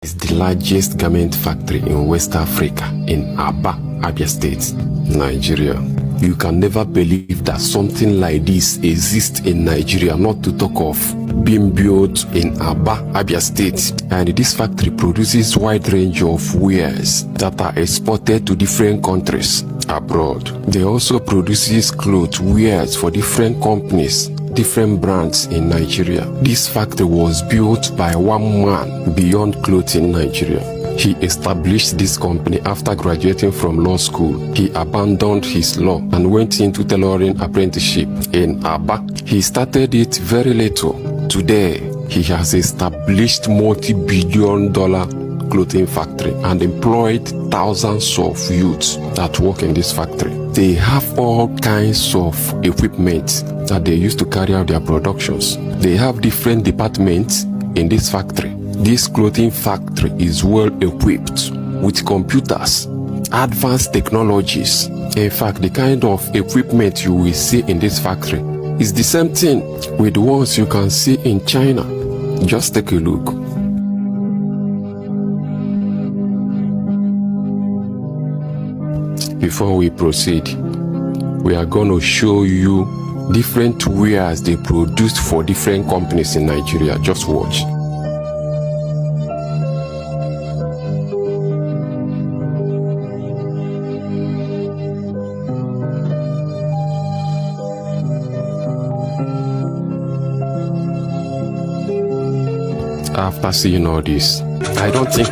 It's the largest garment factory in West Africa, in Aba, Abia State, Nigeria. You can never believe that something like this exists in Nigeria, not to talk of being built in Aba, Abia State. And this factory produces wide range of wares that are exported to different countries abroad. They also produces clothes, wares for different companies, different brands in Nigeria. This factory was built by one man beyond clothes in Nigeria. He established this company after graduating from law school. He abandoned his law and went into tailoring apprenticeship in Aba. He started it very little. Today, he has established multi-billion-dollar clothing factory and employed thousands of youths that work in this factory. They have all kinds of equipment that they use to carry out their productions. They have different departments in this factory. This clothing factory is well equipped with computers, advanced technologies. In fact, the kind of equipment you will see in this factory is the same thing with the ones you can see in China. Just take a look. Before we proceed, we are going to show you different wares they produced for different companies in Nigeria. Just watch. After seeing all this, I don't think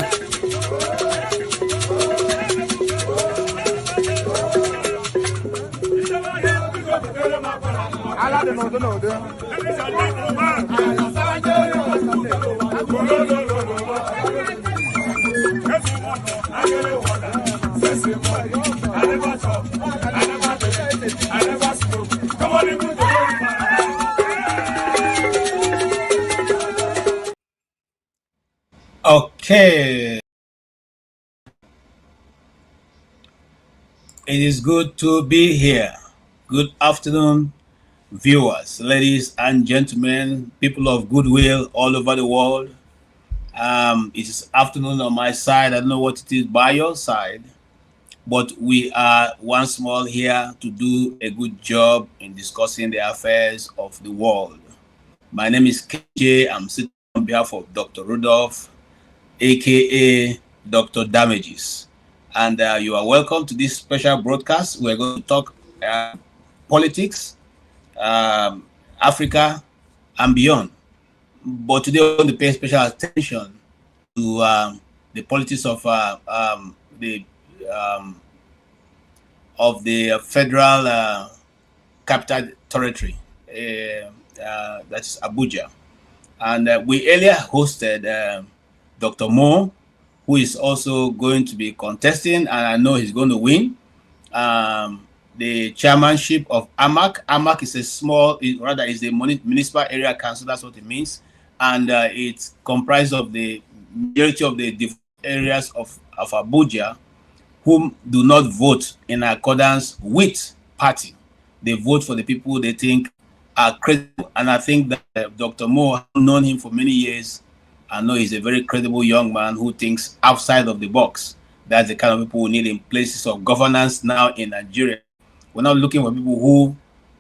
Okay. It is good to be here. Good afternoon, viewers, ladies and gentlemen, people of goodwill all over the world. It is afternoon on my side. I don't know what it is by your side, but we are once more here to do a good job in discussing the affairs of the world. My name is KJ. I'm sitting on behalf of Dr. Rudolph, aka Dr. Damages, and you are welcome to this special broadcast. We're going to talk politics, Africa, and beyond. But today we're going to pay special attention to the politics of the federal capital territory, that's Abuja. And we earlier hosted Dr. Mo, who is also going to be contesting, and I know he's going to win the chairmanship of AMAC. AMAC is a small, rather is the municipal area council, that's what it means. And it's comprised of the majority of the areas of Abuja whom do not vote in accordance with party. They vote for the people they think are credible. And I think that Dr. Mo, I've known him for many years. I know he's a very credible young man who thinks outside of the box. That's the kind of people we need in places of governance now in Nigeria. We're not looking for people who,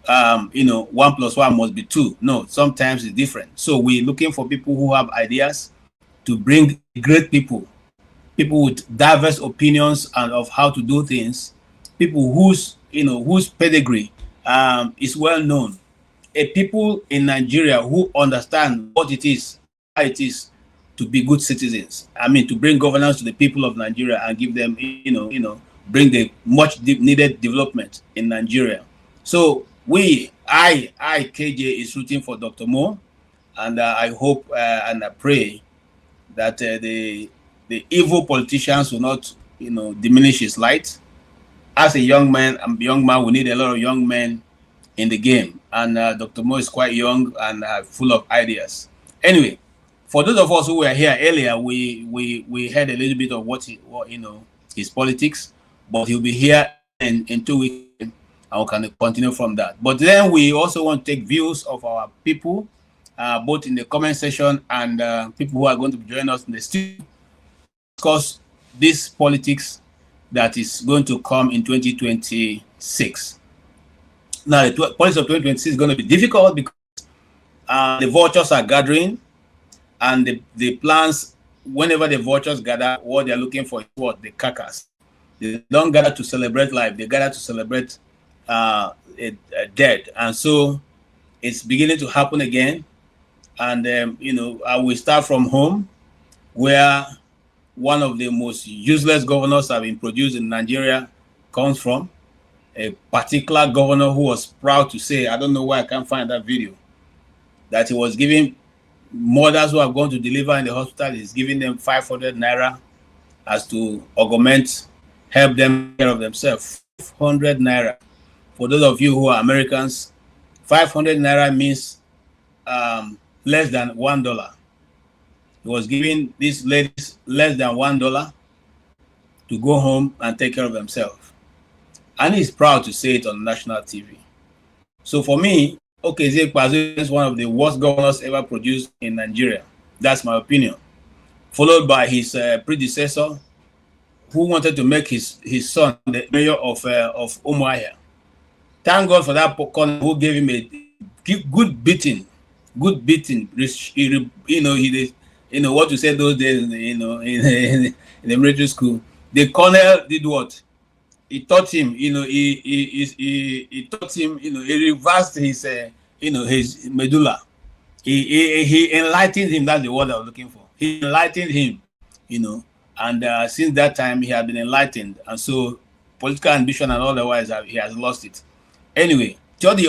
1 plus 1 must be 2. No, sometimes it's different. So we're looking for people who have ideas to bring great people with diverse opinions and of how to do things, people whose pedigree is well known, a people in Nigeria who understand what it is, how it is to be good citizens. I mean, to bring governance to the people of Nigeria and give them, bring the much needed development in Nigeria. So I, KJ, is rooting for Dr. Mo, and I hope and I pray that the evil politicians will not, diminish his light, as a young man, we need a lot of young men in the game. And Dr. Mo is quite young and full of ideas. Anyway, for those of us who were here earlier, we heard a little bit of what his politics, but he'll be here in 2 weeks and we can continue from that. But then we also want to take views of our people, both in the comment section and people who are going to join us in the studio, discuss this politics that is going to come in 2026. Now, the politics of 2026 is going to be difficult because the vultures are gathering, and the plans, whenever the vultures gather, what they're looking for is what? The carcass. They don't gather to celebrate life, they gather to celebrate dead. And so it's beginning to happen again. And, we start from home, where one of the most useless governors have been produced in Nigeria comes from. A particular governor who was proud to say, I don't know why I can't find that video, that he was giving mothers who are going to deliver in the hospital, he's giving them 500 naira as to augment, help them take care of themselves. 500 naira. For those of you who are Americans, 500 naira means less than $1. He was giving these ladies less than $1 to go home and take care of themselves. And he's proud to say it on national TV. So for me, Okezie Ikpeazu is one of the worst governors ever produced in Nigeria. That's my opinion. Followed by his predecessor, who wanted to make his son the mayor of Umuahia. Thank God for that corner who gave him a good beating. Good beating. What you said those days, in the military school. The colonel did what? He taught him, he taught him, he reversed his, his medulla. He enlightened him. That's the word I was looking for. He enlightened him, and since that time he had been enlightened. And so political ambition and otherwise, he has lost it. Anyway, Theodi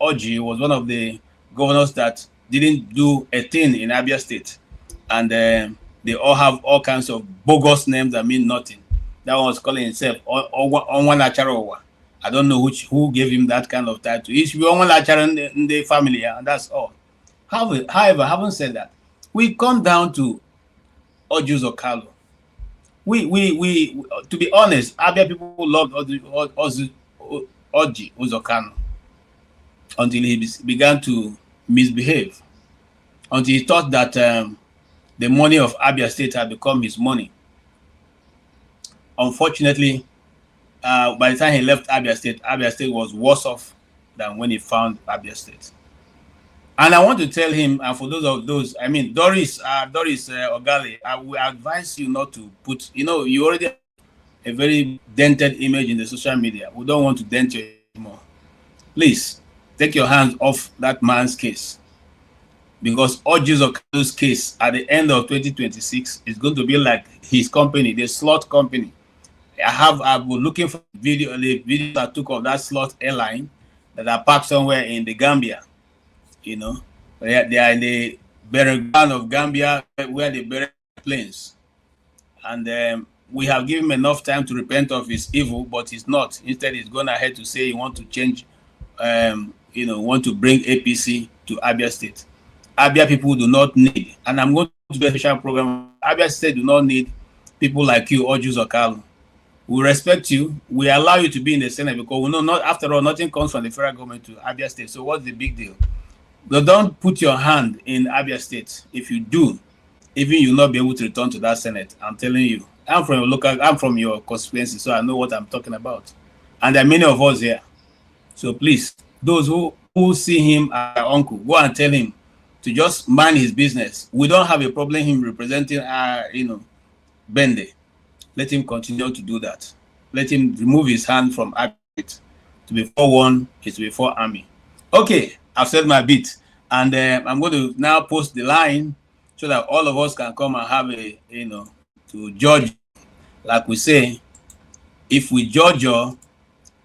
Oji was one of the governors that didn't do a thing in Abia State. And they all have all kinds of bogus names that mean nothing. That one was calling himself Onwanacharowa. I don't know who gave him that kind of title. He should be Onwanacharo in the family, and that's all. However, having said that, we come down to Ojus Okalu. We to be honest, Abia people loved Oji Uzokano until he began to misbehave, until he thought that the money of Abia State had become his money. Unfortunately, by the time he left Abia State was worse off than when he found Abia State. And I want to tell him, and for those, I mean, Doris Ogali, I will advise you not to put, you already have a very dented image in the social media. We don't want to dent you anymore. Please, take your hands off that man's case. Because Ojus Okalu's case at the end of 2026 is going to be like his company, the slot company. I've been looking for the video I took of that slot airline that are parked somewhere in the Gambia. They are in the burial ground of Gambia where they bury planes. And we have given him enough time to repent of his evil, but he's not. Instead, he's going ahead to say he wants to change, want to bring APC to Abia State. Abia people do not need, and I'm going to do a special program. Abia State do not need people like you, Ojus Okalu. We respect you. We allow you to be in the Senate because we know, after all, nothing comes from the federal government to Abia State. So what's the big deal? But don't put your hand in Abia State. If you do, even you'll not be able to return to that Senate. I'm telling you. I'm from your constituency, so I know what I'm talking about. And there are many of us here. So please, those who see him as our uncle, go and tell him to just mind his business. We don't have a problem him representing Bende. Let him continue to do that. Let him remove his hand from Abia. To be 4-1 is to be 4 army. Okay, I've said my bit. And I'm going to now post the line so that all of us can come and have to judge. Like we say, if we judge you,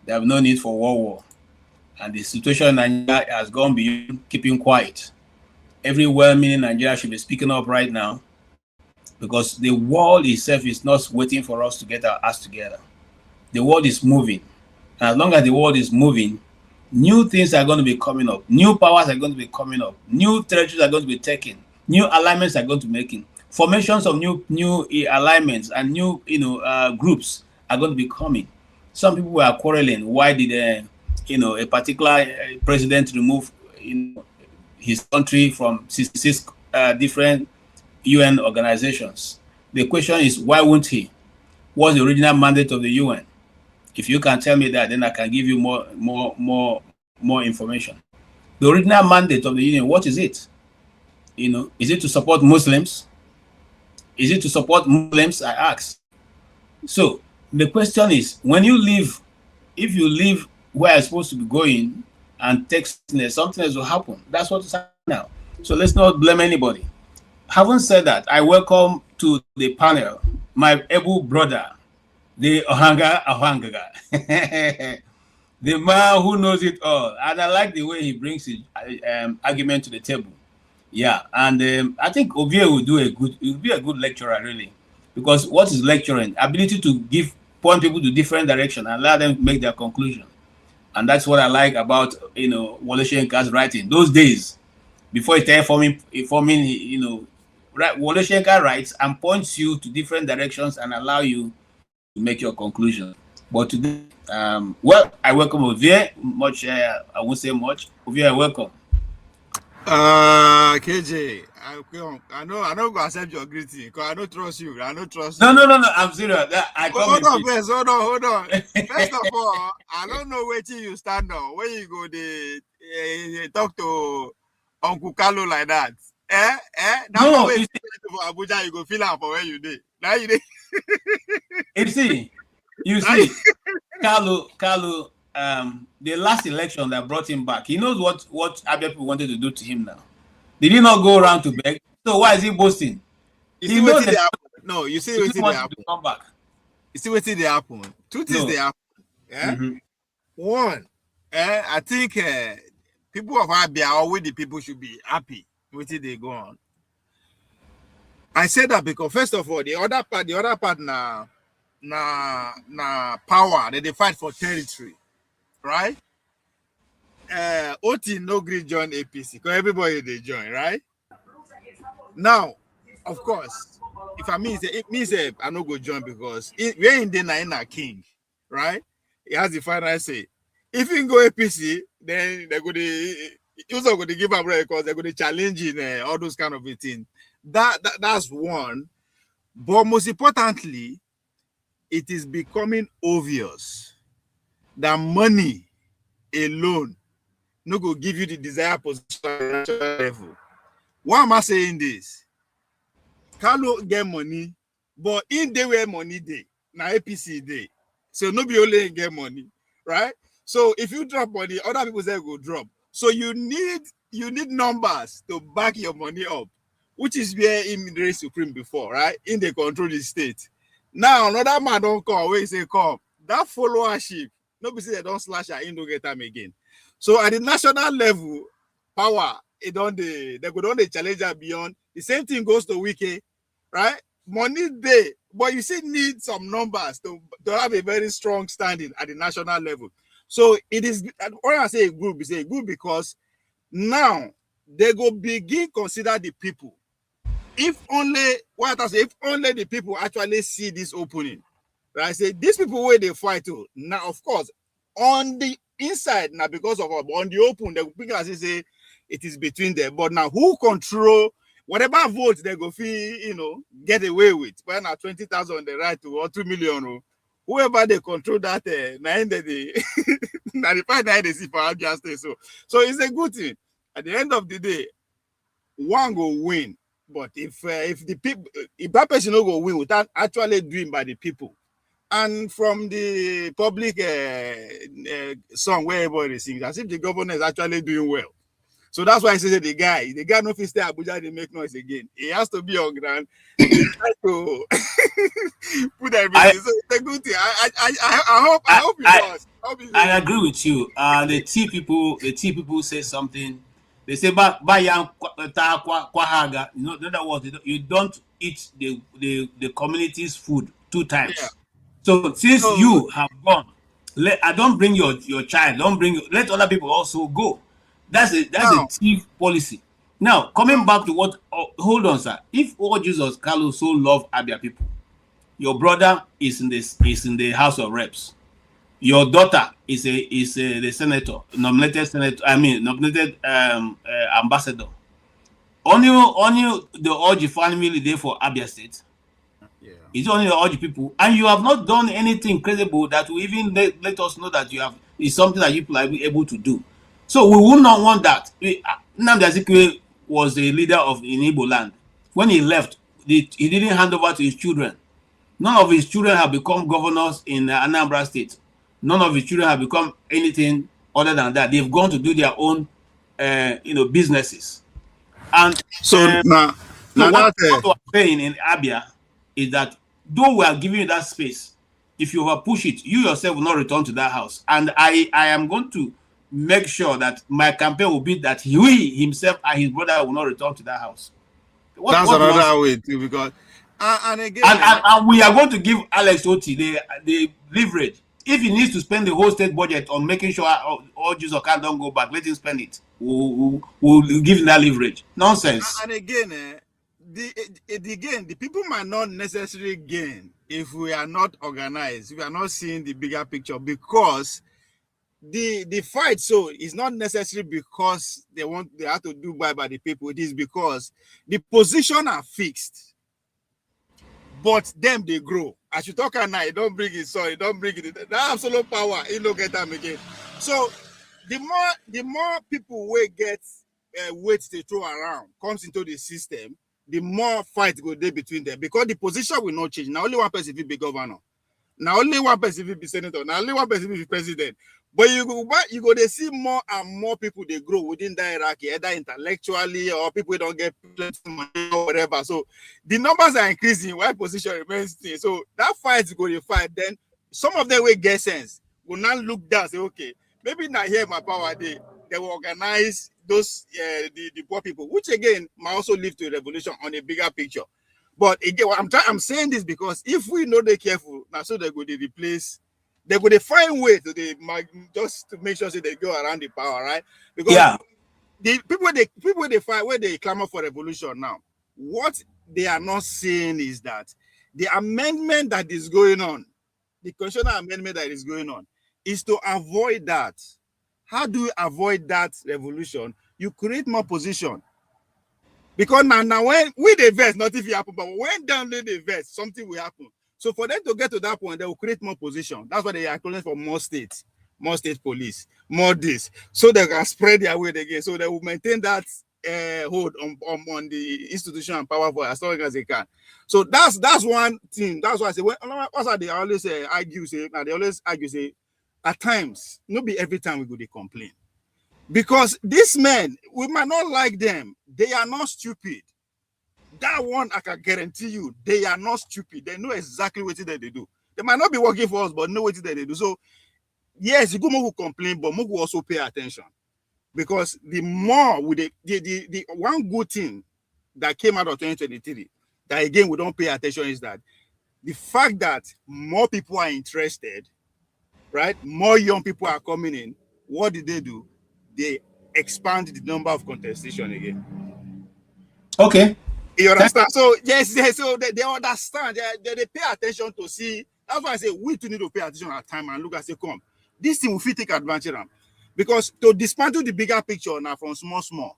there is no need for war. And the situation in Nigeria has gone beyond keeping quiet. Every well-meaning Nigeria should be speaking up right now, because the world itself is not waiting for us to get our ass together. the world is moving. And as long as the world is moving, new things are going to be coming up. New powers are going to be coming up. New territories are going to be taken. New alignments are going to be making. Formations of new alignments and new groups are going to be coming. Some people were quarreling. Why did a particular president remove his country from 66 different UN organizations? The question is, why won't he? What's the original mandate of the UN? If you can tell me that, then I can give you more information. The original mandate of the union, what is it? Is it to support Muslims? Is it to support Muslims? I ask. So the question is, when you leave, if you leave where you're supposed to be going and take something else will happen. That's what's happening now. So let's not blame anybody. Having said that, I welcome to the panel my able brother, the Ohangaga, the man who knows it all. And I like the way he brings his argument to the table. Yeah, and I think Ovie will be a good lecturer, really. Because what is lecturing? Ability to point people to different direction and allow them to make their conclusion. And that's what I like about Wole Soyinka's writing. Those days, before he started forming Wole Soyinka writes and points you to different directions and allow you to make your conclusion. But today, well, I welcome Ovie. Much I won't say much. Ovie, welcome. KJ, I know I'm gonna accept your greeting because I don't trust you. I don't trust you. No, I'm serious. Hold on. First of all, I don't know where you stand on. Where you go, they talk to Uncle Carlo like that. That's no, way for Abuja, you go feel out for where you did. Now you did. You see, Carlo, the last election that brought him back, he knows what Abia people wanted to do to him now. Did he not go around to beg? So why is he boasting? He knows that. No, you see what they happen. Come back. You see what they happen. Two things they happen. Yeah. Mm-hmm. One, I think people of Abia or with the people should be happy with it they go on. I said that because first of all, the other part na power that they fight for territory, right? Oti no gree join APC because everybody they join, right? Now, of course, if I mean it means I no go join because we're in the king, right? He has the final say. If you go APC, then they're going to also going to give up because they're going to challenge in all those kind of things. That's one. But most importantly, it is becoming obvious that money alone no go give you the desired position level. Why am I saying this? Carlo get money, but in the way money day, now APC day. So nobody only get money, right? So if you drop money, other people say go drop. So you need numbers to back your money up, which is where him raised supreme before, right? In the control the state. Now another man don't come where he say come. That followership, nobody say they don't slash her in don't get time again. So at the national level, power they go on the challenger beyond. The same thing goes to Wike, right? Money day, but you still need some numbers to have a very strong standing at the national level. So it is when I say a group, it's a group because now they go begin consider the people. If only the people actually see this opening, right? Say these people where they fight to now, of course, on the inside now because of on the open, they people say it is between them. But now who control whatever votes they go feel, get away with? Well, now 20,000 they right to or 2 million. Whoever they control that, now the fight they see for Abia State. So it's a good thing. At the end of the day, one go win. But if that person no go win without actually doing by the people, and from the public song where everybody sings, as if the governor is actually doing well. So that's why I say the guy no fit stay Abuja, they make noise again. He has to be on ground. He try to put everything. So it's a good thing. I hope he does. I agree with you. The T people say something. They say bayan kwahaga. In other words, you don't eat the community's food 2 times. Yeah. So since you have gone, I don't bring your child. Don't bring. Let other people also go. That's a thief policy. Now coming back to what? Hold on, sir. If all Jesus Carlos so love Abia people, your brother is in the House of Reps. Your daughter is the senator, nominated ambassador. Only the Oji family there for Abia State. Yeah. It's only the Oji people, and you have not done anything credible that will even let us know that you have is something that you are able to do. So we will not want that. Nnamdi Azikiwe was the leader in Igbo land. When he left, he didn't hand over to his children. None of his children have become governors in Anambra State. None of his children have become anything other than that. They've gone to do their own, businesses. And so now what we're saying in Abia is that though we are giving you that space, if you over push it, you yourself will not return to that house. And I am going to make sure that my campaign will be that he himself and his brother will not return to that house. That's another way too, because and again, and we are going to give Alex Oti the leverage. If he needs to spend the whole state budget on making sure all Jews don't go back, let him spend it. We'll give him that leverage. Nonsense. And again, the people might not necessarily gain if we are not organized, if we are not seeing the bigger picture, because the fight so is not necessarily because they have to do by the people. It is because the position are fixed, but them they grow. As you talk at night, don't bring it. Sorry, don't bring it. That absolute power, you don't get them again. So the more people will get weight to throw around comes into the system, the more fight go there between them, because the position will not change. Now only one person will be governor. Now only one person will be senator. Now only one person will be president. But you go to see more and more people they grow within that hierarchy, either intellectually or people don't get money or whatever. So the numbers are increasing while position remains still. So that fight is going to fight. Then some of them will get sense, will not look down, say, okay, maybe not here my power they will organize those the poor people, which again might also lead to a revolution on a bigger picture. But again, I'm saying this because if we know they're careful, now so they're going to replace. They're going to find way to just to make sure that they go around the power, right? Because the people they fight where they clamor for revolution now, what they are not seeing is that the amendment that is going on, the constitutional amendment that is going on, is to avoid that. How do you avoid that revolution? You create more position. Because now when we the verse, not if it happen, but when down the verse, something will happen. So for them to get to that point, they will create more position. That's why they are calling for more state police, more this, so they can spread their weight again. So they will maintain that hold on the institution and power for as long as they can. So that's one thing. That's why I say they always argue say at times, not be every time we go to complain. Because these men, we might not like them. They are not stupid. That one, I can guarantee you, they are not stupid. They know exactly what they do. They might not be working for us, but know what they do. So, yes, you go more complain, but more also pay attention. Because the more with the one good thing that came out of 2023, that again we don't pay attention, is that the fact that more people are interested, right? More young people are coming in. What did they do? They expand the number of contestation again. Okay. You understand? So yes, so they understand. They pay attention to see. That's why I say we too need to pay attention at time and look and say, come, this thing will fit take advantage of them. Because to dismantle the bigger picture now from small,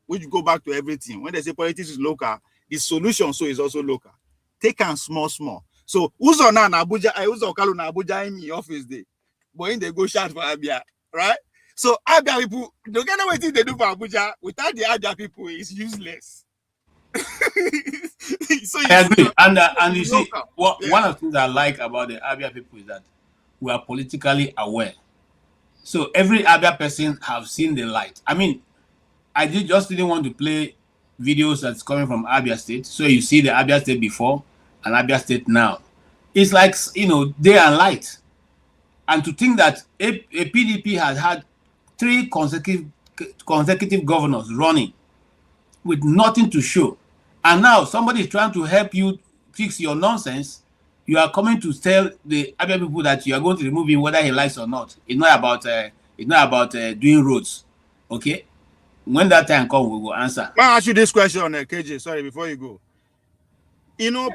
which go back to everything. When they say politics is local, the solution so is also local. Take and small. So who's on Abuja? Who's on Kalu na Abuja in the office day? But when they go shout for Abia, right? So Abia people, don't get what they do for Abuja without the Abia people is useless. So I agree, and you see, one of the things I like about the Abia people is that we are politically aware. So every Abia person have seen the light. I mean, I didn't want to play videos that's coming from Abia State. So you see the Abia State before and Abia State now. It's like, day and light. And to think that a PDP has had 3 consecutive governors running with nothing to show, and now somebody is trying to help you fix your nonsense, you are coming to tell the Abia people that you are going to remove him whether he likes or not. It's not about doing roads. Okay? When that time comes, we will answer. I'll ask you this question, KJ. Sorry, before you go. You know,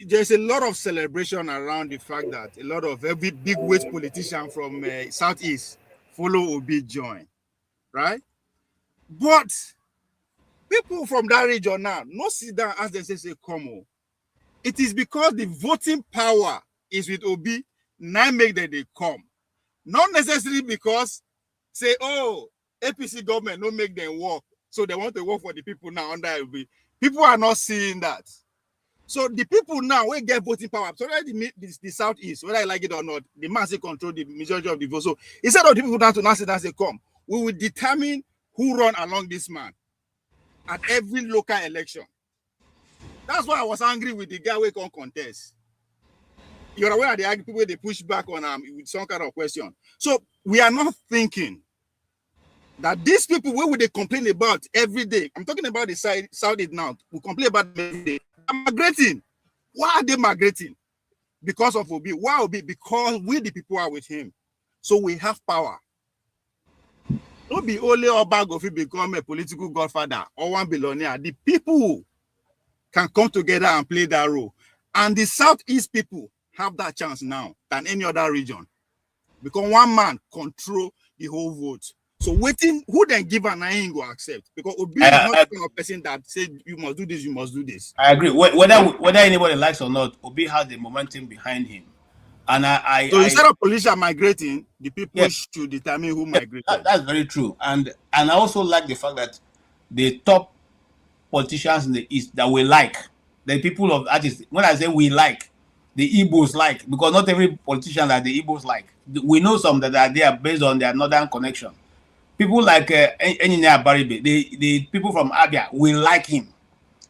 there's a lot of celebration around the fact that a lot of every big weight politician from Southeast follow Obi join, right? But people from that region now, no sit down as they say come on. It is because the voting power is with Obi, now make that they come. Not necessarily because say, oh, APC government no make them work, so they want to work for the people now under Obi. People are not seeing that. So the people now will get voting power. So the Southeast, whether I like it or not, the man say control the majority of the vote. So instead of the people down to now sit and say, come, we will determine who run along this man at every local election. That's why I was angry with the guy who can't contest. You're aware of the people they push back on with some kind of question. So we are not thinking that these people, what would they complain about every day? I'm talking about the Saudi now. We complain about them every day. They're migrating. Why are they migrating? Because of Obi. Why Obi? Because we the people are with him. So we have power. Don't be only Obagofi become a political godfather or one billionaire. The people can come together and play that role. And the Southeast people have that chance now than any other region. Because one man control the whole vote. So waiting, who then give an I ain't go accept? Because Obi is not the kind of person that say you must do this, you must do this. I agree. Whether anybody likes or not, Obi has the momentum behind him. And so instead of politicians migrating, the people should determine who migrated. That's very true. And I also like the fact that the top politicians in the East that we like, the people of artists, when I say we like, the Igbos like, because not every politician that the Igbos like. We know some that are there based on their northern connection. People like Engineer Baribe, the people from Abia, we like him.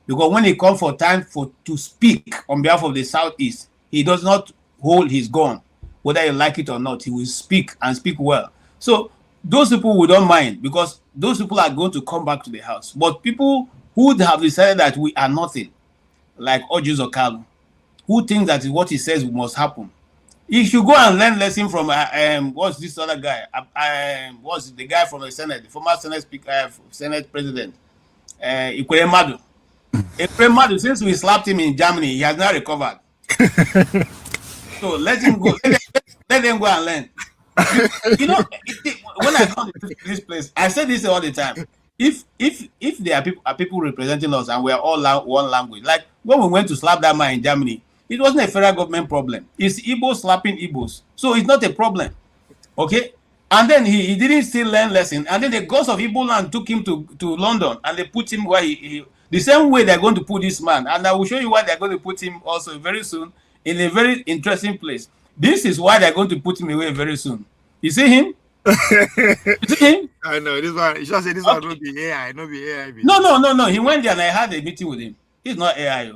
Because when it comes for time to speak on behalf of the Southeast, he does not hold his gun. Whether you like it or not, he will speak and speak well. So those people we don't mind, because those people are going to come back to the house. But people who have decided that we are nothing, like Ojus Okalu, who think that what he says must happen, he should go and learn lesson from what's this other guy? What's the guy from the Senate, the former Senate Speaker, Senate President, Ikwere Madu. Since we slapped him in Germany, he has not recovered. So let him go. Let them go and learn. You know, when I come to this place, I say this all the time. If there are people representing us and we are all one language, like when we went to slap that man in Germany, it wasn't a federal government problem. It's Igbos slapping Igbos. So it's not a problem. Okay? And then he didn't still learn lesson. And then the ghost of Igbo land took him to London and they put him where he the same way they're going to put this man. And I will show you why they're going to put him also very soon in a very interesting place. This is why they're going to put him away very soon. You see him? You see him? I know. This one, you should say this one will be AI, not be AI. No. He went there and I had a meeting with him. He's not AI.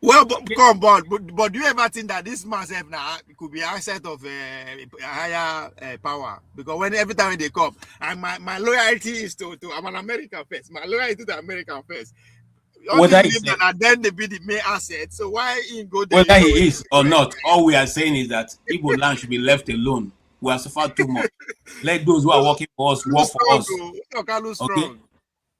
Well, but come on, but do you ever think that this man now could be asset of a higher power? Because every time they come, and my loyalty is to I'm an American first. My loyalty to American first. And then they be the main asset. So why he go there? Whether he is or not, all we are saying is that Igbo land should be left alone. We are suffered too much. Let those who are working for us work for us. Okay.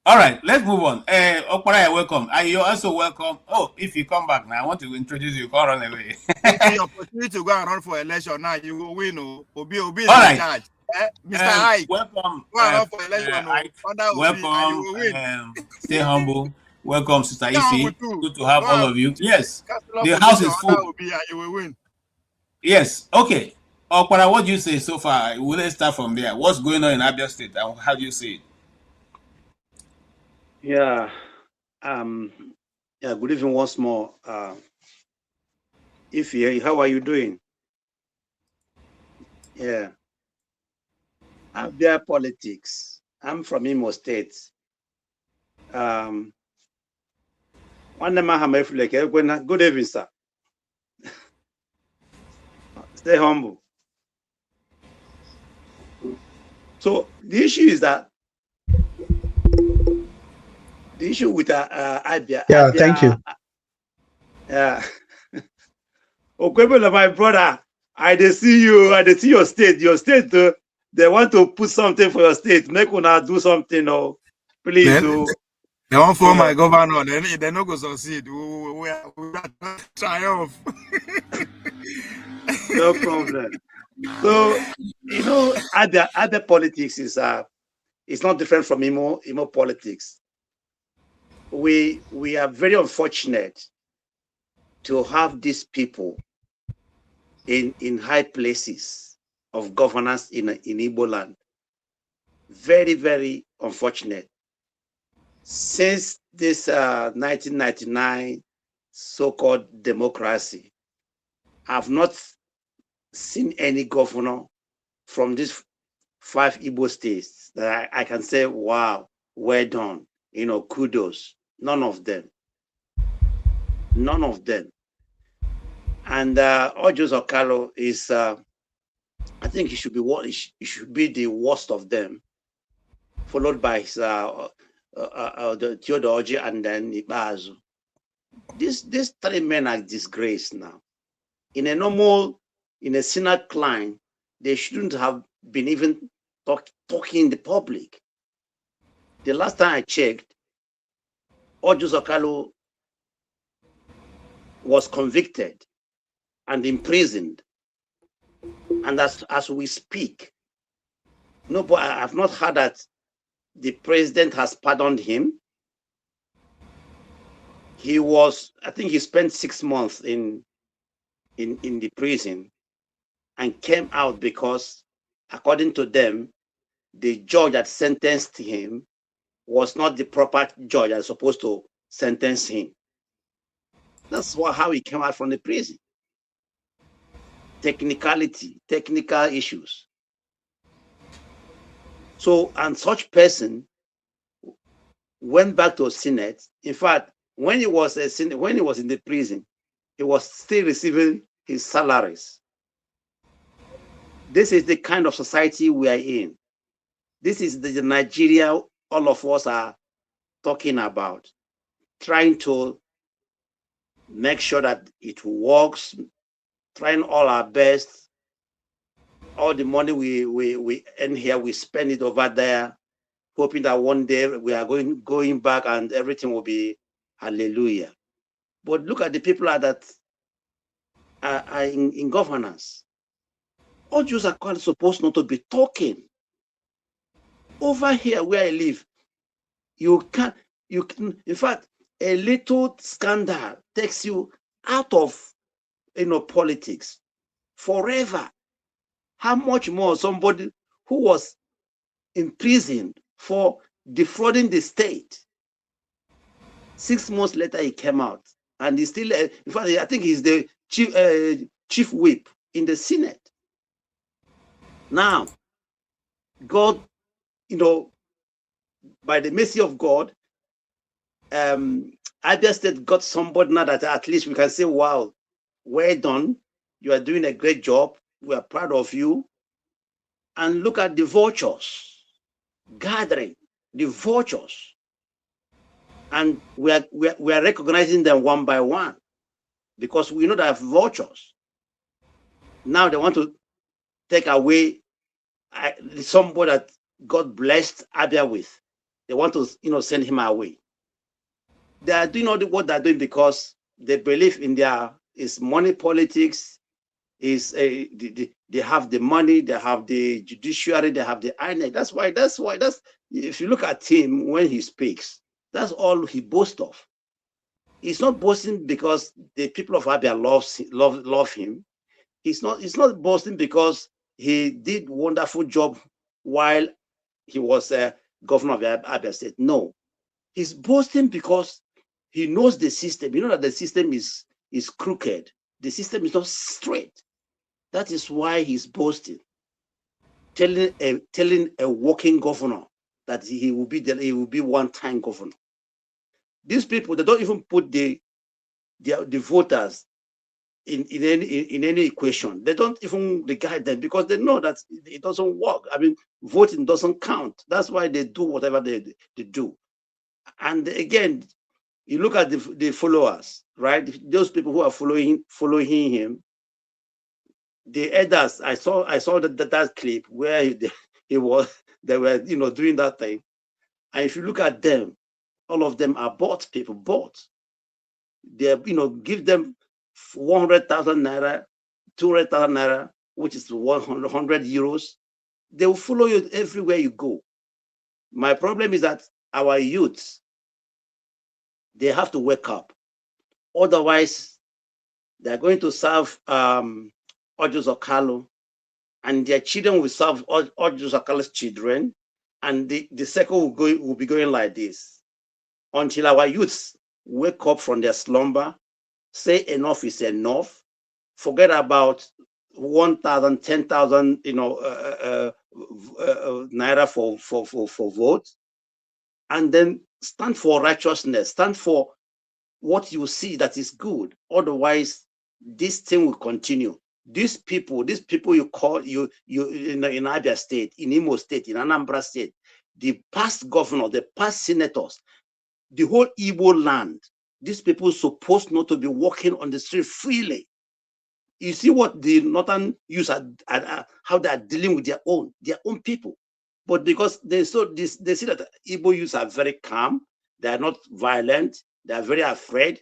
All right, let's move on. Okpara, welcome. You're also welcome. Oh, if you come back now, I want to introduce you. Can't run away. The opportunity to go and run for election now, you will win. Obi is in charge. Mr. Ike, welcome. Go and run for election. Welcome. Stay humble. Welcome, Sister Isi. Good to have all of you. Yes, the house is full. You will win. Yes. Okay. Okpara, what do you say so far? Let's start from there. What's going on in Abia State and how do you see it? Yeah. Good evening once more. Ify, how are you doing? Yeah. Abia politics. I'm from Imo State. Good evening, sir. Stay humble. So the issue is that the issue with Abia. Yeah, thank you. Yeah. Okwebele, my brother, I see you, I see your state. Your state, they want to put something for your state. Make una do something, oh, please. They want for my governor, they're not going to succeed. We are triumph. No problem. So, you know, other politics is it's not different from Imo politics. We are very unfortunate to have these people in high places of governance in Igbo land. Very, very unfortunate. Since this 1999 so-called democracy, I've not seen any governor from these 5 Igbo states that I can say, wow, well done, you know, kudos. None of them. None of them. And Ojos Okalo is, I think he should be the worst of them, followed by his, the Theodoji and then Ibazu. These 3 men are disgraced now. In a normal, in a Senate climb, they shouldn't have been even talking in the public. The last time I checked, Ojos Okalo was convicted and imprisoned. And as we speak, I have not heard that the president has pardoned him. He was, I think he spent 6 months in the prison and came out because, according to them, the judge that sentenced him was not the proper judge that's supposed to sentence him. That's how he came out from the prison. Technical issues. So, and such person went back to Senate. In fact, when he was in the prison, he was still receiving his salaries. This is the kind of society we are in. This is the Nigeria all of us are talking about, trying to make sure that it works, trying all our best. All the money we earn here, we spend it over there, hoping that one day we are going back and everything will be hallelujah. But look at the people that are in governance. All Jews are supposed not to be talking. Over here where I live, you can, in fact, a little scandal takes you out of, politics forever. How much more somebody who was imprisoned for defrauding the state? 6 months later, he came out, and he's still, in fact, I think he's the chief whip in the Senate. Now, God, by the mercy of God, Abia State got somebody now that at least we can say, wow, well done. You are doing a great job. We are proud of you. And look at the vultures gathering, the vultures. And we are recognizing them one by one because we know that vultures. Now they want to take away somebody that God blessed Abia with. They want to, send him away. They are doing all what they're doing because they believe in is money politics. They have the money, they have the judiciary, they have the INEC. That's why if you look at him when he speaks, that's all he boasts of. He's not boasting because the people of Abia love him. He's not boasting because he did wonderful job while he was governor of Abia State. No, he's boasting because he knows the system. You know that the system is crooked. The system is not straight. That is why he's boasting, telling a working governor that he will be one-time governor. These people, they don't even put the voters in any equation. They don't even regard them because they know that it doesn't work. I mean, voting doesn't count. That's why they do whatever they do. And again, you look at the followers, right? Those people who are following him, the elders, I saw that clip where they were doing that thing. And if you look at them, all of them are bought people, bought. They give them 100,000 naira, 200,000 naira, which is 100 euros. They will follow you everywhere you go. My problem is that our youths, they have to wake up. Otherwise, they're going to serve Ojos Okalo, and their children will serve Ojos Okalo's children, and the cycle will be going like this until our youths wake up from their slumber, say enough is enough, forget about 1,000, 10,000, naira for vote, and then stand for righteousness, stand for what you see that is good. Otherwise, this thing will continue. These people you call in Abia State, in Imo State, in Anambra State, the past governor, the past senators, the whole Igbo land, these people supposed not to be walking on the street freely. You see what the northern youths are how they are dealing with their own people. But because they see that Igbo youths are very calm, they are not violent, they are very afraid.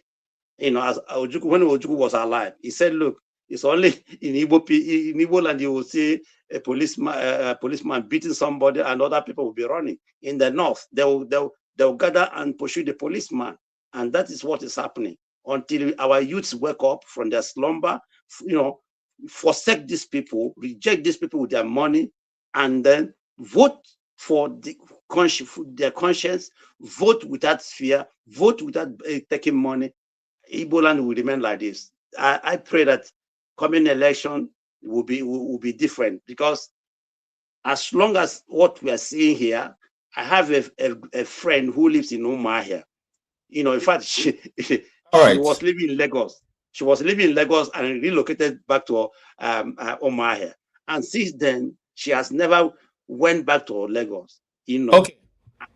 As Ojukwu, when Ojukwu was alive, he said, look, it's only in Igbo land you will see a policeman beating somebody and other people will be running. In the north, they'll gather and pursue the policeman. And that is what is happening until our youths wake up from their slumber, forsake these people, reject these people with their money, and then vote for their conscience, vote without fear, vote without taking money. Igbo land will remain like this. I pray that coming election will be different, because as long as what we are seeing here, I have a friend who lives in Umuahia. In fact, she was living in Lagos. She was living in Lagos and relocated back to Umuahia. And since then, she has never went back to Lagos. Okay.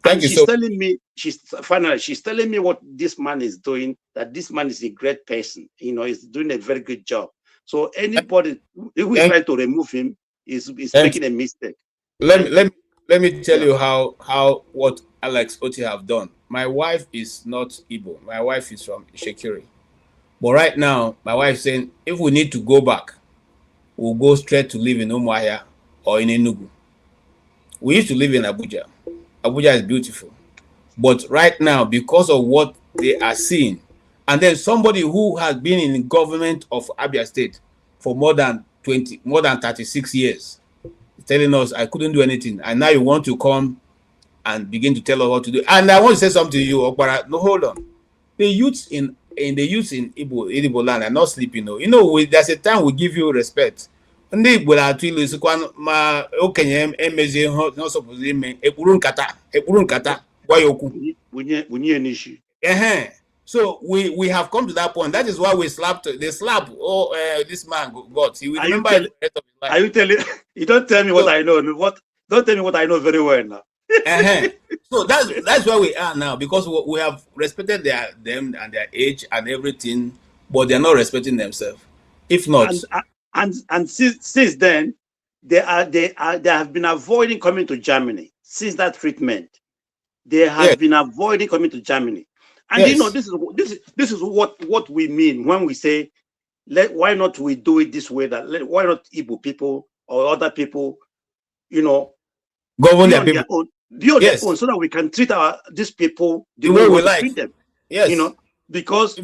Thank you. She's telling me, she's telling me what this man is doing, that this man is a great person. He's doing a very good job. So anybody who is trying to remove him is making a mistake. Let me tell you how what Alex Oti have done. My wife is not Igbo. My wife is from Ishekiri. But right now, my wife is saying, if we need to go back, we'll go straight to live in Umuahia or in Enugu. We used to live in Abuja. Abuja is beautiful. But right now, because of what they are seeing, and then somebody who has been in the government of Abia State for more than 36 years, telling us I couldn't do anything, and now you want to come and begin to tell us what to do. And I want to say something to you, Okpara. No, hold on. The youths in Igbo land are not sleeping. There's a time we give you respect. And they will actually ma okenye emezi not supposed to me ekpuru nkata So we have come to that point. That is why we slap this man got. He will remember the rest of his life. Are you telling? You don't tell me what I know. Don't tell me what I know very well now. So that's where we are now, because we have respected them and their age and everything, but they're not respecting themselves. If not, and since then, they have been avoiding coming to Germany. Since that treatment, they have been avoiding coming to Germany. And this is what we mean when we say, why not we do it this way? Why not Igbo people or other people, govern their people, their own, so that we can treat these people the way we like. Treat them. Yes, because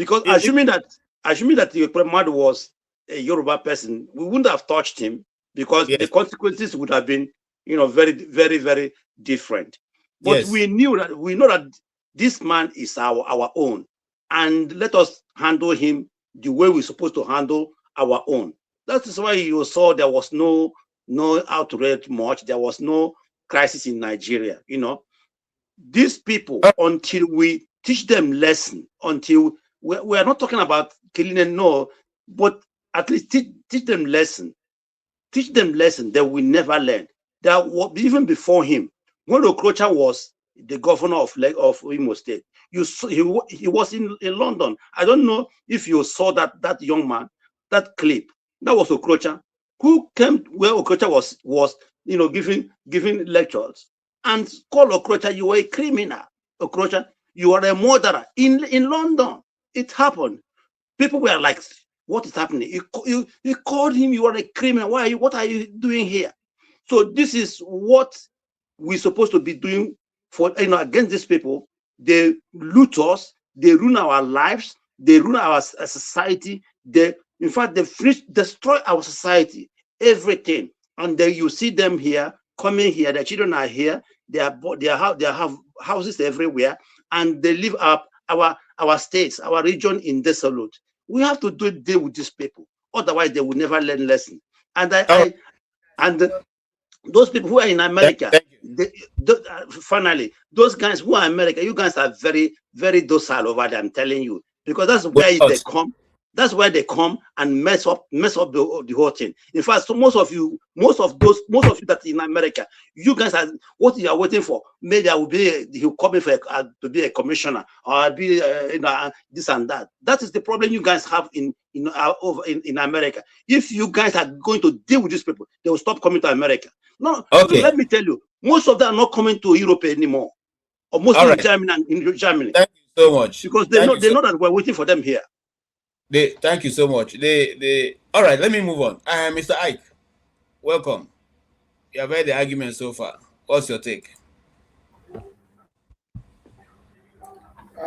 assuming that the Premier was a Yoruba person, we wouldn't have touched him, because the consequences would have been, very, very, very different. But we know that this man is our own, and let us handle him the way we're supposed to handle our own. That is why you saw there was no outrage much. There was no crisis in Nigeria. These people, until we teach them lesson, until we are not talking about killing them, no, but at least teach them lesson. Teach them lesson. They will never learn. Even before him, when Okrocha was the governor of Imo State, he was in London. I don't know if you saw that young man, that clip. That was Okrocha, who came where Okrocha was giving lectures, and called Okrocha, you were a criminal. Okrocha, you are a murderer. In London, it happened. People were like, what is happening? You called him, you are a criminal. What are you doing here? So this is what we're supposed to be doing for against these people. They loot us, they ruin our lives, they ruin our society, in fact, they destroy our society, everything. And then you see them here, coming here, their children are here, they have houses everywhere, and they live up our states, our region in desolate. We have to deal with these people. Otherwise, they will never learn lesson. And those people who are in America, finally, those guys who are in America, you guys are very, very docile over there, I'm telling you, because that's where they come. That's where they come and mess up the whole thing. In fact, so most of you that in America, you guys are what you are waiting for. Maybe I will be he'll come in to be a commissioner, or I'll be this and that. That is the problem you guys have in America. If you guys are going to deal with these people, they will stop coming to America. No, okay. Let me tell you, most of them are not coming to Europe anymore, or mostly in Germany. Thank you so much, because they know that we're waiting for them here. Thank you so much. All right, let me move on. Mr. Ike, welcome. You have heard the argument so far. What's your take?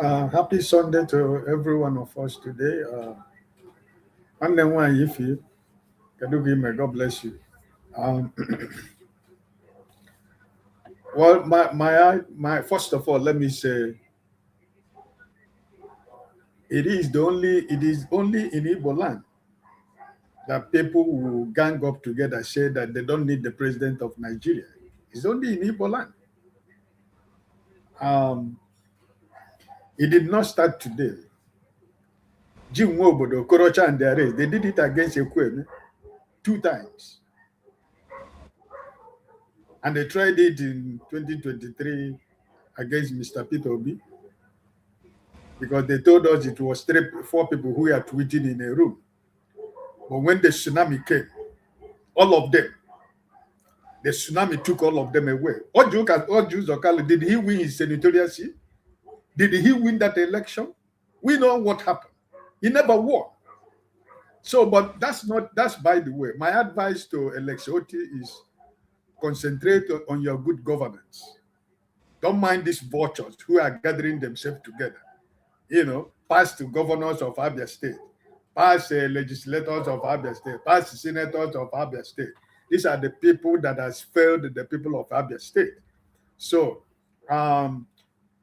Happy Sunday to every one of us today. And then one if you may God bless you. Well, my first of all, let me say, it is only in Igbo land that people who gang up together say that they don't need the president of Nigeria. It's only in Igbo land. It did not start today. Jim Wobodo, Korocha and their race, they did it against Ekweme 2 times. And they tried it in 2023 against Mr. Peter Obi, because they told us it was 4 people who were tweeting in a room. But when the tsunami came, all of them, the tsunami took all of them away. Oju, did he win his senatorial seat? Did he win that election? We know what happened. He never won. So, but that's by the way. My advice to Alexioti is concentrate on your good governance. Don't mind these vultures who are gathering themselves together. Past governors of Abia State, past legislators of Abia State, past senators of Abia State. These are the people that has failed the people of Abia State. So,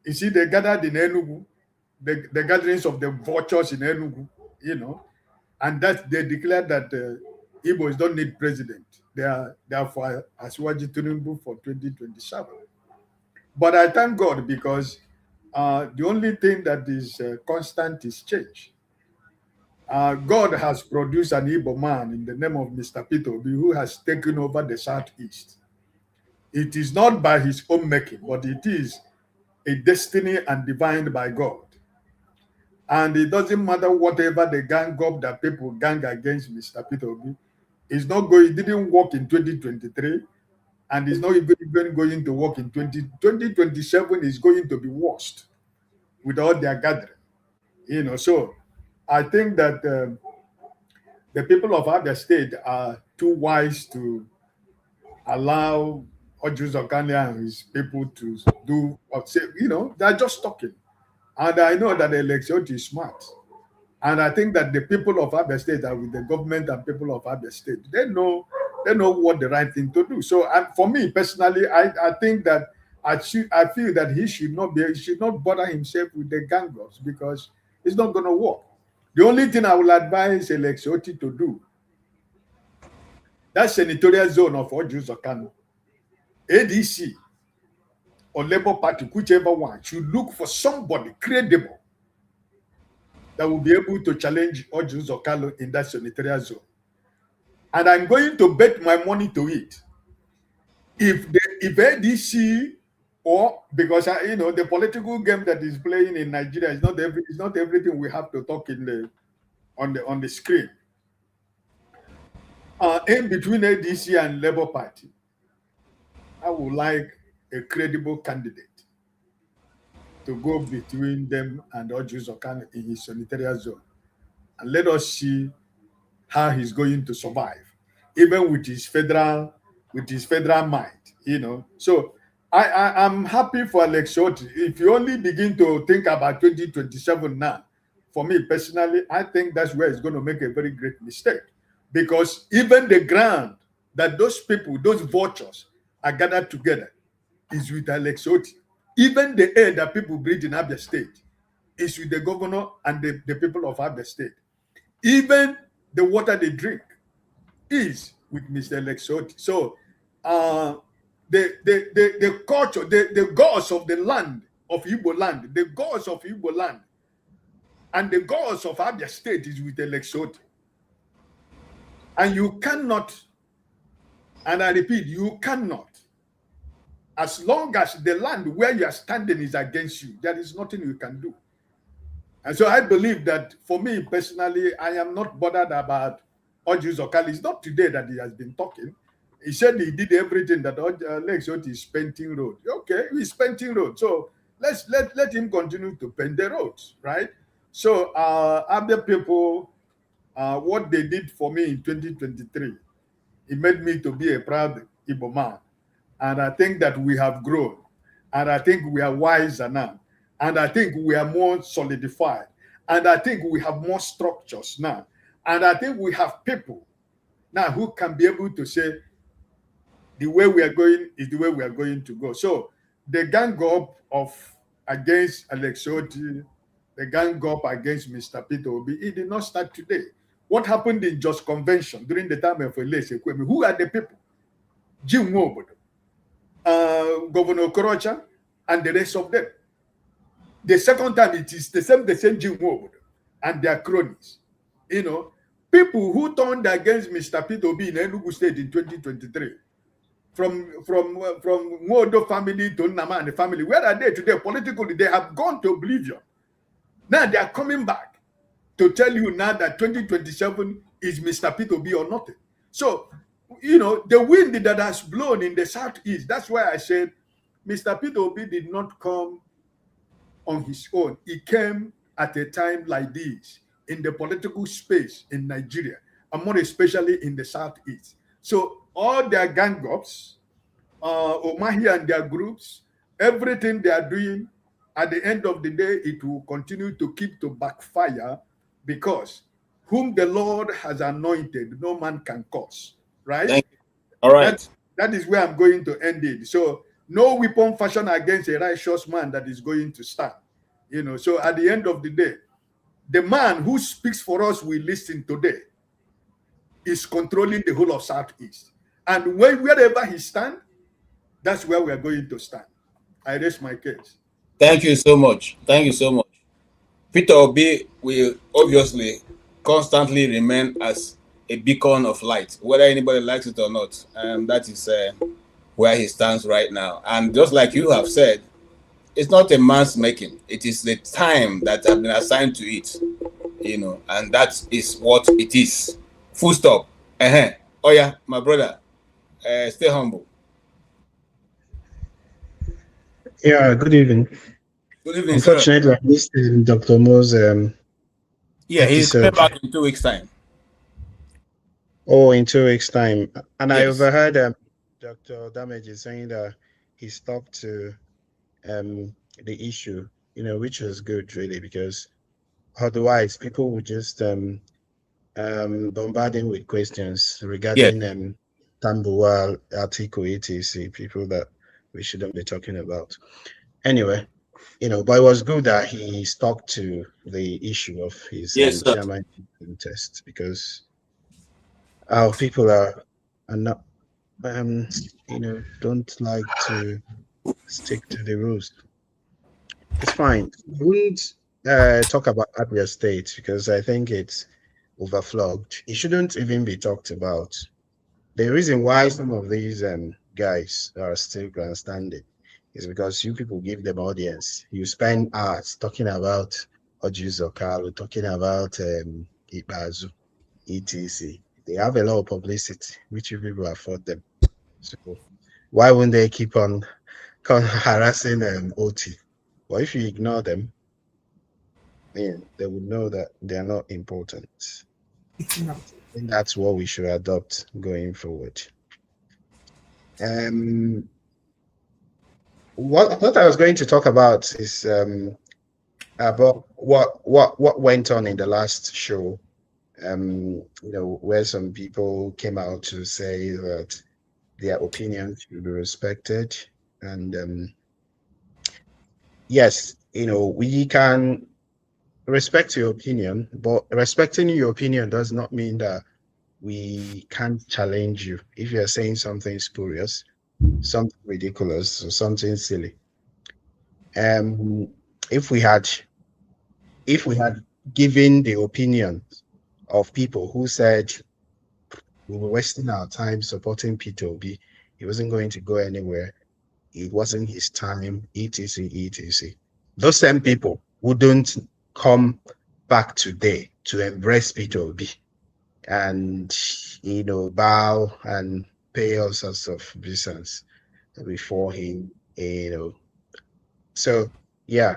you see, they gathered in Enugu, the gatherings of the vultures in Enugu, and that they declared that Igbos don't need president. They are for Asiwaju Tinubu for 2027. But I thank God, because the only thing that is constant is change. God has produced an Igbo man in the name of Mr. Peter Obi, who has taken over the Southeast. It is not by his own making, but it is a destiny and divined by God. And it doesn't matter whatever the gang up that people gang against Mr. Peter Obi. It didn't work in 2023, and it's not even going to work in 2027 is going to be worst with all their gathering. So I think that the people of Abia State are too wise to allow Oju Zokania and his people to do or say, they're just talking. And I know that the election is smart. And I think that the people of Abia State are with the government and people of Abia State. They know what the right thing to do. So for me personally, I think that I feel that he should not bother himself with the gang ups, because it's not going to work. The only thing I will advise Alexioti to do, that senatorial zone of Oju Zokano, ADC or Labour Party, whichever one, should look for somebody credible that will be able to challenge Oju Zokalo in that senatorial zone. And I'm going to bet my money to it. If ADC, or because the political game that is playing in Nigeria is not everything we have to talk on the screen. in between ADC and Labour Party, I would like a credible candidate to go between them and Orji Zokan in his sanitarian zone. And let us see how he's going to survive, even with his federal might, you know. So I'm happy for Alex Otti. If you only begin to think about 2027 now, for me personally, I think that's where he's going to make a very great mistake. Because even the ground that those people, those vultures are gathered together is with Alex Otti. Even the air that people breathe in Abia State is with the governor and the people of Abia State. Even the water they drink is with Mr. Alex Otti. So the culture, the gods of the land, of Igbo land, the gods of Igbo land, and the gods of Abia State is with Alex Otti. And you cannot, and I repeat, you cannot, as long as the land where you are standing is against you, there is nothing you can do. And so I believe that for me personally, I am not bothered about Orji Zokan. It's not today that he has been talking. He said he did everything that Alex Otti is painting road. Okay, he's painting road. So let him continue to paint the roads, right? So other people, what they did for me in 2023, it made me to be a proud Igbo man. And I think that we have grown. And I think we are wiser now. And I think we are more solidified. And I think we have more structures now. And I think we have people now who can be able to say, the way we are going is the way we are going to go. So the gang up against Alex Otti, the gang up against Mr. Peter Obi, it did not start today. What happened in Just Convention during the time of Elise Ekwemi? Who are the people? Jim Wobodo, Governor Okorocha, and the rest of them. The second time, it is the same Jim Wobodo and their cronies. You know, people who turned against Mr. Peter Obi in Enugu State in 2023, from Nwodo family to Nnama and the family, where are they today? Politically, they have gone to oblivion. Now they are coming back to tell you now that 2027 is Mr. Peter Obi or nothing. So, you know, the wind that has blown in the southeast, that's why I said Mr. Peter Obi did not come on his own. He came at a time like this in the political space in Nigeria, and more especially in the southeast. So all their gang ups, Omahi and their groups, everything they are doing, at the end of the day, it will continue to keep to backfire, because whom the Lord has anointed, no man can curse. Right? Thank you. All right. That is where I'm going to end it. So no weapon fashioned against a righteous man that is going to stand. You know, so at the end of the day, the man who speaks for us we listen today is controlling the whole of Southeast. And wherever he stands, that's where we are going to stand. I raise my case. Thank you so much. Thank you so much. Peter Obi will obviously constantly remain as a beacon of light, whether anybody likes it or not. And that is where he stands right now. And just like you have said, it's not a man's making. It is the time that has been assigned to it, you know, and that is what it is. Full stop. Oh yeah, my brother, stay humble. Yeah, good evening. Good evening, unfortunately, sir. I missed Dr. Mo's yeah, he's coming back in 2 weeks' time. Oh, in 2 weeks' time. And yes. I overheard Dr. Damage saying that he stopped to the issue, you know, which was good, really, because otherwise people would just bombard him with questions regarding Tambuwal, Atiku, etc., people that we shouldn't be talking about. Anyway, you know, but it was good that he stuck to the issue of his chairmanship test, because our people are not, you know, don't like to stick to the rules. It's fine. We won't talk about Abia State because I think it's overflowed. It shouldn't even be talked about. The reason why some of these guys are still grandstanding is because you people give them audience. You spend hours talking about Orji Zokan, talking about Ibazu, etc. they have a lot of publicity, which people afford them. So why wouldn't they keep on harassing OT? But if you ignore them, yeah, they would know that they are not important. I think that's what we should adopt going forward. What I was going to talk about is about what went on in the last show. Where some people came out to say that their opinions should be respected, and yes, we can respect your opinion, but respecting your opinion does not mean that we can't challenge you if you're saying something spurious, something ridiculous, or something silly. If we had given the opinion of people who said we were wasting our time supporting Peter Obi, he wasn't going to go anywhere, it wasn't his time, etc., etc. Those same people wouldn't come back today to embrace Peter Obi and bow and pay all sorts of obeisance before him. So yeah,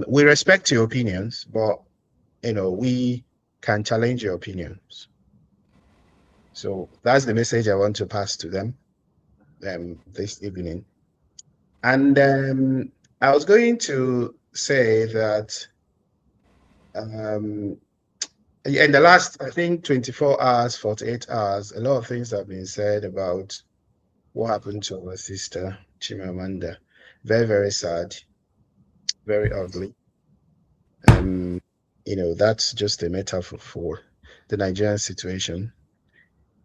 we respect your opinions, but we can challenge your opinions. So that's the message I want to pass to them this evening. And I was going to say that in the last, I think, 24 hours, 48 hours, a lot of things have been said about what happened to our sister, Chimamanda. Very, very sad, very ugly. That's just a metaphor for the Nigerian situation.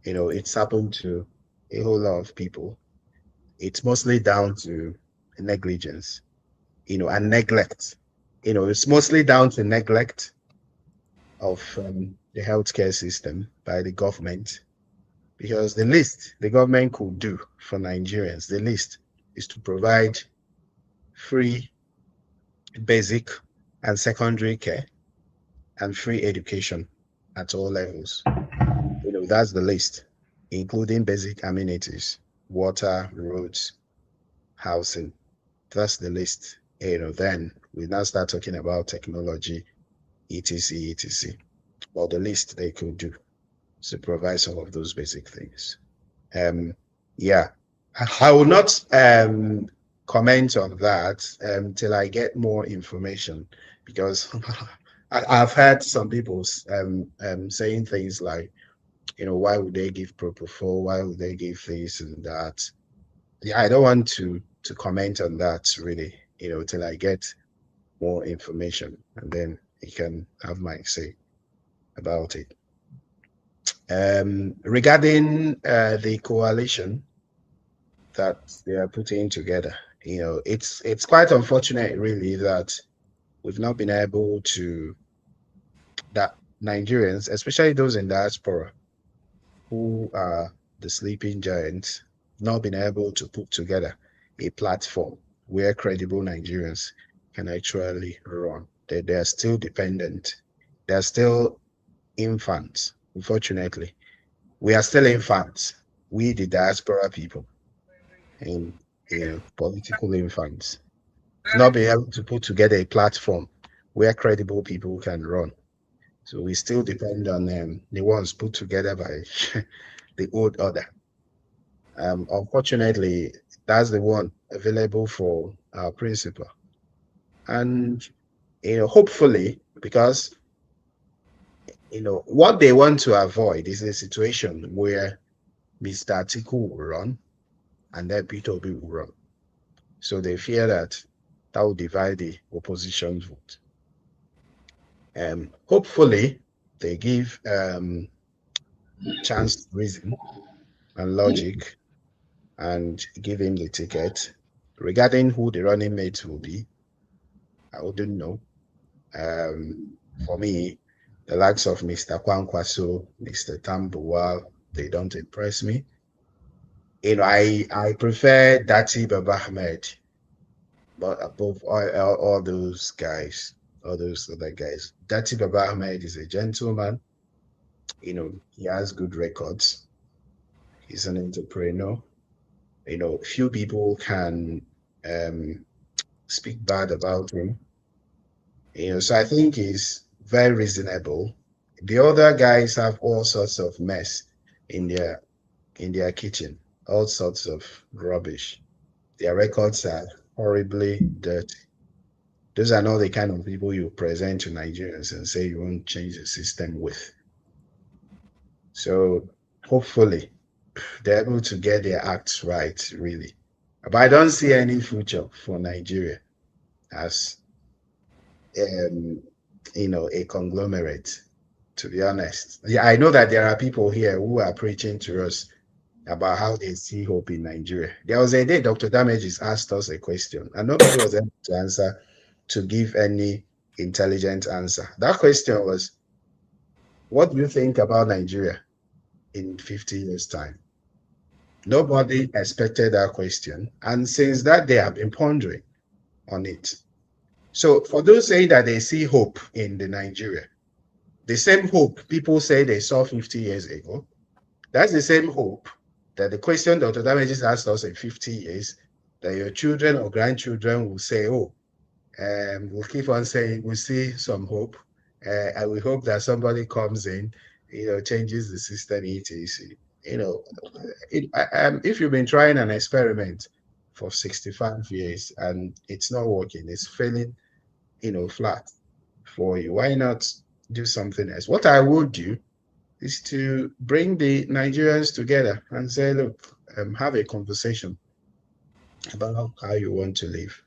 It's happened to a whole lot of people. It's mostly down to negligence, and neglect. It's mostly down to neglect of the healthcare system by the government, because the least the government could do for Nigerians, the least is to provide free basic and secondary care and free education at all levels. That's the least, including basic amenities, water, roads, housing. That's the list. Then we now start talking about technology, etc., etc. Well, the least they could do to provide some of those basic things. Yeah, I will not comment on that till I get more information, because I've heard some people saying things like, why would they give propofol? Why would they give this and that? Yeah, I don't want to comment on that really, till I get more information, and then I can have my say about it. Regarding the coalition that they are putting together, it's quite unfortunate really that we've not been able to, that Nigerians, especially those in diaspora, who are the sleeping giants, not been able to put together a platform where credible Nigerians can actually run. They are still dependent. They are still infants, unfortunately. We are still infants. We, the diaspora people, and political infants, not be able to put together a platform where credible people can run. So we still depend on the ones put together by the old order. Unfortunately, that's the one available for our principal. And hopefully, because what they want to avoid is a situation where Mr. Atiku will run and then Peter Obi will run. So they fear that will divide the opposition vote. Hopefully, they give chance, reason, and logic, and give him the ticket. Regarding who the running mate will be, I wouldn't know. For me, the likes of Mr. Kwankwaso, Mr. Tambuwal, they don't impress me. I prefer Datti Baba-Ahmed, but above all those guys, all those other guys, Datti Baba-Ahmed is a gentleman. he has good records. He's an entrepreneur. Few people can speak bad about him. So I think he's very reasonable. The other guys have all sorts of mess in their kitchen, all sorts of rubbish. Their records are horribly dirty. Those are not the kind of people you present to Nigerians and say you won't change the system with. So hopefully they're able to get their acts right, really. But I don't see any future for Nigeria as a conglomerate, to be honest. Yeah, I know that there are people here who are preaching to us about how they see hope in Nigeria. There was a day Dr. Damages asked us a question, and nobody was able to give any intelligent answer. That question was, what do you think about Nigeria in 50 years' time? Nobody expected that question, and since that day, I've been pondering on it. So for those saying that they see hope in the Nigeria, the same hope people say they saw 50 years ago, that's the same hope that the question Dr. Damages asked us in 50 years, that your children or grandchildren will say, we'll keep on saying we see some hope, and we hope that somebody comes in, changes the system, etc. If you've been trying an experiment for 65 years and it's not working, it's failing, flat for you, why not do something else? What I would do is to bring the Nigerians together and say, look, have a conversation about how you want to live.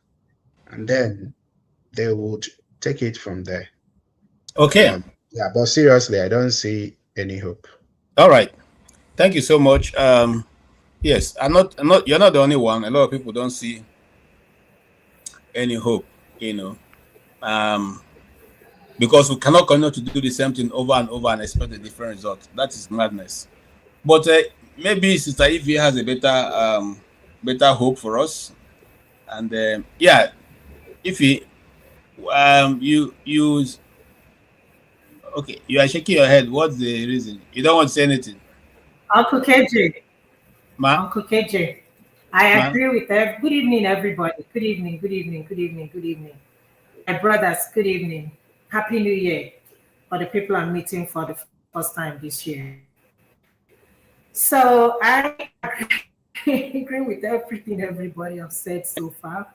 And then they would take it from there. Okay. Yeah, but seriously, I don't see any hope. All right. Thank you so much. Yes, you're not the only one. A lot of people don't see any hope, because we cannot continue to do the same thing over and over and expect a different result. That is madness. But maybe Sister Ivy has a better hope for us. And yeah, Ivy, okay, you are shaking your head. What's the reason? You don't want to say anything? Uncle KJ. Ma? Uncle KJ. I agree with that. Good evening, everybody. Good evening, good evening, good evening, good evening. My brothers, good evening. Happy New Year for the people I'm meeting for the first time this year. So I agree with everything everybody has said so far.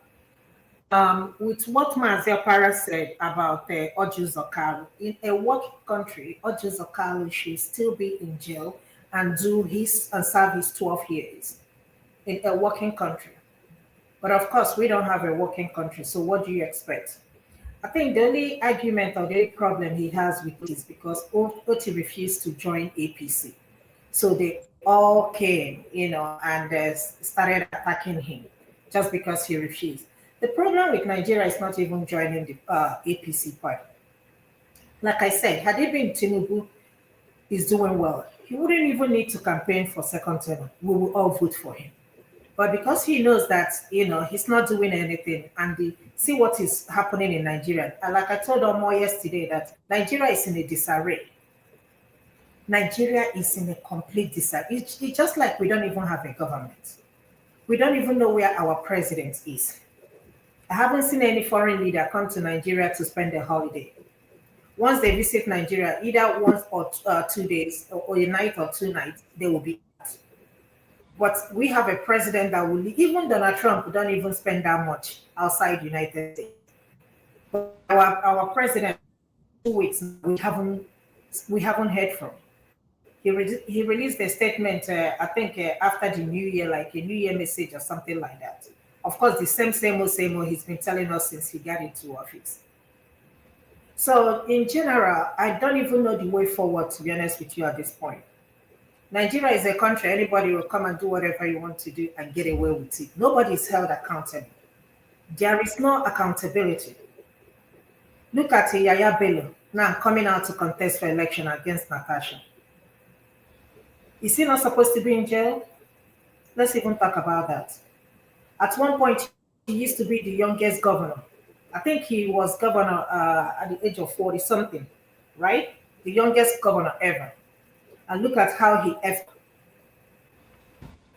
With what Mazia Para said about Oju Zokalu, in a working country, Oju Zokalu should still be in jail and serve his 12 years in a working country. But of course, we don't have a working country. So what do you expect? I think the only argument or the only problem he has with it is because Oti refused to join APC. So they all came, and started attacking him just because he refused. The problem with Nigeria is not even joining the APC party. Like I said, had it been Tinubu is doing well, he wouldn't even need to campaign for second term. We will all vote for him. But because he knows that, he's not doing anything, and see what is happening in Nigeria. And like I told Omo yesterday, that Nigeria is in a disarray. Nigeria is in a complete disarray. It's just like we don't even have a government. We don't even know where our president is. I haven't seen any foreign leader come to Nigeria to spend a holiday. Once they visit Nigeria, either once or 2 days, or a night or 2 nights, they will be out. But we have a president that will leave. Even Donald Trump don't even spend that much outside the United States. But our president, 2 weeks, we haven't heard from. He released a statement, I think after the New Year, like a New Year message or something like that. Of course, the same old he's been telling us since he got into office. So in general, I don't even know the way forward, to be honest with you at this point. Nigeria is a country, anybody will come and do whatever you want to do and get away with it. Nobody is held accountable. There is no accountability. Look at Yaya Bello now coming out to contest for election against Natasha. Is he not supposed to be in jail? Let's even talk about that. At one point, he used to be the youngest governor. I think he was governor at the age of 40-something, right? The youngest governor ever. And look at how he effed.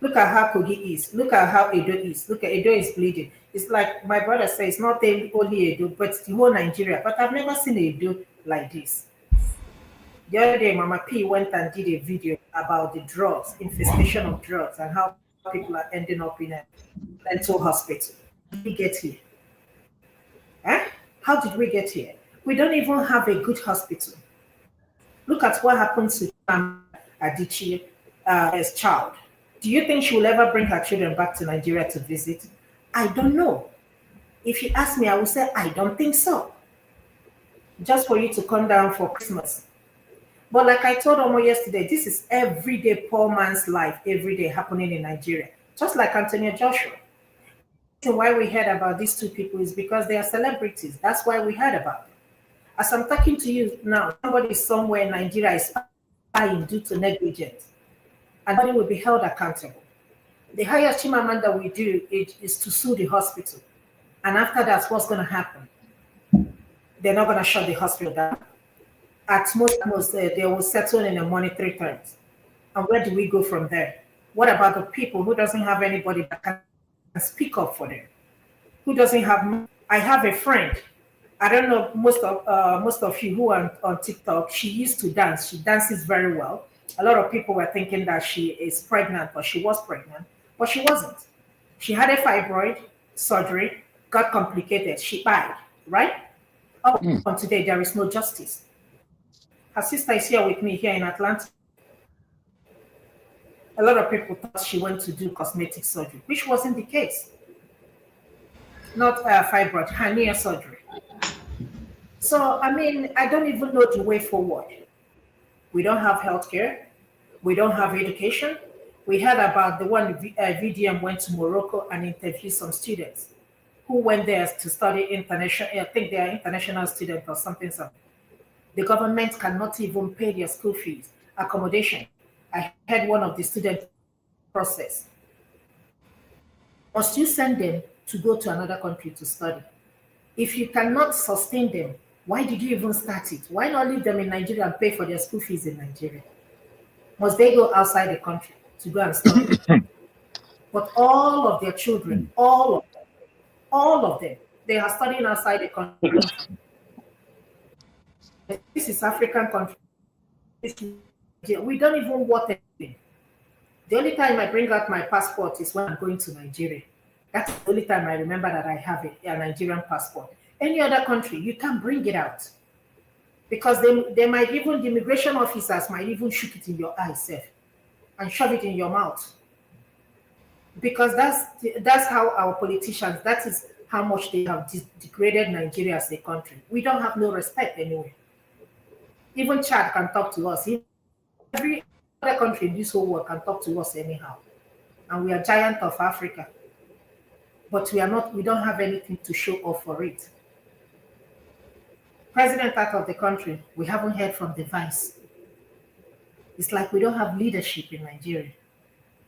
Look at how Kogi is. Look at how Edo is. Look at Edo is bleeding. It's like my brother says, it's not only Edo, but the whole Nigeria. But I've never seen Edo like this. The other day, Mama P went and did a video about the drugs, infestation of drugs, and how people are ending up in a mental hospital. How did we get here? Eh? How did we get here? We don't even have a good hospital. Look at what happened to Adichie as child. Do you think she will ever bring her children back to Nigeria to visit? I don't know. If you ask me, I will say, I don't think so. Just for you to come down for Christmas. But like I told Omo yesterday, this is everyday poor man's life, every day happening in Nigeria. Just like Antonio Joshua. The reason why we heard about these two people is because they are celebrities. That's why we heard about them. As I'm talking to you now, somebody somewhere in Nigeria is spying due to negligence, and nobody will be held accountable. The highest Chimamanda we do is to sue the hospital. And after that's what's going to happen. They're not going to shut the hospital down. At most they will settle in a monetary terms. And where do we go from there? What about the people who doesn't have anybody that can speak up for them? Who doesn't have? I have a friend. I don't know most of you who are on TikTok. She used to dance. She dances very well. A lot of people were thinking that she is pregnant, but she was pregnant, but she wasn't. She had a fibroid surgery, got complicated. She died, right? Up on today, there is no justice. Her sister is here with me here in Atlanta. A lot of people thought she went to do cosmetic surgery, which wasn't the case. Not fibroid, hernia surgery. So, I mean, I don't even know the way forward. We don't have healthcare. We don't have education. We heard about the one VDM went to Morocco and interviewed some students who went there to study international. I think they are international students or something. The government cannot even pay their school fees, accommodation. I had one of the students process. Must you send them to go to another country to study? If you cannot sustain them, why did you even start it? Why not leave them in Nigeria and pay for their school fees in Nigeria? Must they go outside the country to go and study? But all of their children, all of them, they are studying outside the country. This is African country. We don't even want anything. The only time I bring out my passport is when I'm going to Nigeria. That's the only time I remember that I have a Nigerian passport. Any other country, you can't bring it out. Because they might even, the immigration officers might even shoot it in your eyes and shove it in your mouth. Because that's how our politicians, that is how much they have degraded Nigeria as a country. We don't have no respect anyway. Even Chad can talk to us. Every other country in this whole world can talk to us anyhow. And we are giant of Africa. But we don't have anything to show off for it. President out of the country, we haven't heard from the vice. It's like we don't have leadership in Nigeria.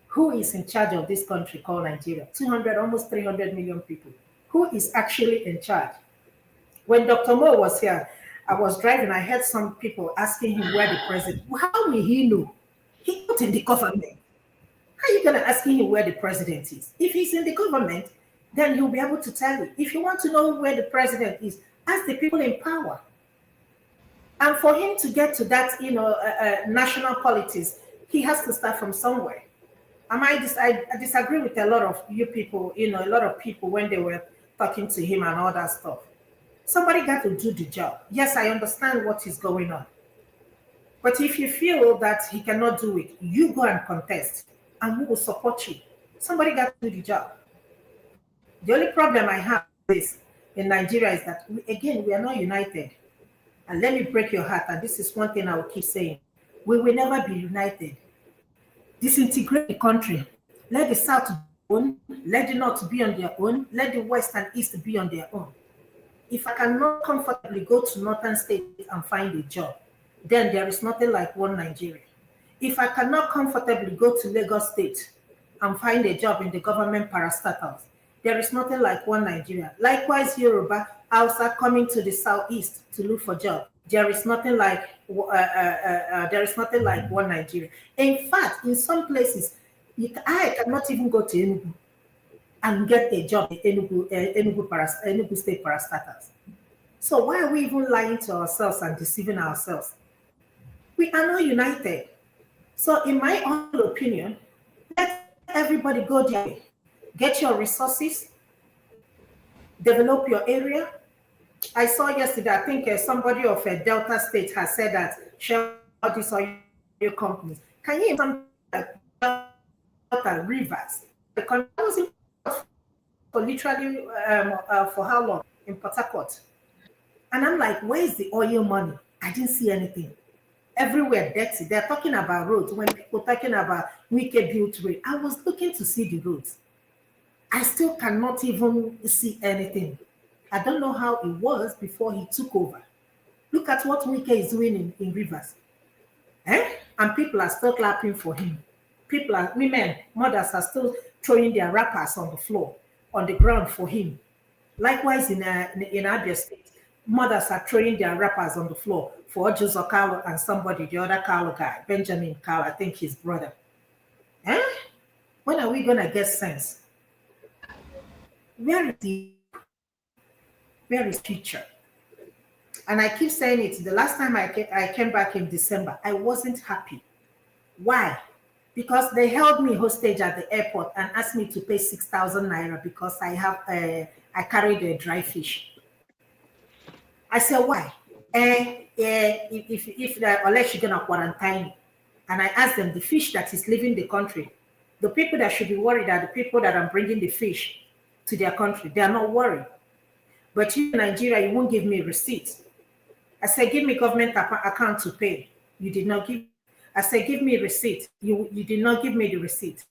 Who is in charge of this country called Nigeria? 200, almost 300 million people. Who is actually in charge? When Dr. Mo was here, I was driving, I heard some people asking him where the president, how will he know? He's not in the government. How are you going to ask him where the president is? If he's in the government, then he'll be able to tell you. If you want to know where the president is, ask the people in power. And for him to get to that, national politics, he has to start from somewhere. I disagree with a lot of you people, a lot of people when they were talking to him and all that stuff. Somebody got to do the job. Yes, I understand what is going on. But if you feel that he cannot do it, you go and contest, and we will support you. Somebody got to do the job. The only problem I have in Nigeria is that, we are not united. And let me break your heart, and this is one thing I will keep saying. We will never be united. Disintegrate the country. Let the South be on, let the North be on their own, let the West and East be on their own. If I cannot comfortably go to Northern states and find a job, then there is nothing like one Nigeria. If I cannot comfortably go to Lagos State and find a job in the government parastatals, There is nothing like one Nigeria. Likewise, Yoruba, Hausa coming to the southeast to look for job. There is nothing like one Nigeria. In fact, in some places, I cannot even go to Enugu and get a job at Enugu State Parastatals. So why are we even lying to ourselves and deceiving ourselves? We are not united. So in my own opinion, let everybody go their way. Get your resources, develop your area. I saw yesterday, I think somebody of Delta State has said that share all these oil companies. Can you even Delta Rivers? The country was in for literally for how long? In Port Harcourt. And I'm like, where is the oil money? I didn't see anything. Everywhere dirty. They're talking about roads. When people talking about wicked built road, I was looking to see the roads. I still cannot even see anything. I don't know how it was before he took over. Look at what Wike is doing in Rivers. And people are still clapping for him. Women, mothers are still throwing their wrappers on the floor, on the ground for him. Likewise in Abia State, mothers are throwing their wrappers on the floor for Ojuzo Carlo and somebody, the other Carlo guy, Benjamin Carlo, I think his brother. When are we going to get sense? Where is future? And I keep saying it. The last time I came back in December, I wasn't happy. Why? Because they held me hostage at the airport and asked me to pay 6,000 naira because I carried a dry fish. I said, why? Unless you're gonna quarantine me. And I asked them, the fish that is leaving the country, the people that should be worried are the people that are bringing the fish to their country. They are not worried. But you in Nigeria, you won't give me a receipt. I said, give me government account to pay. You did not give. I said, give me a receipt. You did not give me the receipt.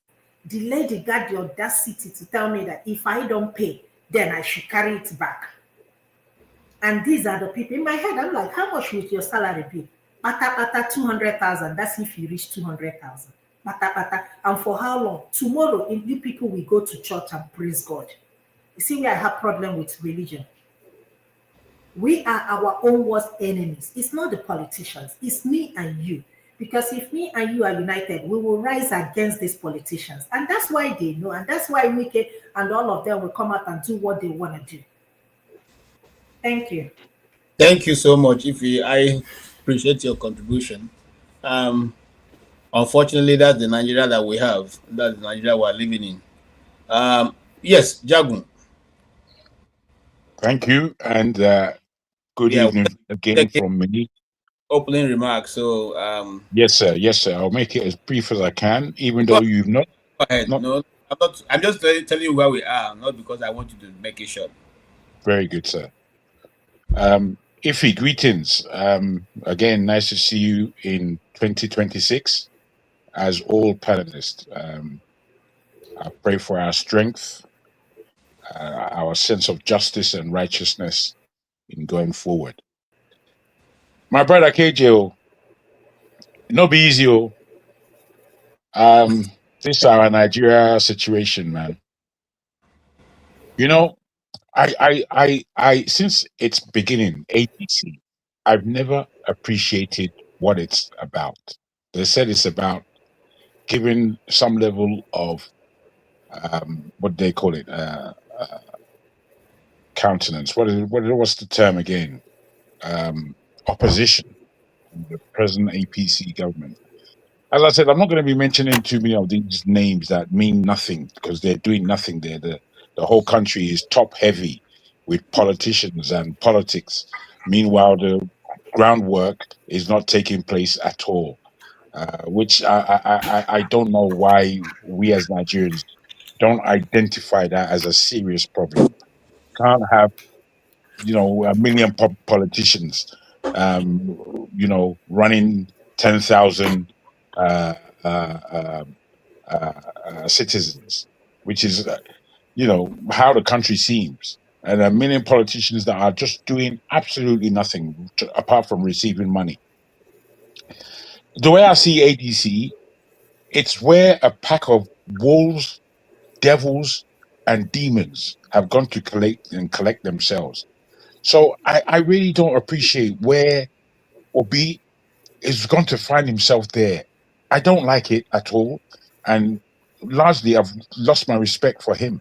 The lady got the audacity to tell me that if I don't pay, then I should carry it back. And these are the people. In my head, I'm like, how much would your salary be? Pata 200,000. That's if you reach 200,000. Pata. And for how long? Tomorrow, if you people will go to church and praise God. You see where I have problem with religion. We are our own worst enemies. It's not the politicians. It's me and you. Because if me and you are united, we will rise against these politicians. And that's why they know. And that's why Wike and all of them will come out and do what they want to do. Thank you. Thank you so much, Ife. I appreciate your contribution. Unfortunately, that's the Nigeria that we have. That's the Nigeria we're living in. Yes, Jagun. Thank you, and good evening again from me. Opening remarks. So, yes, sir. I'll make it as brief as I can, even though you've not. Go ahead. No, I'm not. I'm just telling you where we are, not because I want you to make it short. Very good, sir. Ife, greetings. Again, nice to see you in 2026 as all panelists. I pray for our strength, our sense of justice and righteousness in going forward. My brother KJ, no be easy. This is our Nigeria situation, man. You know, I since its beginning, ADC, I've never appreciated what it's about. They said it's about giving some level of what they call it, countenance. What's the term again? Opposition to the present APC government. As I said, I'm not going to be mentioning too many of these names that mean nothing because they're doing nothing there. The whole country is top heavy with politicians and politics. Meanwhile, the groundwork is not taking place at all, which I don't know why we as Nigerians don't identify that as a serious problem. Can't have, a million politicians, running 10,000 citizens, which is, how the country seems. And a million politicians that are just doing absolutely nothing apart from receiving money. The way I see ADC, it's where a pack of wolves, devils, and demons have gone to collect themselves. So I really don't appreciate where Obi is going to find himself there. I don't like it at all. And largely, I've lost my respect for him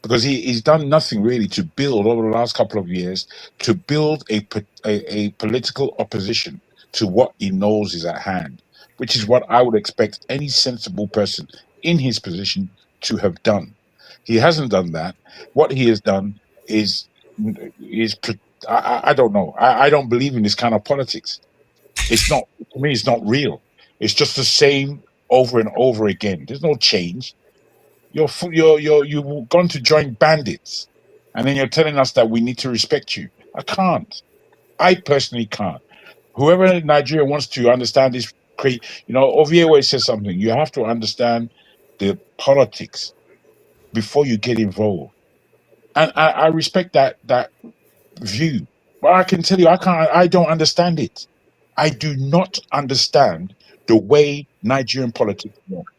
because he's done nothing really to build over the last couple of years to build a political opposition to what he knows is at hand, which is what I would expect any sensible person in his position to have done. He hasn't done that. What he has done is I don't know. I don't believe in this kind of politics. It's not, to me, it's not real. It's just the same over and over again. There's no change. You've gone to join bandits, and then you're telling us that we need to respect you. I can't. I personally can't. Whoever in Nigeria wants to understand this, Ovie always says something. You have to understand the politics before you get involved, and I respect that view. But I can tell you, I don't understand it. I do not understand the way Nigerian politics works.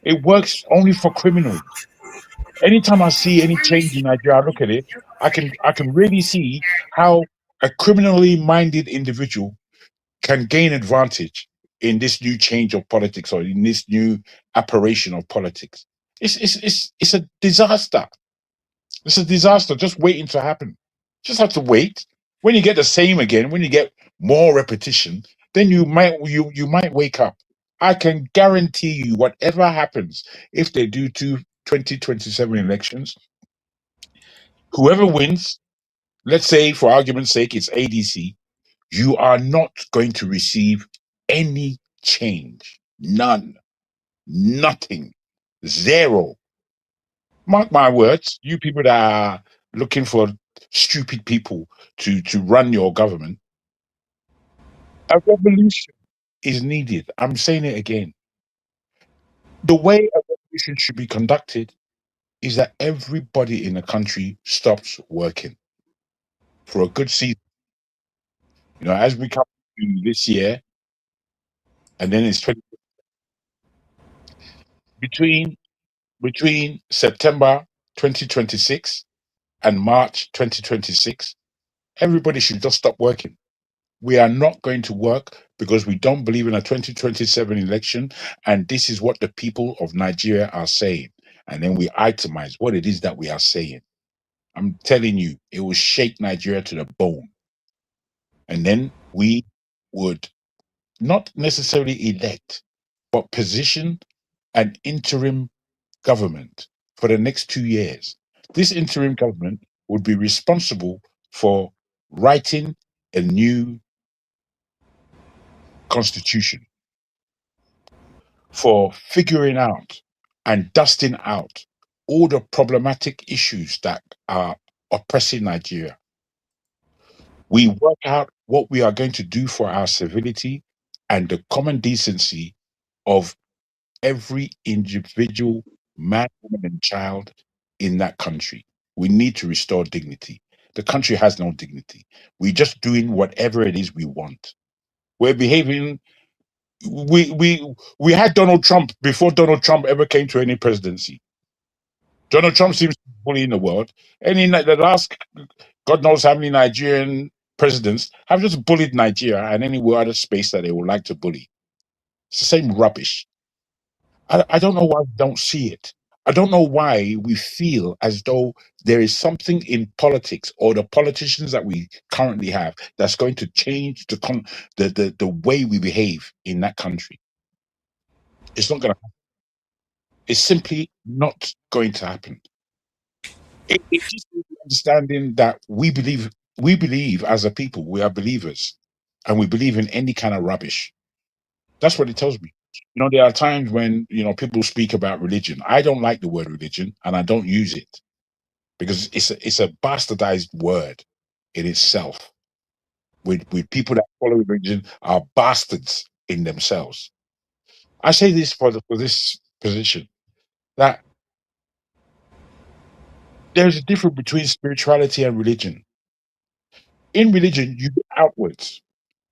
It works only for criminals. Anytime I see any change in Nigeria, I look at it, I can really see how a criminally minded individual can gain advantage in this new change of politics or in this new apparition of politics. It's a disaster. It's a disaster just waiting to happen. Just have to wait. When you get the same again, when you get more repetition, then you might wake up. I can guarantee you, whatever happens, if they do 2027 elections, whoever wins, let's say for argument's sake, it's ADC, you are not going to receive any change. None. Nothing. Zero. Mark my words, you people that are looking for stupid people to run your government, a revolution is needed. I'm saying it again. The way a revolution should be conducted is that everybody in the country stops working for a good season. As we come to this year, and then it's between September 2026 and March 2026, everybody should just stop working. We are not going to work because we don't believe in a 2027 election, and this is what the people of Nigeria are saying. And then we itemize what it is that we are saying. I'm telling you, it will shake Nigeria to the bone. And then we would not necessarily elect, but position an interim government for the next 2 years. This interim government would be responsible for writing a new constitution, for figuring out and dusting out all the problematic issues that are oppressing Nigeria. We work out what we are going to do for our civility and the common decency of every individual man, woman, and child in that country. We need to restore dignity. The country has no dignity. We're just doing whatever it is we want. We're behaving. We had Donald Trump before Donald Trump ever came to any presidency. Donald Trump seems to be bullying the world. And in the last, God knows how many Nigerian presidents have just bullied Nigeria and any other space that they would like to bully. It's the same rubbish. I don't know why we don't see it. I don't know why we feel as though there is something in politics or the politicians that we currently have that's going to change the way we behave in that country. It's not going to happen. It's simply not going to happen. It's just understanding that we believe as a people, we are believers, and we believe in any kind of rubbish. That's what it tells me. There are times when people speak about religion. I don't like the word religion, and I don't use it because it's a bastardized word in itself. With people that follow religion are bastards in themselves. I say this for this position that there's a difference between spirituality and religion. In religion, you look outwards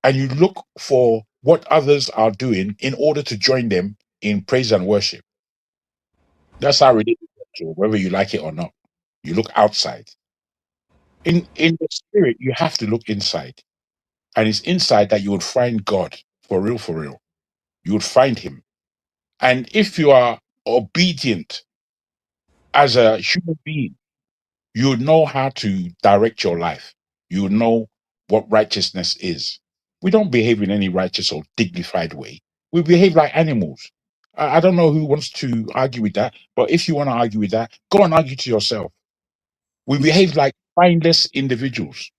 and you look for what others are doing in order to join them in praise and worship. That's how religion. spiritual, whether you like it or not. You look outside. In the spirit, you have to look inside. And it's inside that you would find God, for real, for real. You would find him. And if you are obedient as a human being, you would know how to direct your life. You would know what righteousness is. We don't behave in any righteous or dignified way. We behave like animals. I don't know who wants to argue with that, but if you want to argue with that, go and argue to yourself. We behave like spineless individuals.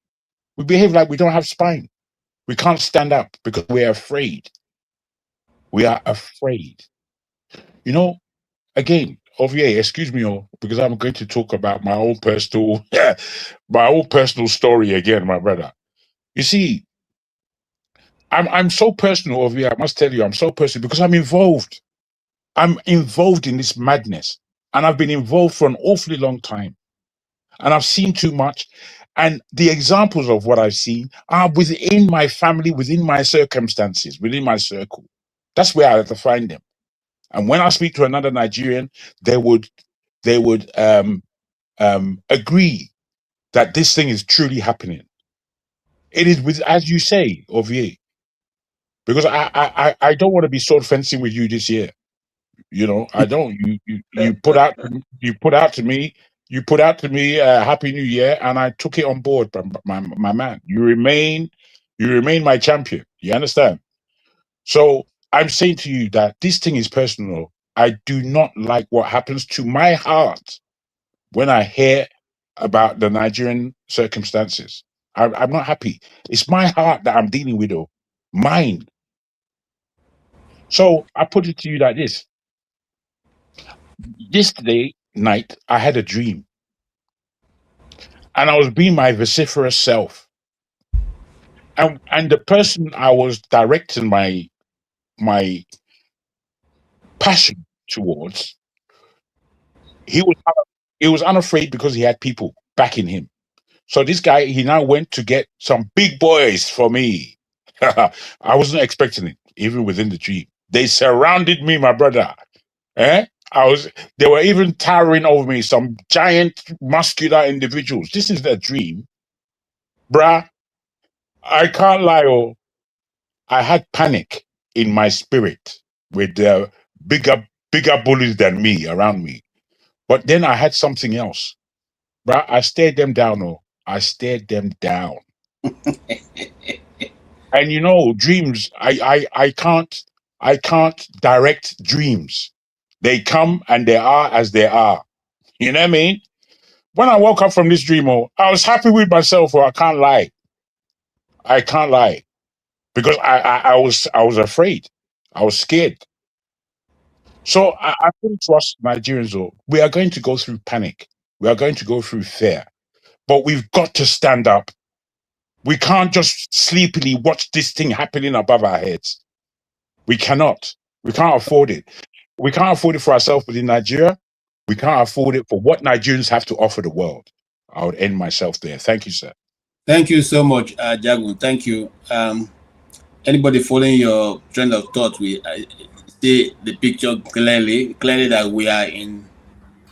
We behave like we don't have spine. We can't stand up because we're afraid. We are afraid. You know, again, Ovier, excuse me, because I'm going to talk about my own personal, my own personal story again, my brother. You see, I'm so personal, Ovier. I must tell you, I'm so personal because I'm involved. I'm involved in this madness, and I've been involved for an awfully long time, and I've seen too much. And the examples of what I've seen are within my family, within my circumstances, within my circle. That's where I have to find them. And when I speak to another Nigerian, they would agree that this thing is truly happening. It is with, as you say, Ovier, because I don't want to be sword fencing with you this year. You know, I don't. You put out to me Happy New Year, and I took it on board, my man. You remain my champion. You understand? So I'm saying to you that this thing is personal. I do not like what happens to my heart when I hear about the Nigerian circumstances. I'm not happy. It's my heart that I'm dealing with, though. Mine. So I put it to you like this. Yesterday night, I had a dream. And I was being my vociferous self. And the person I was directing my passion towards, he was unafraid because he had people backing him. So this guy, he now went to get some big boys for me. I wasn't expecting it, even within the dream. They surrounded me, my brother. They were even towering over me, some giant muscular individuals. This is their dream. Bruh, I can't lie, I had panic in my spirit with bigger bullies than me around me. But then I had something else. Bruh, I stared them down, I stared them down. And you know, dreams, I can't direct dreams. They come and they are as they are. You know what I mean? When I woke up from this dream, I was happy with myself, I can't lie. I can't lie. Because I was afraid. I was scared. So I don't trust Nigerians. We are going to go through panic. We are going to go through fear. But we've got to stand up. We can't just sleepily watch this thing happening above our heads. We cannot. We can't afford it. We can't afford it for ourselves within Nigeria. We can't afford it for what Nigerians have to offer the world. I would end myself there. Thank you, sir. Thank you so much, Jagun. Thank you. Anybody following your trend of thought, we see the picture clearly that we are in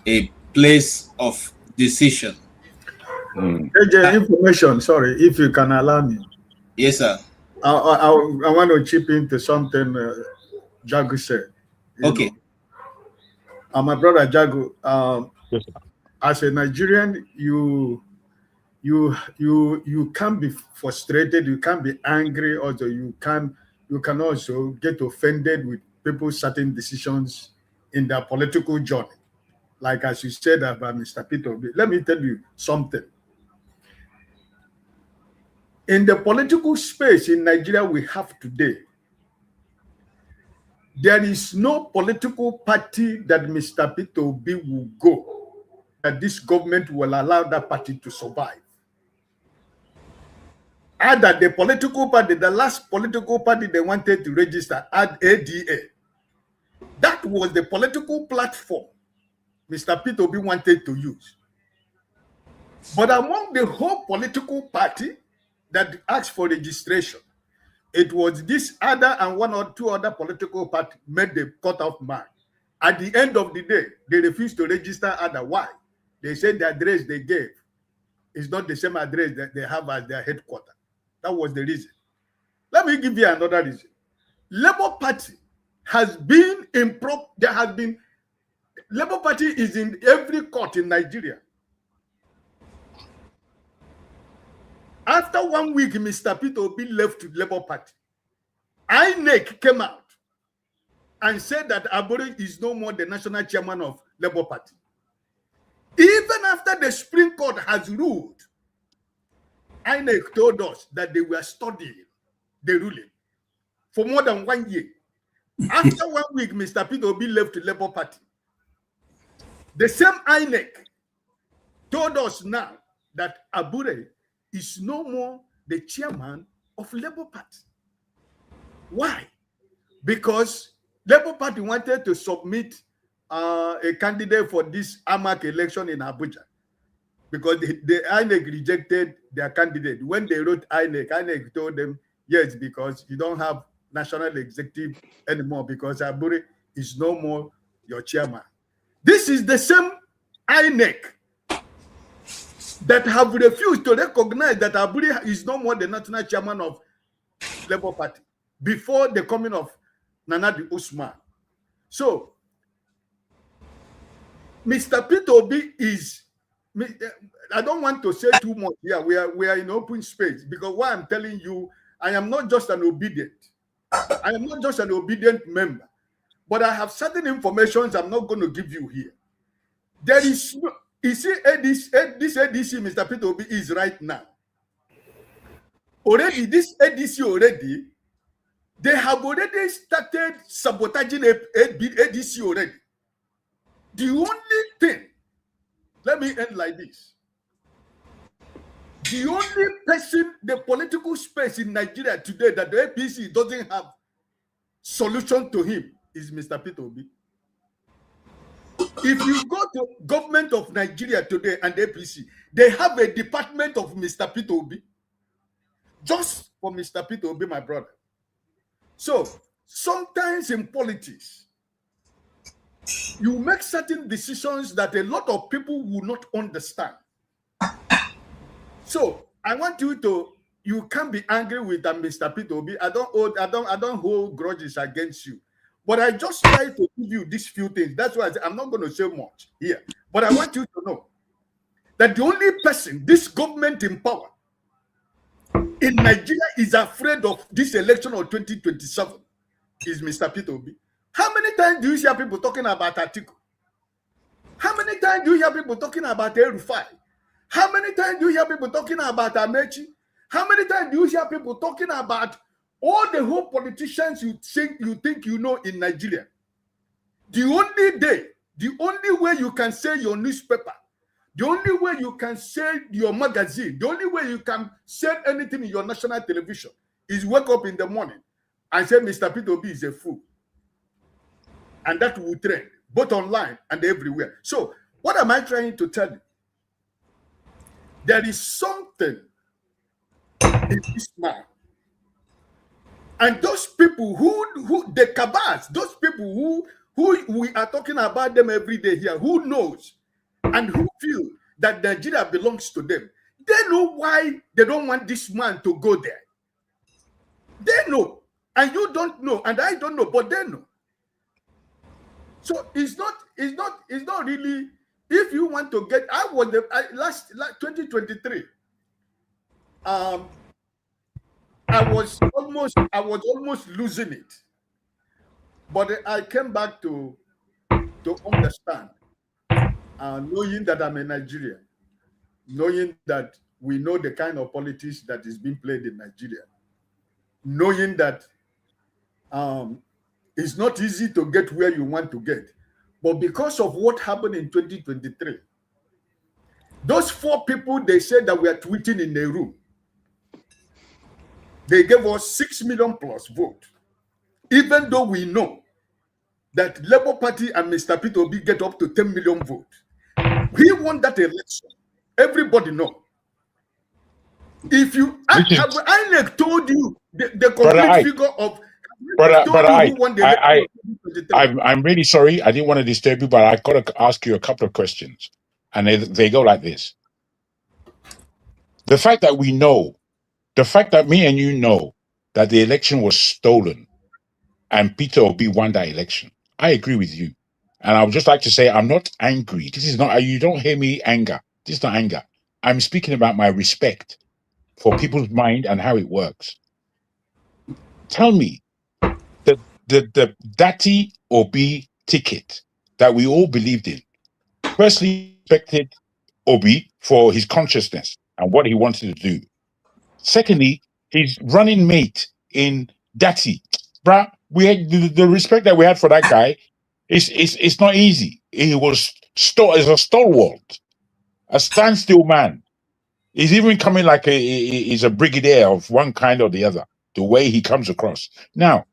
a place of decision. AJ, information, sorry, if you can allow me. Yes, sir. I want to chip into something Jagu said. Okay. My brother Jagu, Yes, as a Nigerian, you can't be frustrated, you can't be angry, also you can also get offended with people's certain decisions in their political journey. Like as you said about Mr. Peter Obi. Let me tell you something. In the political space in Nigeria we have today, there is no political party that Mr. Peter Obi will go that this government will allow that party to survive. Either the political party, the last political party they wanted to register, ADA, that was the political platform Mr. Peter Obi wanted to use. But among the whole political party that asked for registration, it was this other and one or two other political parties made the cutoff mark. At the end of the day, they refused to register other. Why? They said the address they gave is not the same address that they have as their headquarters. That was the reason. Let me give you another reason. Labour Party has been Labour Party is in every court in Nigeria. After 1 week, Mr. Peter Obi left Labour Party. INEC came out and said that Abure is no more the national chairman of Labour Party. Even after the Supreme Court has ruled, INEC told us that they were studying the ruling for more than 1 year. After 1 week, Mr. Peter Obi left the Labour Party. The same INEC told us now that Abure is no more the chairman of Labour Party. Why? Because Labour Party wanted to submit a candidate for this AMAC election in Abuja, because the INEC rejected their candidate. When they wrote INEC told them, yes, because you don't have national executive anymore, because Abure is no more your chairman. This is the same INEC that have refused to recognize that Abure is no more the national chairman of Labour Party before the coming of Nana Usman. So, Mr. Peter Obi is, I don't want to say too much here. We are in open space, because what I'm telling you, I am not just an obedient. I am not just an obedient member, but I have certain information I'm not going to give you here. There is no, you see, this ADC Mr. Peter Obi is right now. Already, this ADC already, they have already started sabotaging ADC already. The only thing, let me end like this. The only person, the political space in Nigeria today that the APC doesn't have solution to him is Mr. Peter Obi. If you go to government of Nigeria today and the APC, they have a department of Mr. Peter Obi. Just for Mr. Peter Obi, my brother. So, sometimes in politics, you make certain decisions that a lot of people will not understand. So, I want you to, you can't be angry with Mr. Peter Obi. I don't hold grudges against you. But I just try to give you these few things. That's why I'm not going to say much here. But I want you to know that the only person, this government in power in Nigeria is afraid of this election of 2027 is Mr. Peter Obi. How many times do you hear people talking about Atiku? How many times do you hear people talking about El-Rufai? How many times do you hear people talking about Amechi? How many times do you hear people talking about all the whole politicians you think you know in Nigeria? The only way you can sell your newspaper, the only way you can sell your magazine, the only way you can sell anything in your national television is wake up in the morning and say Mr. Peter Obi is a fool. And that will trend, both online and everywhere. So, what am I trying to tell you? There is something in this man. And those people who the cabals, those people who we are talking about them every day here, who knows and who feel that Nigeria belongs to them, they know why they don't want this man to go there. They know, and you don't know, and I don't know, but they know. So it's not really. If you want to get, I was last 2023. I was almost losing it, but I came back to understand, knowing that I'm a Nigerian, knowing that we know the kind of politics that is being played in Nigeria, knowing that it's not easy to get where you want to get, but because of what happened in 2023, those 4 people they said that were tweeting in a room, they gave us 6 million plus vote, even though we know that Labour Party and Mr. Peter Obi get up to 10 million votes. He won that election. Everybody know. If you, INEC told you the complete figure of I'm really sorry. I didn't want to disturb you, but I got to ask you a couple of questions, and they go like this: the fact that we know, the fact that me and you know that the election was stolen, and Peter Obi won that election. I agree with you, and I would just like to say I'm not angry. This is not. You don't hear me anger. This is not anger. I'm speaking about my respect for people's mind and how it works. Tell me, the Datti Obi ticket that we all believed in. Firstly, respected Obi for his consciousness and what he wanted to do. Secondly, his running mate in Datti, bruh, we had the respect that we had for that guy. It's not easy. He was is a stalwart, a standstill man. He's even coming like he's a brigadier of one kind or the other. The way he comes across now.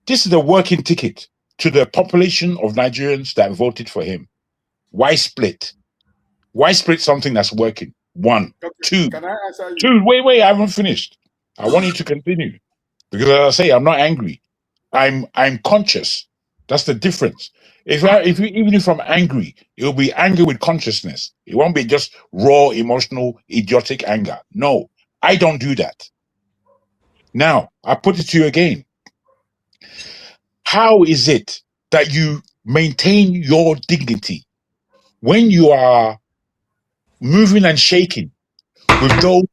This is a working ticket to the population of Nigerians that voted for him. Why split? Why split something that's working? One. Okay. Two. Can I answer you? Two. Wait, I haven't finished. I want you to continue. Because as I say, I'm not angry. I'm conscious. That's the difference. Even if I'm angry, it will be anger with consciousness. It won't be just raw, emotional, idiotic anger. No, I don't do that. Now, I put it to you again. How is it that you maintain your dignity when you are moving and shaking with those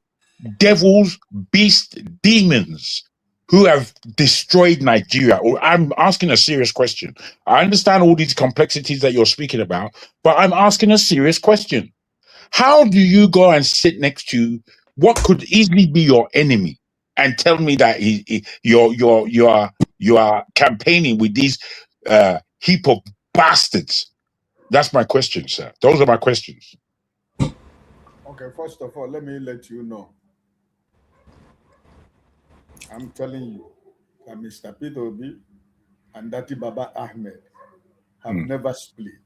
devils, beasts, demons who have destroyed Nigeria? Or I'm asking a serious question. I understand all these complexities that you're speaking about, but I'm asking a serious question. How do you go and sit next to what could easily be your enemy and tell me that you are campaigning with these heap of bastards? That's my question, sir. Those are my questions. Okay, first of all, let me let you know. I'm telling you that Mr. Peter Obi and Datti Baba-Ahmed have never split.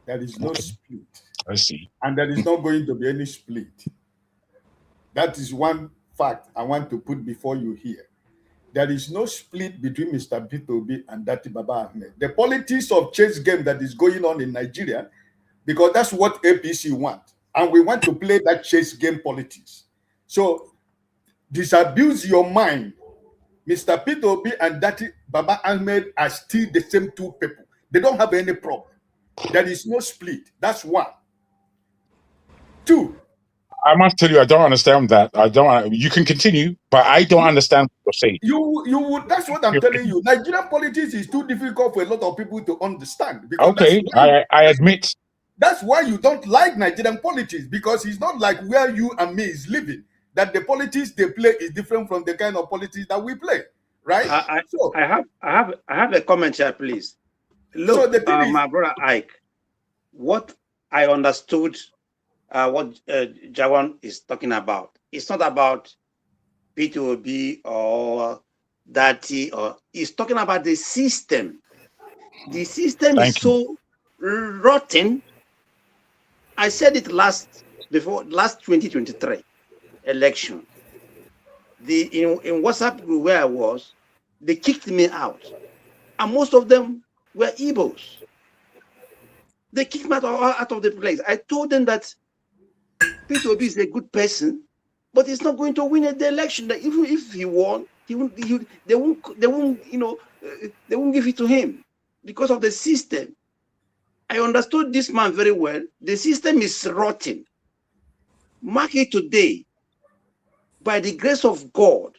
There is no split. I see. And there is not going to be any split. That is one fact I want to put before you here. There is no split between Mr. Peter Obi and Datti Baba-Ahmed. The politics of chess game that is going on in Nigeria, because that's what APC want. And we want to play that chess game politics. So disabuse your mind. Mr. Peter Obi and Datti Baba-Ahmed are still the same two people. They don't have any problem. There is no split. That's one. Two. I must tell you, I don't understand that. You can continue, but I don't understand what you're saying. You would. That's what I'm telling you. Nigerian politics is too difficult for a lot of people to understand. Okay, I admit. That's why you don't like Nigerian politics, because it's not like where you and me is living. That the politics they play is different from the kind of politics that we play, right? I have a comment here, please. Look, so my brother Ike, what I understood, what Jawan is talking about, it's not about Peter Obi or Datti, or he's talking about the system. The system is so rotten. I said it last 2023 election. In WhatsApp where I was, they kicked me out, and most of them were Igbos. They kicked me out of the place. I told them that Peter Obi is a good person, but he's not going to win the election. That even if he won, they won't give it to him because of the system. I understood this man very well. The system is rotten. Mark it today. By the grace of God,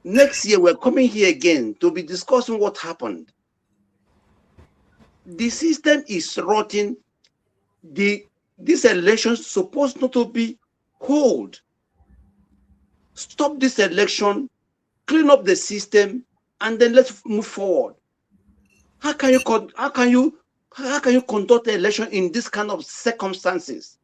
next year we're coming here again to be discussing what happened. The system is rotten. This election is supposed not to be hold. Stop this election, clean up the system, and then let's move forward. How can you conduct the election in this kind of circumstances?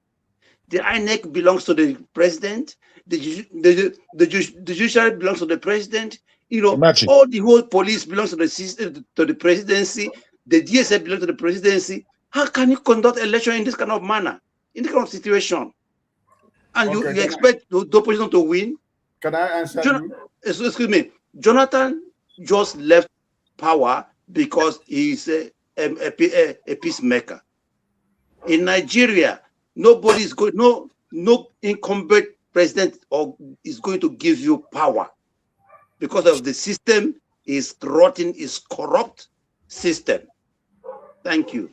The INEC belongs to the president. The judiciary belongs to the president. Imagine. All the whole police belongs to the system, to the presidency. The DSA belongs to the presidency. How can you conduct election in this kind of manner, in this kind of situation? And you expect the opposition to win? Can I answer you? Excuse me. Jonathan just left power because he's a peacemaker. In Nigeria, nobody is going, no incumbent president is going to give you power because of the system is rotten, is corrupt system. Thank you.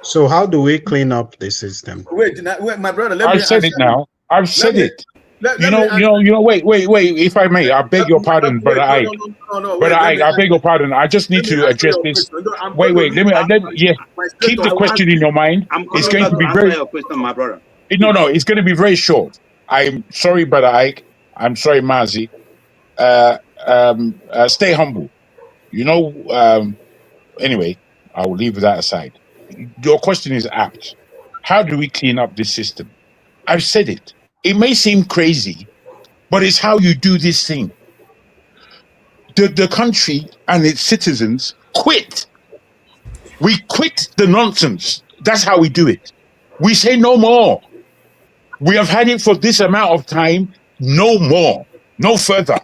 So how do we clean up the system? Wait, my brother. I've said it now. I've said it. Wait. If I may, I beg your pardon, Brother Ike. Brother Ike, I beg your pardon. I just need to address this. Wait. Let me. Keep the question in your mind. It's going to be very. Your question, my brother. No. It's going to be very short. I'm sorry, Brother Ike. I'm sorry, Mazi. Stay humble. Anyway, I will leave that aside. Your question is apt. How do we clean up this system? I've said it. It may seem crazy, but it's how you do this thing. The country and its citizens quit. We quit the nonsense. That's how we do it. We say no more. We have had it for this amount of time. No more. No further.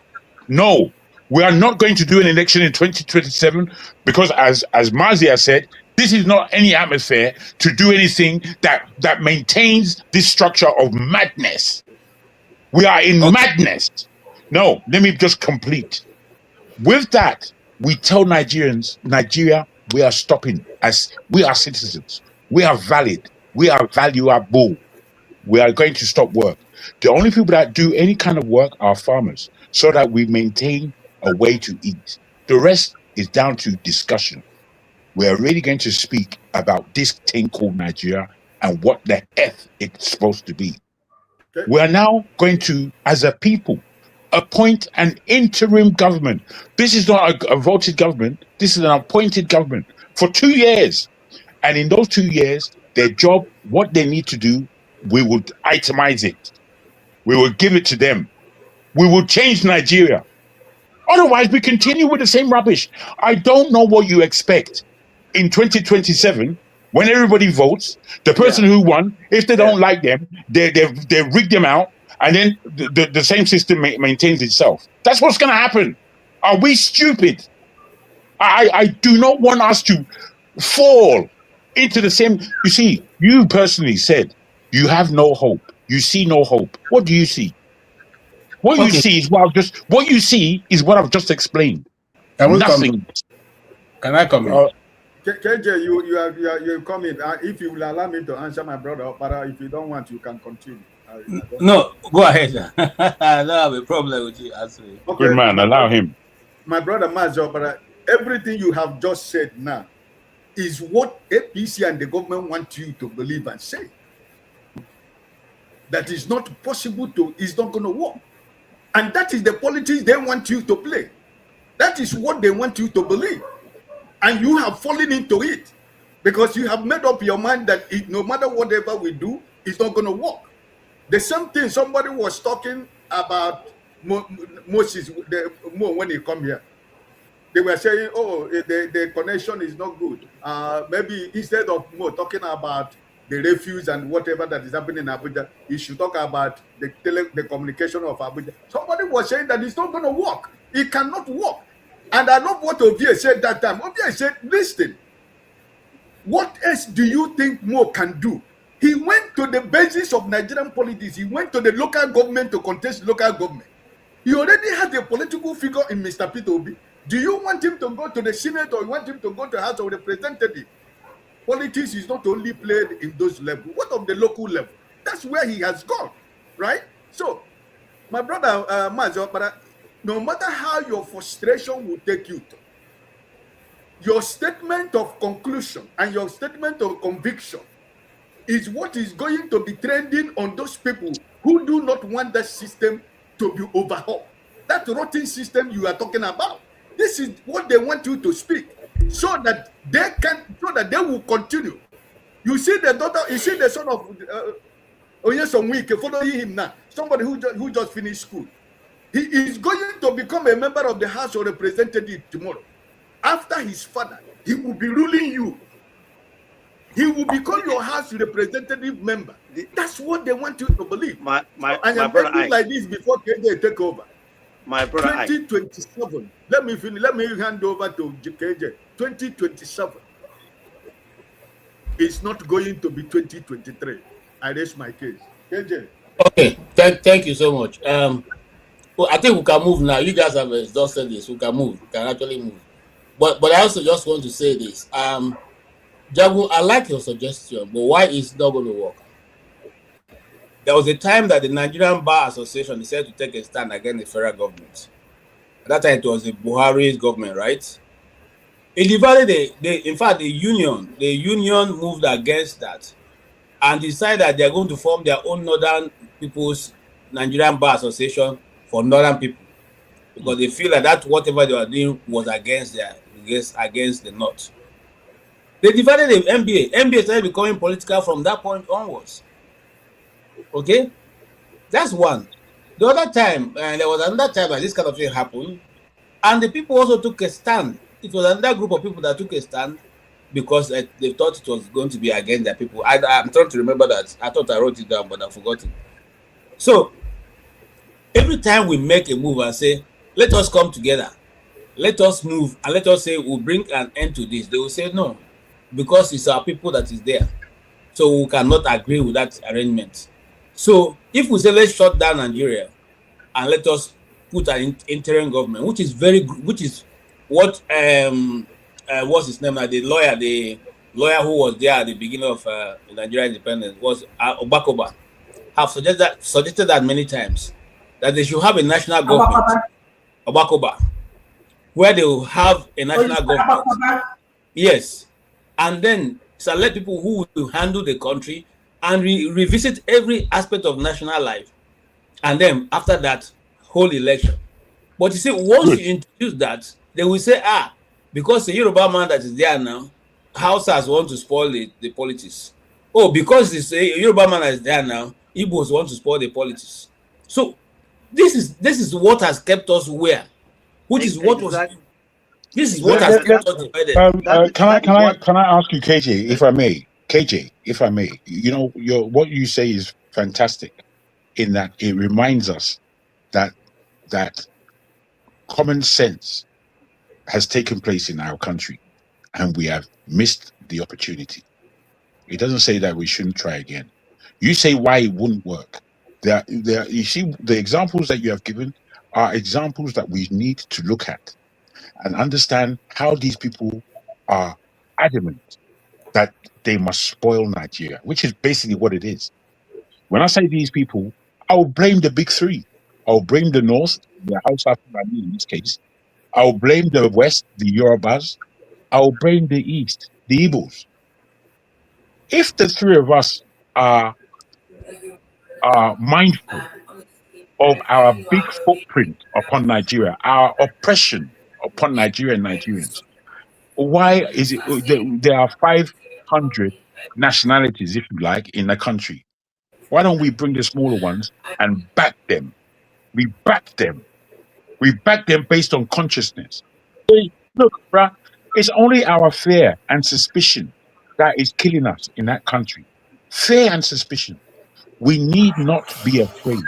No. We are not going to do an election in 2027 because, as Mazia said, this is not any atmosphere to do anything that maintains this structure of madness. We are in madness. No, let me just complete. With that, we tell Nigerians, Nigeria, we are stopping as we are citizens. We are valid. We are valuable. We are going to stop work. The only people that do any kind of work are farmers, so that we maintain a way to eat. The rest is down to discussion. We are really going to speak about this thing called Nigeria and what the F it's supposed to be. Okay. We are now going to, as a people, appoint an interim government. This is not a voted government. This is an appointed government for 2 years. And in those 2 years, their job, what they need to do, we will itemize it. We will give it to them. We will change Nigeria. Otherwise, we continue with the same rubbish. I don't know what you expect in 2027 when everybody votes. The person who won, if they don't like them, they rig them out, and then the same system maintains itself. That's what's going to happen. Are we stupid? I do not want us to fall into the same. You see, you personally said you have no hope. You see no hope. What do you see? What you see is what I've just explained. Nothing. Can I come in? KJ, you come in. If you will allow me to answer my brother, but if you don't want, you can continue. No, go ahead. I don't have a problem with you answering. Okay. Good man, allow him. My brother Majo, but everything you have just said now is what APC and the government want you to believe and say. That is not possible it's not going to work. And that is the politics they want you to play. That is what they want you to believe. And you have fallen into it because you have made up your mind that no matter whatever we do, it's not going to work. The same thing somebody was talking about Moses when he come here. They were saying, oh, the connection is not good. Maybe instead of more talking about the refuse and whatever that is happening in Abuja, you should talk about the communication of Abuja. Somebody was saying that it's not going to work. It cannot work. And I love what Ovie said that time. Ovie said, listen, what else do you think Mo can do? He went to the basis of Nigerian politics. He went to the local government to contest local government. He already had a political figure in Mr. Peter Obi. Do you want him to go to the Senate or you want him to go to the House of Representatives? Politics is not only played in those levels. What of the local level? That's where he has gone, right? So, my brother Mazo, no matter how your frustration will take you to, your statement of conclusion and your statement of conviction is what is going to be trending on those people who do not want that system to be overhauled. That rotten system you are talking about. This is what they want you to speak, so that they will continue. You see the daughter, you see the son of Oyesonwike following him now. Somebody who just finished school. He is going to become a member of the House of Representatives tomorrow. After his father, he will be ruling you. He will become your House Representative member. That's what they want you to believe. My and I'm brother, like this before they take over. My brother, 2027. Let me finish. Let me hand over to KJ. 2027. It's not going to be 2023. I raise my case. KJ. Okay, thank you so much. Well, I think we can move now. You guys have exhausted this. We can move. We can actually move. But I also just want to say this. Jagu, I like your suggestion, but why is not going to work? There was a time that the Nigerian Bar Association decided to take a stand against the federal government. At that time, it was the Buhari's government, right? It divided in fact, the union moved against that and decided that they're going to form their own Northern People's Nigerian Bar Association for Northern people, because they feel that whatever they were doing was against the North. They divided the NBA. NBA started becoming political from that point onwards. Okay, that's one. The other time, there was another time that this kind of thing happened, and the people also took a stand. It was another group of people that took a stand because they thought it was going to be against their people. I'm trying to remember that. I thought I wrote it down, but I've forgotten. So every time we make a move and say, let us come together, let us move, and let us say we'll bring an end to this, they will say no, because it's our people that is there. So we cannot agree with that arrangement. So if we say let's shut down Nigeria and let us put an interim government, which is what what's his name? The lawyer who was there at the beginning of Nigeria independence was Obakoba, have suggested that many times, that they should have a national government, Obakoba, where they will have a national government. Yes, and then select people who will handle the country and revisit every aspect of national life, and then after that, hold election. But you see, once you introduce that, they will say, because the Yoruba man that is there now, Hausas want to spoil the politics. Oh, because it's a Yoruba man that is there now, Igbos want to spoil the politics. So this is what has kept us where, which is what was. This is what has kept us divided. Can I ask you, KJ, if I may? KJ, if I may, what you say is fantastic, in that it reminds us that common sense has taken place in our country, and we have missed the opportunity. It doesn't say that we shouldn't try again. You say why it wouldn't work. You see, the examples that you have given are examples that we need to look at and understand how these people are adamant that they must spoil Nigeria, which is basically what it is. When I say these people, I will blame the big three. I'll blame the North, the Hausa in this case. I'll blame the West, the Yorubas. I'll blame the East, the Igbos. If the three of us are mindful of our big footprint upon Nigeria, our oppression upon Nigeria and Nigerians, why is it there are 500 nationalities, if you like, in the country? Why don't we bring the smaller ones and back them? We back them. We back them based on consciousness. Look, bruh, it's only our fear and suspicion that is killing us in that country. Fear and suspicion. We need not be afraid.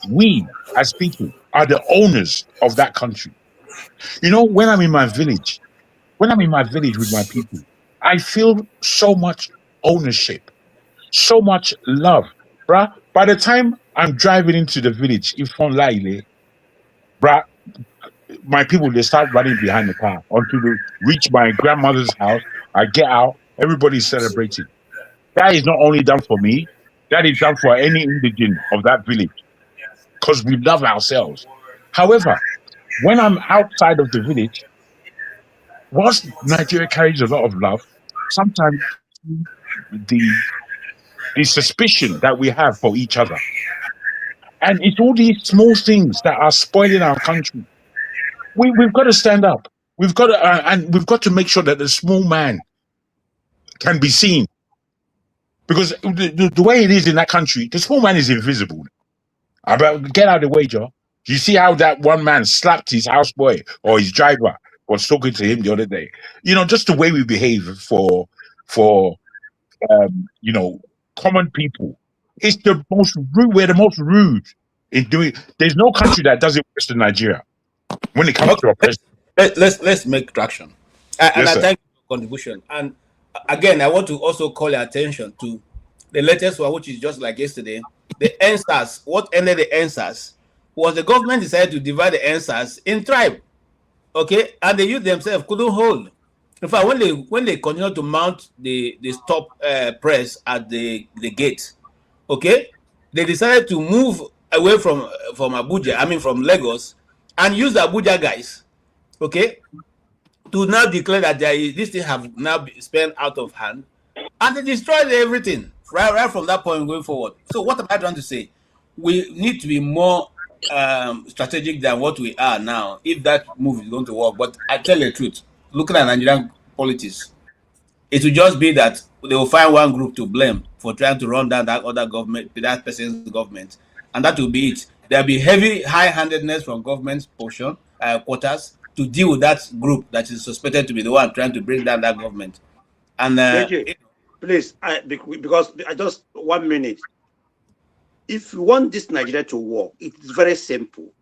We, as people, are the owners of that country. When I'm in my village with my people, I feel so much ownership, so much love. Bruh, by the time I'm driving into the village, bruh, my people, they start running behind the car until they reach my grandmother's house. I get out, everybody's celebrating. That is not only done for me, that is done for any indigene of that village, because we love ourselves. However, when I'm outside of the village, whilst Nigeria carries a lot of love, sometimes the suspicion that we have for each other. And it's all these small things that are spoiling our country. We've got to stand up. We've got to, and we've got to make sure that the small man can be seen. Because the way it is in that country, the small man is invisible. Get out of the way, Joe. You see how that one man slapped his houseboy or his driver was talking to him the other day? Just the way we behave for common people. It's the most rude. We're the most rude in doing. There's no country that does it worse than Nigeria when it comes to a president. Let's make traction. And Yes, I thank you for your contribution. And again, I want to also call your attention to the latest one, which is just like yesterday. The answers. What ended the answers was the government decided to divide the answers in tribe. Okay, and the youth themselves couldn't hold. In fact, when they continued to mount the stop press at the gate, okay, they decided to move away from Abuja. I mean, from Lagos, and use the Abuja guys, okay, to now declare that this thing have now been spent out of hand, and they destroyed everything right from that point going forward. So what am I trying to say? We need to be more strategic than what we are now if that move is going to work. But I tell you the truth, looking at Nigerian politics, it will just be that they will find one group to blame for trying to run down that other government, that person's government, and that will be it. There'll be heavy high-handedness from government's portion quotas to deal with that group that is suspected to be the one trying to bring down that government. And please, because I just 1 minute. If you want this Nigeria to work, it is very simple.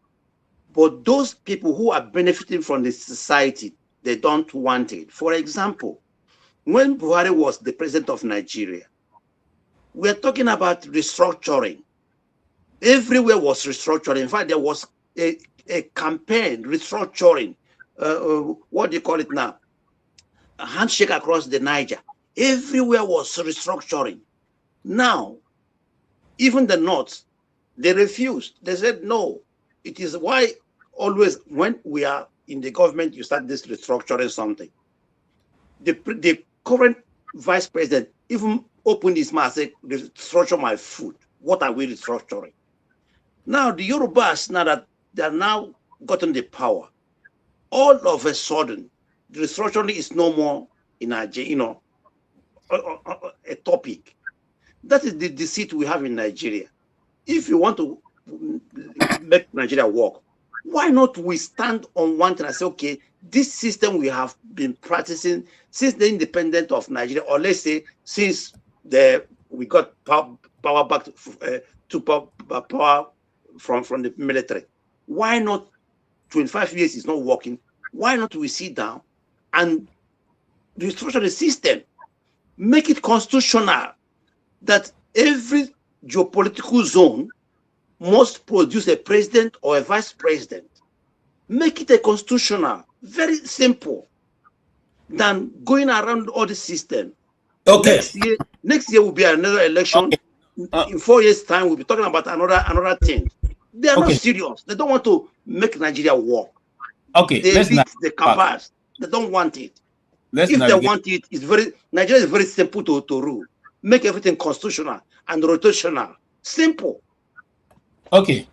But those people who are benefiting from the society, they don't want it. For example, when Buhari was the president of Nigeria, we are talking about restructuring. Everywhere was restructuring. In fact, there was a campaign restructuring. What do you call it now? A handshake across the Niger. Everywhere was restructuring. Now, even the North, they refused. They said, no. It is why always when we are in the government, you start this restructuring something. The current vice president even opened his mouth and said, restructure my food. What are we restructuring? Now, the Yorubas, now that they are now gotten the power, all of a sudden, the restructuring is no more in Nigeria, a topic. That is the deceit we have in Nigeria. If you want to make Nigeria work, why not we stand on one thing and say, okay, this system we have been practicing since the independence of Nigeria, or let's say since we got power back to power from the military. Why not 25 years is not working? Why not we sit down and restructure the system, make it constitutional, that every geopolitical zone must produce a president or a vice president. Make it a constitutional, very simple, than going around all the system. okay, Next year will be another election. Okay. In 4 years' time, we'll be talking about another thing. They are not serious. They don't want to make Nigeria work. Okay, the campus. They don't want it. If they want it, Nigeria is very simple to rule. Make everything constitutional and rotational. Simple. Okay.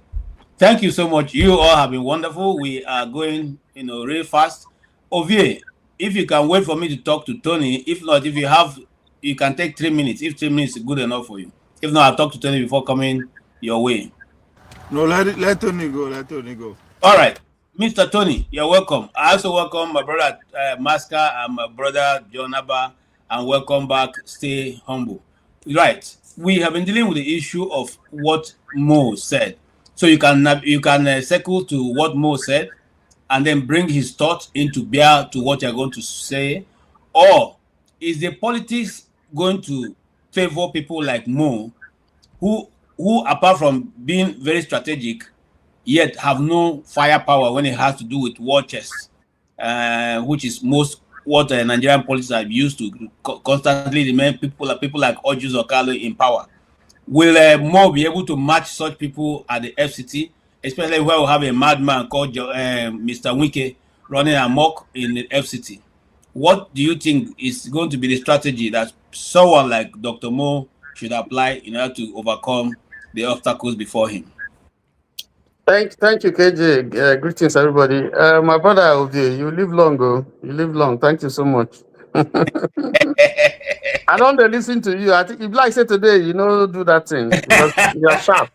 Thank you so much. You all have been wonderful. We are going, really fast. Ovie, if you can wait for me to talk to Tony. If not, you can take 3 minutes. If 3 minutes is good enough for you. If not, I'll talk to Tony before coming your way. No, let Tony go. Let Tony go. All right. Mr. Tony, you're welcome. I also welcome my brother Maska and my brother John Abba, and welcome back. Stay humble. Right. We have been dealing with the issue of what Mo said. So you can circle to what Mo said and then bring his thoughts into bear to what you're going to say. Or is the politics going to favor people like Mo who apart from being very strategic, yet have no firepower when it has to do with war chest, which is most what Nigerian politics are used to constantly remain people like Ojus Okalo in power. Will Mo be able to match such people at the FCT, especially where we have a madman called Mr. Wike running amok in the FCT? What do you think is going to be the strategy that someone like Dr. Mo should apply in order to overcome the obstacles before him? Thank you, KJ. Greetings, everybody. My brother Ovie, you live long, You live long. Thank you so much. I don't listen to you. I think if like say today, do that thing because you're sharp.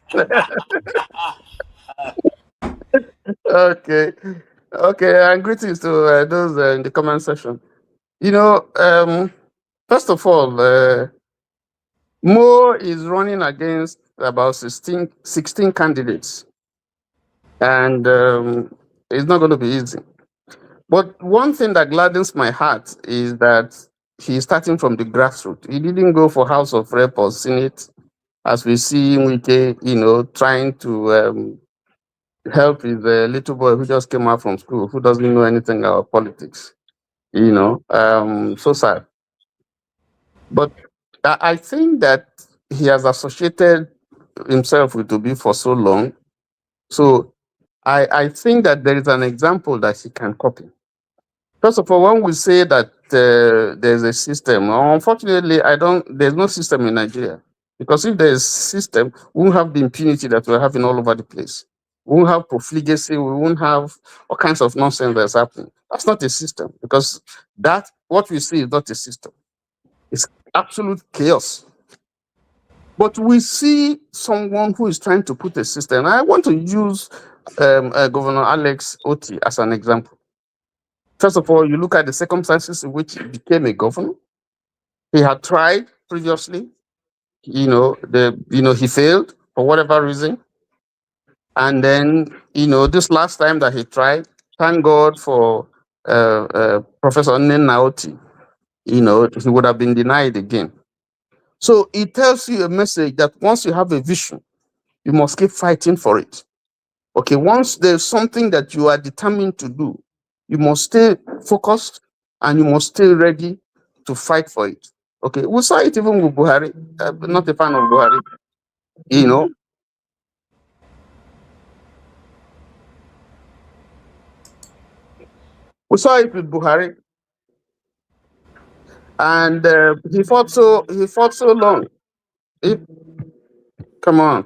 Okay, and greetings to those in the comment section. First of all, Mo is running against about 16 candidates. And it's not going to be easy. But one thing that gladdens my heart is that he's starting from the grassroots. He didn't go for House of Rep or Senate, as we see Wike, trying to help his little boy who just came out from school, who doesn't know anything about politics. So sad. But I think that he has associated himself with Obi for so long. So I think that there is an example that he can copy. First of all, when we say that there's a system, unfortunately, there's no system in Nigeria. Because if there's a system, we won't have the impunity that we're having all over the place. We won't have profligacy, we won't have all kinds of nonsense that's happening. That's not a system, because what we see is not a system. It's absolute chaos. But we see someone who is trying to put a system. I want to use Governor Alex Oti as an example. First of all, you look at the circumstances in which he became a governor. He had tried previously, he failed for whatever reason. And then, this last time that he tried, thank God for Professor Naoti, he would have been denied again. So it tells you a message that once you have a vision, you must keep fighting for it. Okay, once there's something that you are determined to do, you must stay focused and you must stay ready to fight for it. Okay, we saw it even with Buhari. Not a fan of Buhari. We saw it with Buhari, and he fought so long. Come on.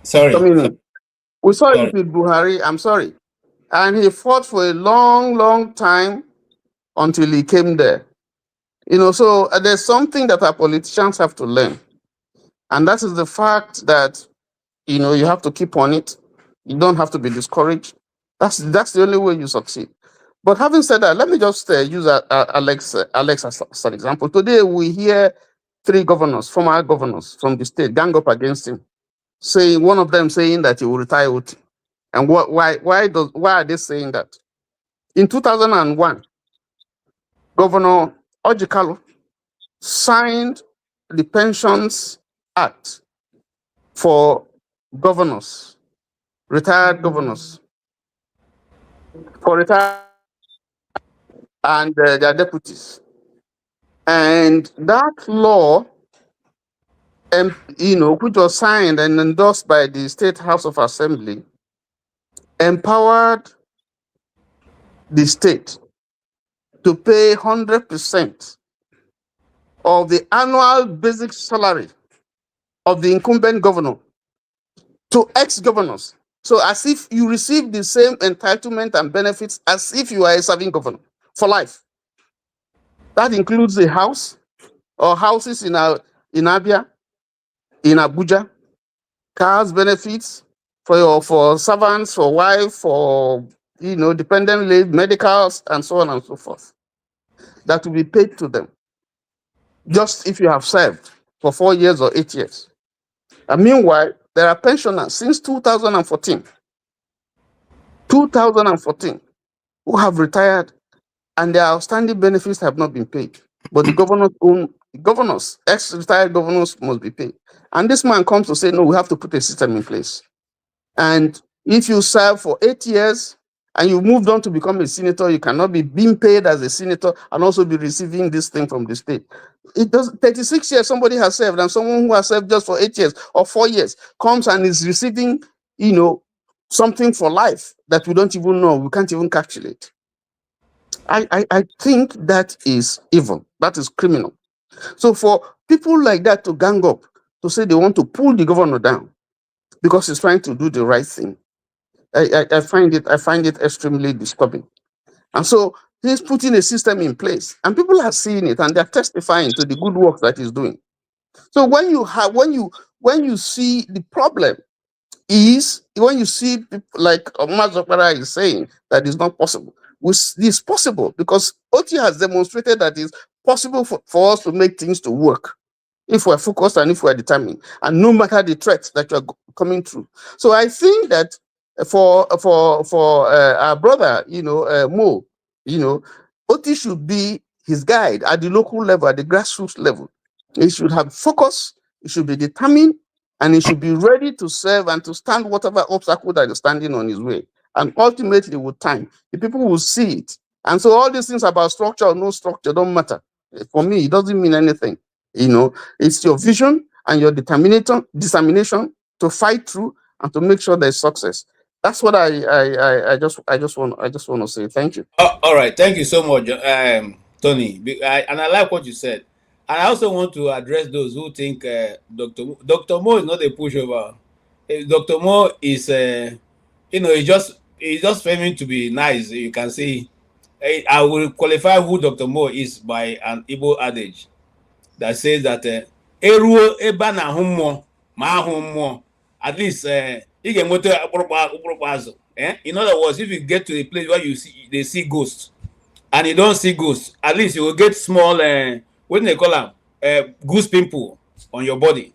Sorry. We saw it with Buhari. I'm sorry. And he fought for a long, long time until he came there. So there's something that our politicians have to learn. And that is the fact that, you have to keep on it. You don't have to be discouraged. That's the only way you succeed. But having said that, let me just use Alex as an example. Today, we hear 3 governors, former governors from the state, gang up against him, one of them saying that he will retire. And why are they saying that? In 2001, Governor Ojikalo signed the Pensions Act for governors, retired governors, for retired and their deputies. And that law, which was signed and endorsed by the State House of Assembly, empowered the state to pay 100% of the annual basic salary of the incumbent governor to ex-governors. So as if you receive the same entitlement and benefits as if you are a serving governor for life. That includes a house or houses in Abia, in Abuja, cars, benefits for servants, for wife, for dependent leave, medicals, and so on and so forth. That will be paid to them, just if you have served for 4 years or 8 years. And meanwhile, there are pensioners since 2014, who have retired and their outstanding benefits have not been paid. But the ex-retired governors must be paid. And this man comes to say, no, we have to put a system in place. And if you serve for 8 years and you moved on to become a senator, you cannot be being paid as a senator and also be receiving this thing from the state. It does 36 years somebody has served, and someone who has served just for 8 years or 4 years comes and is receiving, something for life that we don't even know, we can't even calculate. I think that is evil. That is criminal. So for people like that to gang up, to say they want to pull the governor down because he's trying to do the right thing, I find it extremely disturbing. And so he's putting a system in place, and people are seeing it and they're testifying to the good work that he's doing. So when you see the problem is when you see people like Mazopara is saying that it's not possible. It's possible because Oti has demonstrated that it's possible for us to make things to work. if we're focused and if we're determined, and no matter the threats that are coming through. So I think that for our brother, Mo, Oti should be his guide at the local level, at the grassroots level. He should have focus, he should be determined, and he should be ready to serve and to stand whatever obstacle that is standing on his way. And ultimately, with time, the people will see it. And so all these things about structure or no structure don't matter. For me, it doesn't mean anything. It's your vision and your determination to fight through and to make sure there's success. That's what I just want to say. Thank you. All right, thank you so much, Tony. And I like what you said. And I also want to address those who think Dr. Mo is not a pushover. Dr. Mo is, he's just framing to be nice. You can see. I will qualify who Dr. Mo is by an Igbo adage that says that eruo eba na hummo ma hummo, at least you can motor in other words, if you get to a place where they see ghosts and you don't see ghosts, at least you will get small what do they call them, goose pimple on your body.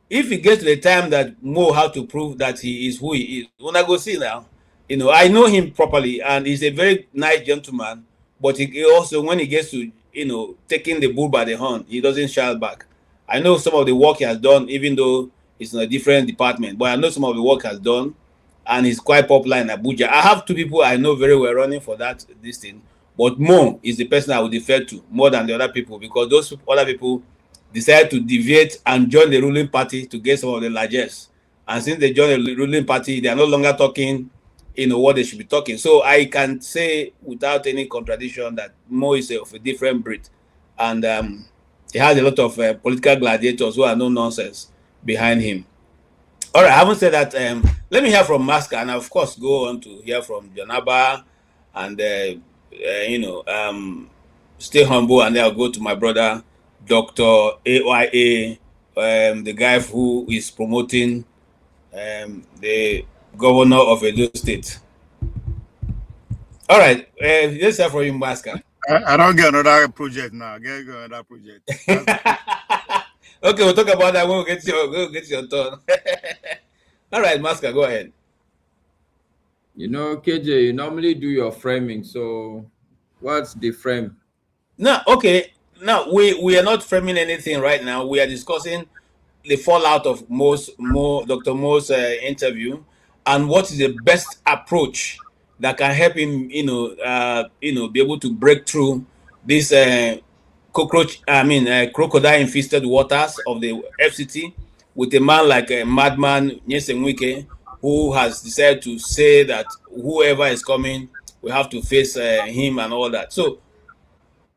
If it gets to the time that Mo have to prove that he is who he is, when I go see now, I know him properly and he's a very nice gentleman, but he also, when he gets to taking the bull by the horn, he doesn't shy back. I know some of the work he has done, even though it's in a different department, but I know some of the work he has done, and he's quite popular in Abuja. I have two people I know very well running for this thing, but Mo is the person I would defer to more than the other people, because those other people decided to deviate and join the ruling party to get some of the largesse. And since they joined the ruling party, they are no longer talking what they should be talking. So I can say without any contradiction that Mo is of a different breed, and he has a lot of political gladiators who are no nonsense behind him. All right, having said that, let me hear from Masker, and of course go on to hear from Janaba, and stay humble, and then I'll go to my brother Dr. AYA, the guy who is promoting the governor of Edo State. All right, let's hear from you, Masker. I don't get another project now. I get another project. Okay, we'll talk about that when we get your turn. All right, Masker, go ahead. KJ, you normally do your framing, so what's the frame? No, okay. No, we are not framing anything right now. We are discussing the fallout of Dr. Mo's interview, and what is the best approach that can help him, be able to break through this crocodile infested waters of the FCT with a man like Madman Nyesen Wike, who has decided to say that whoever is coming, we have to face him and all that. So,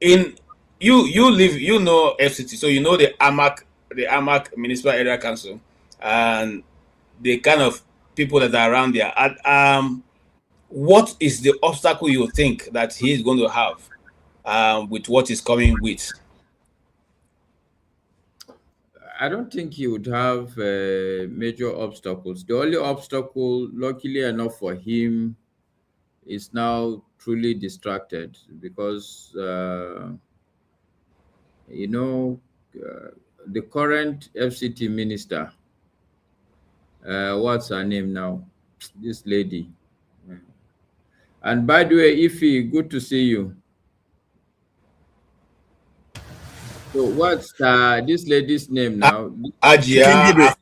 you live, FCT, so you know the AMAC Municipal Area Council, and the kind of people that are around there. What is the obstacle you think that he is going to have with what is coming with? I don't think he would have major obstacles. The only obstacle, luckily enough for him, is now truly distracted, because the current FCT minister, what's her name now? This lady. And by the way, Ify, good to see you. So what's this lady's name now? Ajia.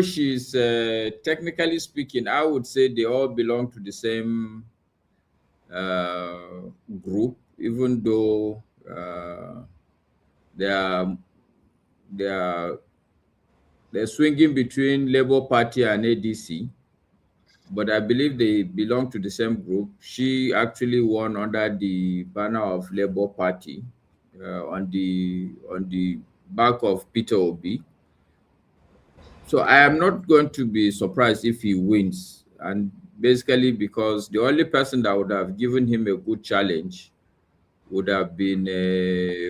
She's technically speaking, I would say they all belong to the same group, even though they're swinging between Labour Party and ADC, but I believe they belong to the same group. She actually won under the banner of Labour Party on the back of Peter Obi. So I am not going to be surprised if he wins, and basically because the only person that would have given him a good challenge would have been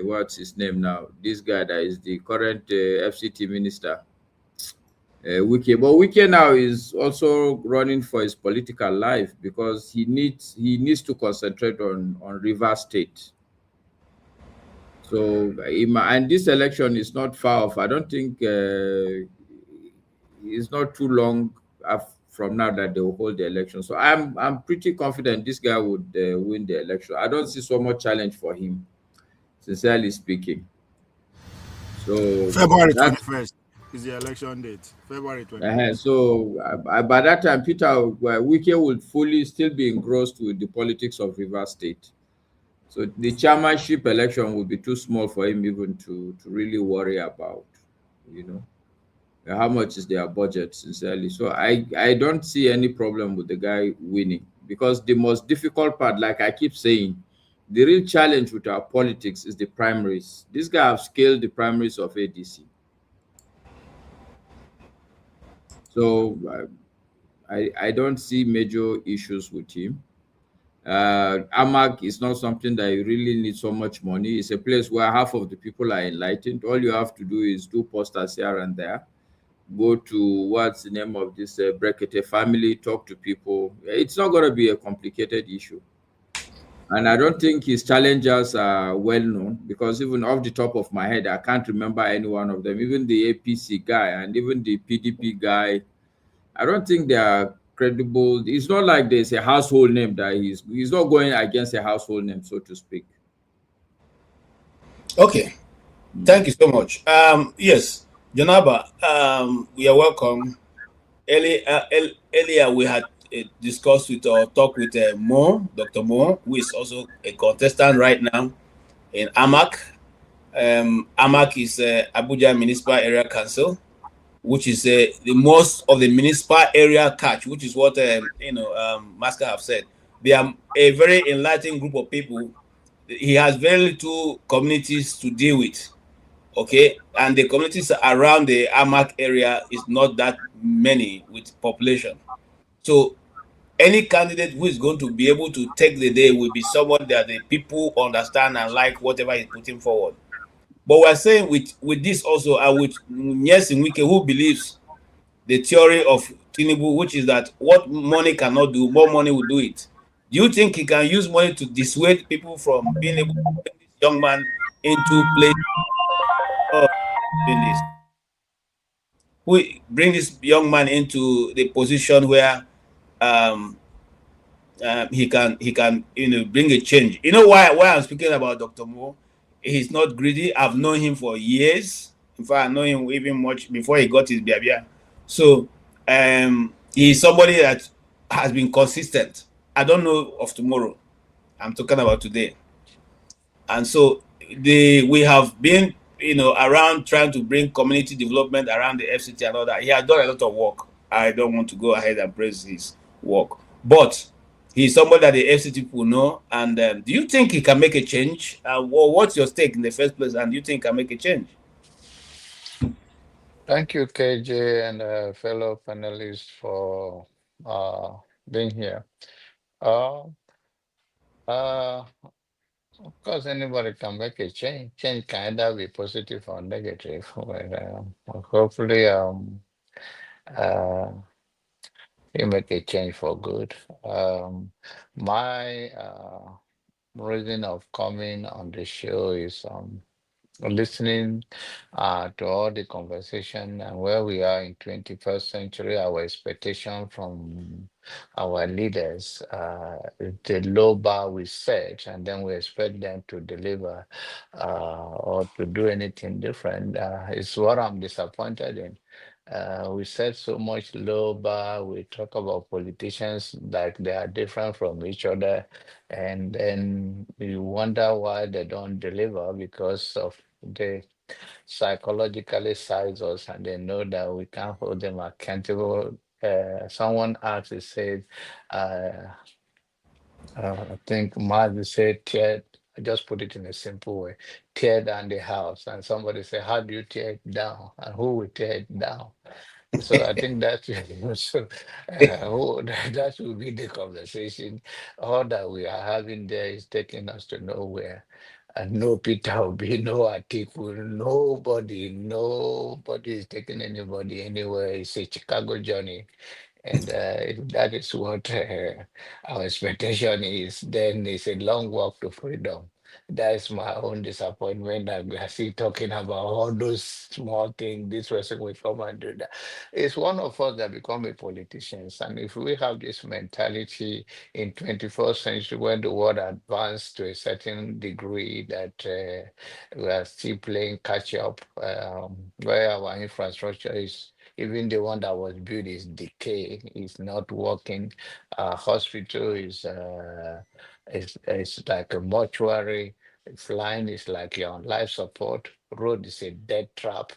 what's his name now? This guy that is the current FCT minister, Wike. But Wike now is also running for his political life, because he needs to concentrate on Rivers State. So, and this election is not far off. I don't think it's not too long from now that they will hold the election. So I'm pretty confident this guy would win the election. I don't see so much challenge for him, sincerely speaking. So February that's 21st is the election date. February 21st. so by that time, Peter Wike would fully still be engrossed with the politics of Rivers State. So the chairmanship election would be too small for him even to really worry about, you know. How much is their budget, sincerely. So I don't see any problem with the guy winning, because the most difficult part, like I keep saying, the real challenge with our politics is the primaries. This guy have scaled the primaries of ADC. So I don't see major issues with him. AMAC is not something that you really need so much money. It's a place where half of the people are enlightened. All you have to do is do posters here and there, go to what's the name of this Brekete family, talk to people. It's not going to be a complicated issue. And I don't think his challengers are well known, because even off the top of my head, I can't remember any one of them. Even the APC guy and even the PDP guy, I don't think they are credible. It's not like there's a household name that he's not going against a household name, so to speak. Okay, thank you so much. Yes, Janaba, we are welcome. Earlier we had discussed with or talked with Mo, Dr. Mo, who is also a contestant right now in AMAC. AMAC is Abuja Municipal Area Council, which is the most of the municipal area catch, which is what Masker have said. They are a very enlightened group of people. He has very little communities to deal with. Okay, and the communities around the AMAC area is not that many with population. So any candidate who is going to be able to take the day will be someone that the people understand and like whatever he's putting forward. But we're saying with this also, and with Nyesin Wike, who believes the theory of Tinubu, which is that what money cannot do, more money will do it. Do you think he can use money to dissuade people from being able to bring this young man into place of doing this? We bring this young man into the position where he can bring a change. You know why I'm speaking about Dr. Mo? He's not greedy. I've known him for years. In fact, I know him even much before he got his biabia. So he's somebody that has been consistent. I don't know of tomorrow. I'm talking about today. And so we have been around trying to bring community development around the FCT and all that. He has done a lot of work. I don't want to go ahead and praise his work, but he's somebody that the FCT people know. And do you think he can make a change? What's your stake in the first place? And do you think he can make a change? Thank you, KJ, and fellow panelists for being here. Of course, anybody can make a change. Change can either be positive or negative. But hopefully, you make a change for good. My reason of coming on the show is listening to all the conversation and where we are in 21st century, our expectation from our leaders, the low bar we set, and then we expect them to deliver or to do anything different is what I'm disappointed in. We set so much low bar. We talk about politicians like they are different from each other, and then you wonder why they don't deliver, because of they psychologically size us and they know that we can't hold them accountable. Someone asked, he said, I think Mark said, I just put it in a simple way, tear down the house. And somebody said, how do you tear it down? And who will tear it down? So I think that that will be the conversation. All that we are having there is taking us to nowhere. And no Peter Obi, no Atiku, nobody is taking anybody anywhere. It's a Chicago journey. And that is what our expectation is. Then it's a long walk to freedom. That is my own disappointment that we are still talking about all those small things. This person will come and do that. It's one of us that become a politicians. And if we have this mentality in 21st century when the world advanced to a certain degree that we are still playing catch up, where our infrastructure is, even the one that was built is decay, is not working. Hospital is like a mortuary. Flying is like you're on life support. Road is a death trap,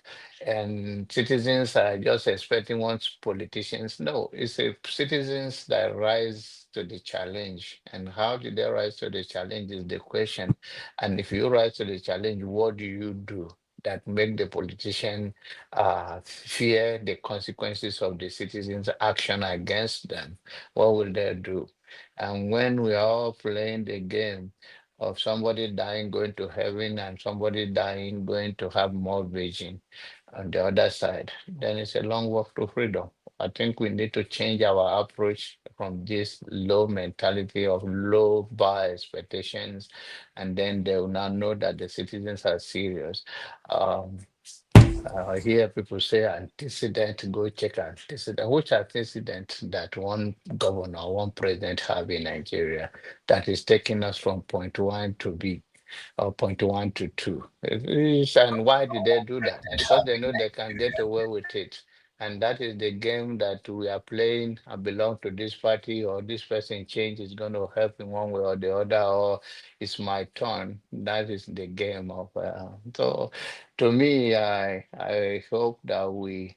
and citizens are just expecting once politicians. No, it's a citizens that rise to the challenge. And how did they rise to the challenge is the question. And if you rise to the challenge, what do you do that make the politician fear the consequences of the citizens' action against them? What will they do? And when we are all playing the game of somebody dying going to heaven and somebody dying going to have more vision on the other side, then it's a long walk to freedom. I think we need to change our approach from this low mentality of low bar expectations, and then they will now know that the citizens are serious. Um, I hear people say antecedent, go check antecedent. Which antecedent that one governor, one president have in Nigeria that is taking us from point one to B or point one to two? And why did they do that? Because they know they can get away with it. And that is the game that we are playing. I belong to this party, or this person change is going to help in one way or the other, or it's my turn. That is the game of. So to me, I hope that we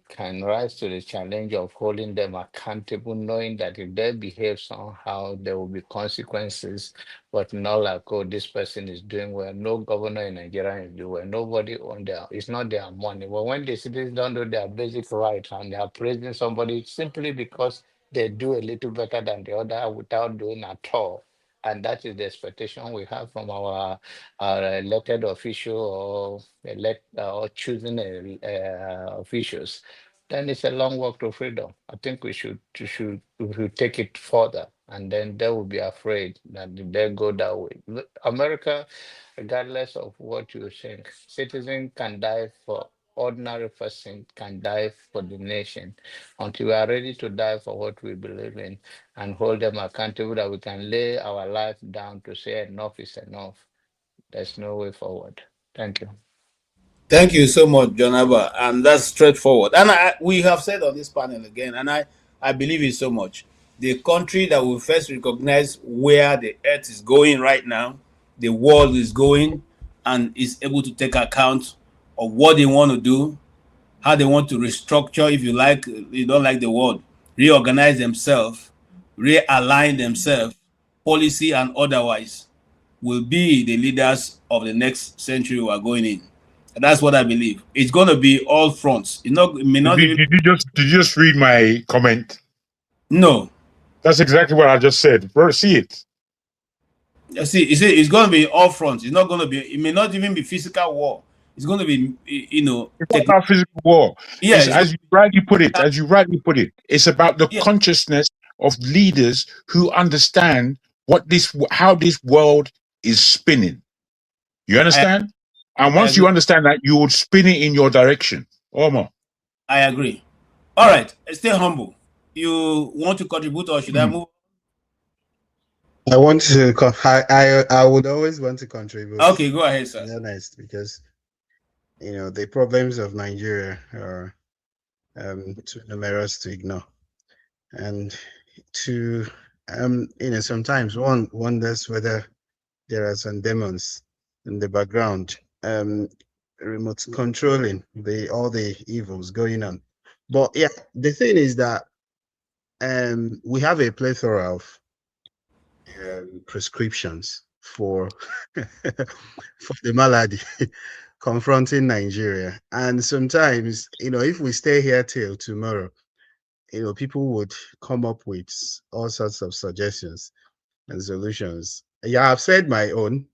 can rise to the challenge of holding them accountable, knowing that if they behave somehow, there will be consequences, but not like, oh, this person is doing well. No governor in Nigeria is doing well. Nobody on their, it's not their money. But when the citizens don't do their basic rights and they are praising somebody simply because they do a little better than the other without doing at all. And that is the expectation we have from our elected official or choosing officials. Then it's a long walk to freedom. I think we should take it further, and then they will be afraid that if they go that way. America, regardless of what you think, citizen can die for ordinary person can die for the nation until we are ready to die for what we believe in and hold them accountable that we can lay our life down to say enough is enough. There's no way forward. Thank you. Thank you so much, John Abba. And that's straightforward. And we have said on this panel again, and I believe it so much. The country that will first recognize where the earth is going right now, the world is going, and is able to take account of what they want to do, how they want to restructure, if you like, you don't like the word, reorganize themselves, realign themselves, policy and otherwise, will be the leaders of the next century we are going in. And that's what I believe. It's going to be all fronts. It may not even. Did you just read my comment? No. That's exactly what I just said. Bro, see it. You see, it's going to be all fronts. It's not going to be. It may not even be physical war. It's going to be, it's not physical war. Yeah, as you rightly put it, it's about the consciousness of leaders who understand how this world is spinning. You understand? And once you understand that, you would spin it in your direction. Omar. I agree. All right, stay humble. You want to contribute, or should I move? I want to. I would always want to contribute. Okay, go ahead, sir. To be honest, because the problems of Nigeria are too numerous to ignore, and to sometimes one wonders whether there are some demons in the background remote controlling all the evils going on. But yeah, the thing is that we have a plethora of prescriptions for for the malady confronting Nigeria, and sometimes if we stay here till tomorrow, people would come up with all sorts of suggestions and solutions. Yeah, I've said my own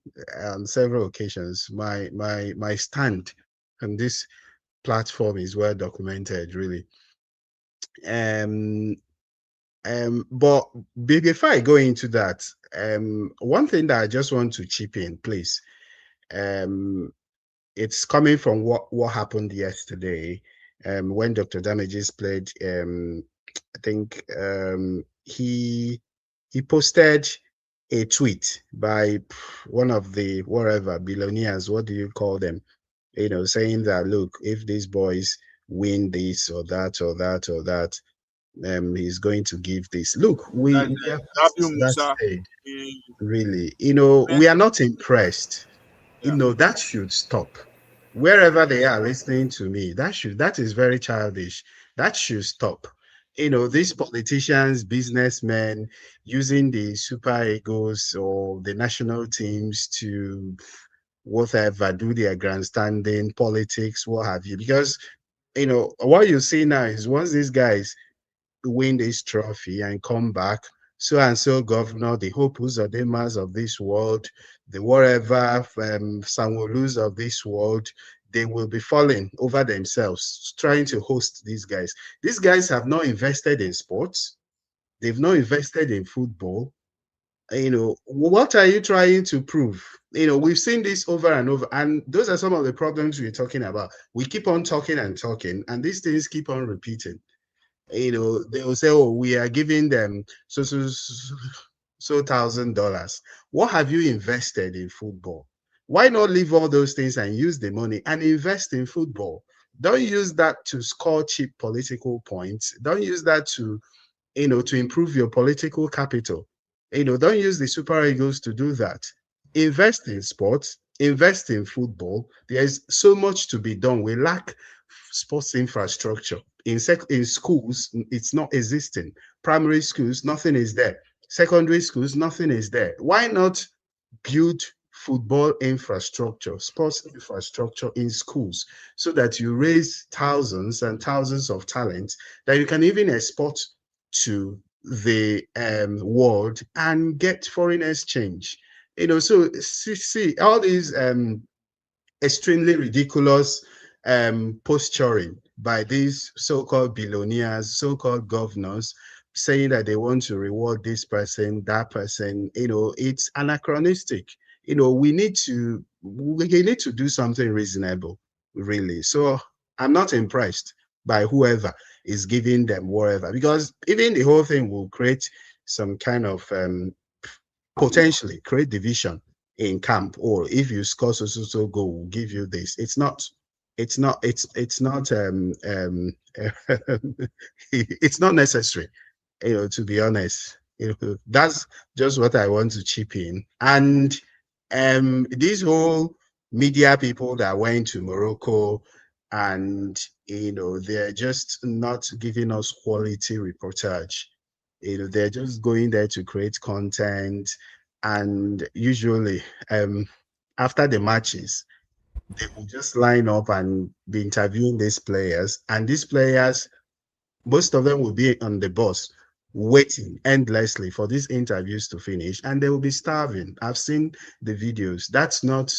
on several occasions. My stand on this platform is well documented, really. But before I go into that, one thing that I just want to chip in, please. It's coming from what happened yesterday, when Dr. Damages played. I think he posted a tweet by one of the whatever billionaires. What do you call them? Saying that, look, if these boys win this or that or that or that, he's going to give this. Look, we are past that stage, really. We are not impressed. That should stop. Wherever they are listening to me, that is very childish. That should stop. These politicians, businessmen using the super egos or the national teams to whatever, do their grandstanding politics, what have you. Because what you see now is once these guys win this trophy and come back, so and so governor, the Hope Uzodinmas of this world, the whatever Sanwo-Olus of this world, they will be falling over themselves trying to host these guys. These guys have not invested in sports. They've not invested in football. What are you trying to prove? We've seen this over and over, and those are some of the problems we're talking about. We keep on talking and talking, and these things keep on repeating. They will say, oh, we are giving them so $1,000. What have you invested in football? Why not leave all those things and use the money and invest in football? Don't use that to score cheap political points. Don't use that to improve your political capital. Don't use the super egos to do that. Invest in sports, invest in football. There's so much to be done. We lack sports infrastructure. In schools, it's not existing. Primary schools, nothing is there. Secondary schools, nothing is there. Why not build football infrastructure, sports infrastructure in schools, so that you raise thousands and thousands of talents that you can even export to the world and get foreign exchange? So see all these extremely ridiculous posturing by these so-called billionaires, so-called governors, saying that they want to reward this person, that person. It's anachronistic. We need to do something reasonable, really. So I'm not impressed by whoever is giving them whatever, because even the whole thing will create some kind of potentially create division in camp. Or if you score so goal, we'll give you this. It's not it's not it's not necessary, to be honest. That's just what I want to chip in. And these whole media people that went to Morocco, and they're just not giving us quality reportage. They're just going there to create content, and usually after the matches, they will just line up and be interviewing these players, and these players, most of them will be on the bus waiting endlessly for these interviews to finish, and they will be starving. I've seen the videos. That's not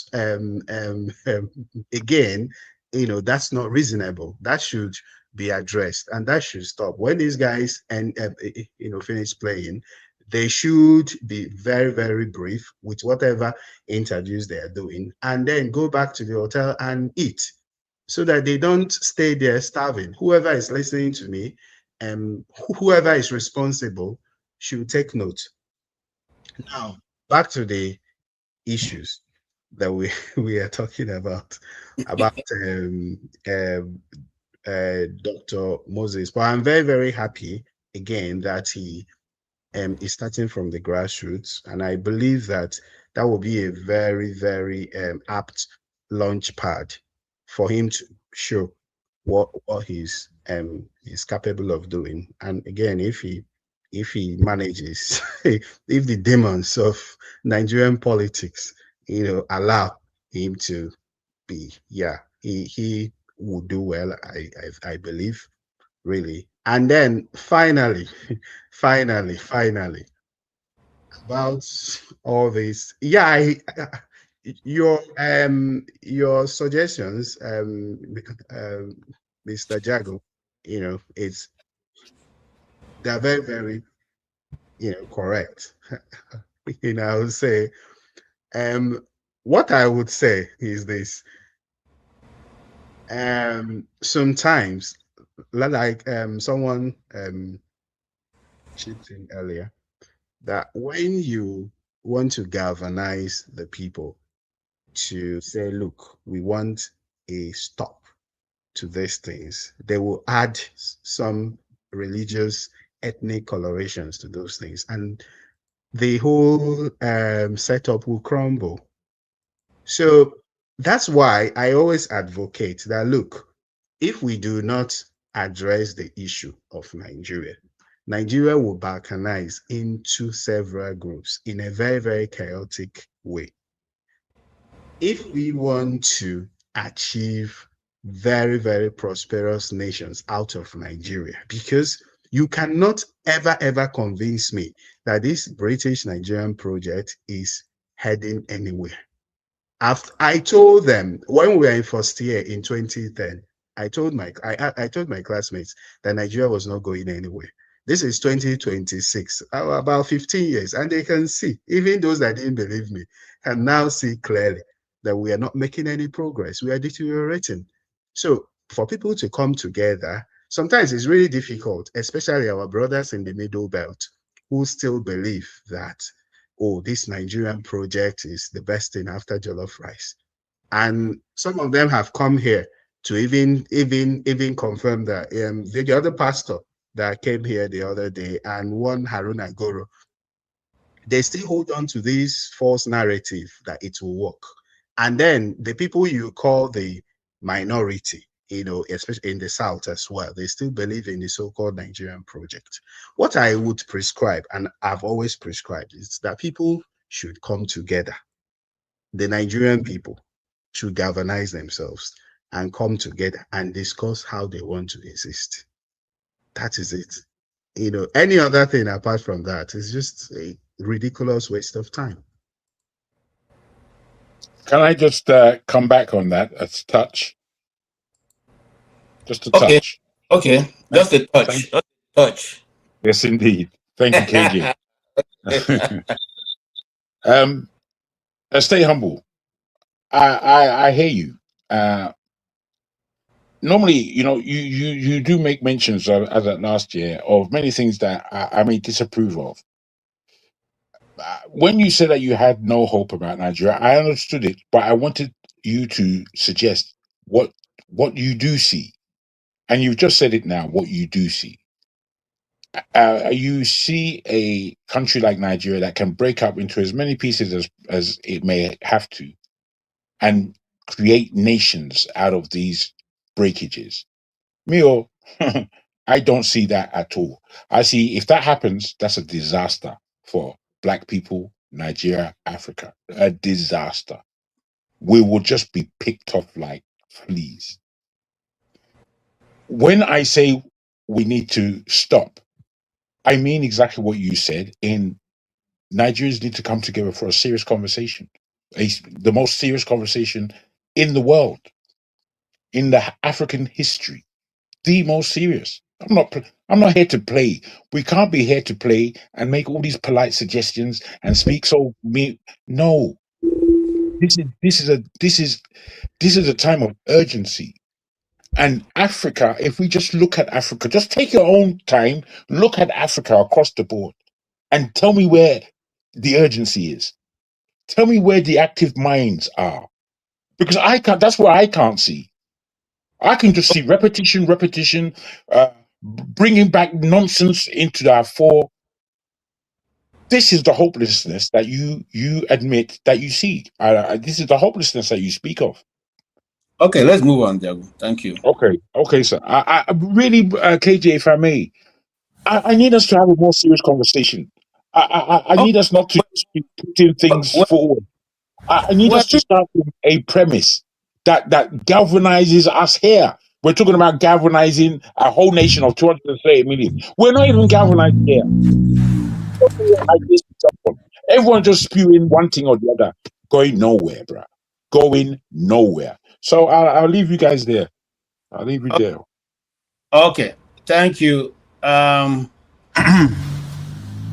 again, that's not reasonable. That should be addressed, and that should stop. When these guys finish playing, they should be very, very brief with whatever interviews they are doing, and then go back to the hotel and eat, so that they don't stay there starving. Whoever is listening to me, whoever is responsible, should take note. Now, back to the issues that we are talking about Dr. Moses. But I'm very, very happy again that he is starting from the grassroots, and I believe that will be a very, very apt launch pad for him to show what he's capable of doing. And again, if he manages, if the demons of Nigerian politics, allow him to be, he will do well. I believe, really. And then finally, about all this, your suggestions, Mr. Jago, they're very, very correct. I would say, what I would say is this. Sometimes, like someone chipped in earlier, that when you want to galvanize the people to say, look, we want a stop to these things, they will add some religious, ethnic colorations to those things, and the whole setup will crumble. So that's why I always advocate that, look, if we do not address the issue of Nigeria, Nigeria will balkanize into several groups in a very, very chaotic way. If we want to achieve very, very prosperous nations out of Nigeria, because you cannot ever convince me that this British Nigerian project is heading anywhere. I told them when we were in first year in 2010, I told my classmates that Nigeria was not going anywhere. This is 2026, about 15 years, and they can see, even those that didn't believe me, can now see clearly that we are not making any progress. We are deteriorating. So for people to come together, sometimes it's really difficult, especially our brothers in the middle belt who still believe that, oh, this Nigerian project is the best thing after jollof rice. And some of them have come here to even confirm that. The other pastor that came here the other day and one Haruna Goro, they still hold on to this false narrative that it will work. And then the people you call the minority, especially in the South as well, they still believe in the so-called Nigerian project. What I would prescribe, and I've always prescribed, is that people should come together. The Nigerian people should galvanize themselves and come together and discuss how they want to exist. That is it. Any other thing apart from that is just a ridiculous waste of time. Can I just come back on that a touch? Just a touch. Okay. Just a touch. Just a touch. Yes, indeed. Thank you, KJ. Stay humble. I hear you. Normally, you do make mentions of, as at last year, of many things that I may disapprove of. When you said that you had no hope about Nigeria, I understood it, but I wanted you to suggest what you do see, and you've just said it now. What you do see, you see a country like Nigeria that can break up into as many pieces as it may have to, and create nations out of these breakages. Me, I don't see that at all. I see if that happens, that's a disaster for Black people, Nigeria, Africa. A disaster. We will just be picked off like fleas. When I say we need to stop, I mean exactly what you said. Nigerians need to come together for a serious conversation, the most serious conversation in the world, in the African history, the most serious. I'm not here to play. We can't be here to play and make all these polite suggestions and speak so me. No, this is a time of urgency. And Africa, if we just look at Africa, just take your own time, look at Africa across the board, and tell me where the urgency is. Tell me where the active minds are, because I can't. That's what I can't see. I can just see repetition, bringing back nonsense into our fore. This is the hopelessness that you admit that you see. This is the hopelessness that you speak of. Okay, let's move on, Diego. Thank you. Okay, sir. I really, KJ, if I may, I need us to have a more serious conversation. I need us not to just be putting things forward. I need us to start with a premise that galvanizes us here. We're talking about galvanizing a whole nation of 230 million. We're not even galvanized here. Everyone just spewing one thing or the other, going nowhere, bruh. Going nowhere. So I'll leave you guys there. I'll leave you there. Okay, thank you.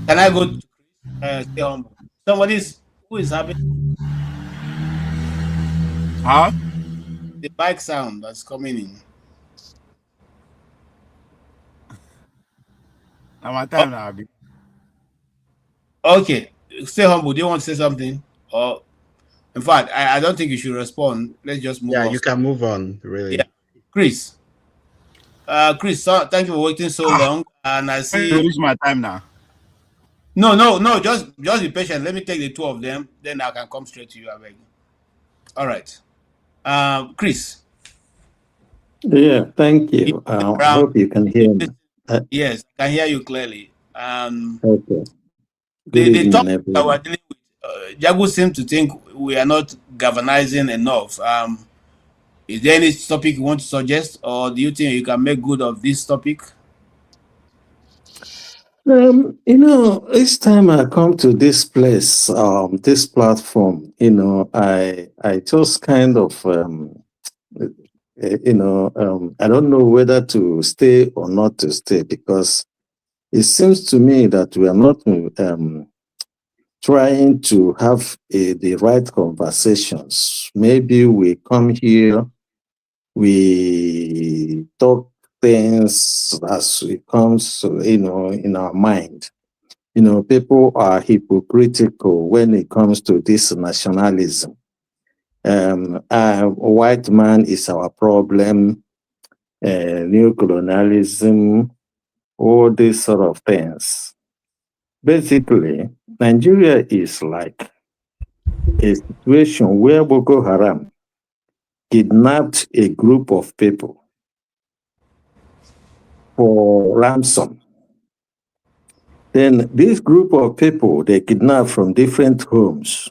Can I go to stay humble? Somebody's who is having Huh? the bike sound that's coming in. Now my time now. Abi. Okay, stay humble. Do you want to say something? Or in fact, I don't think you should respond. Let's just move Yeah, on. you can move on, really. Yeah, Chris. Chris, thank you for waiting so long. And I see. It's my time now. No. Just be patient. Let me take the two of them. Then I can come straight to you. I beg. All right. Chris. Yeah, thank you. I hope you can hear me. Yes, I can hear you clearly. Okay. The Good topic evening, that we're everyone. dealing with, Jagu seems to think we are not galvanizing enough. Is there any topic you want to suggest, or do you think you can make good of this topic? Each time I come to this place, this platform, I just kind of, I don't know whether to stay or not to stay, because it seems to me that we are not trying to have the right conversations. Maybe we come here, we talk things as it comes, in our mind. People are hypocritical when it comes to this nationalism. A white man is our problem, new colonialism, all these sort of things. Basically, Nigeria is like a situation where Boko Haram kidnapped a group of people for ransom. Then this group of people, they kidnapped from different homes.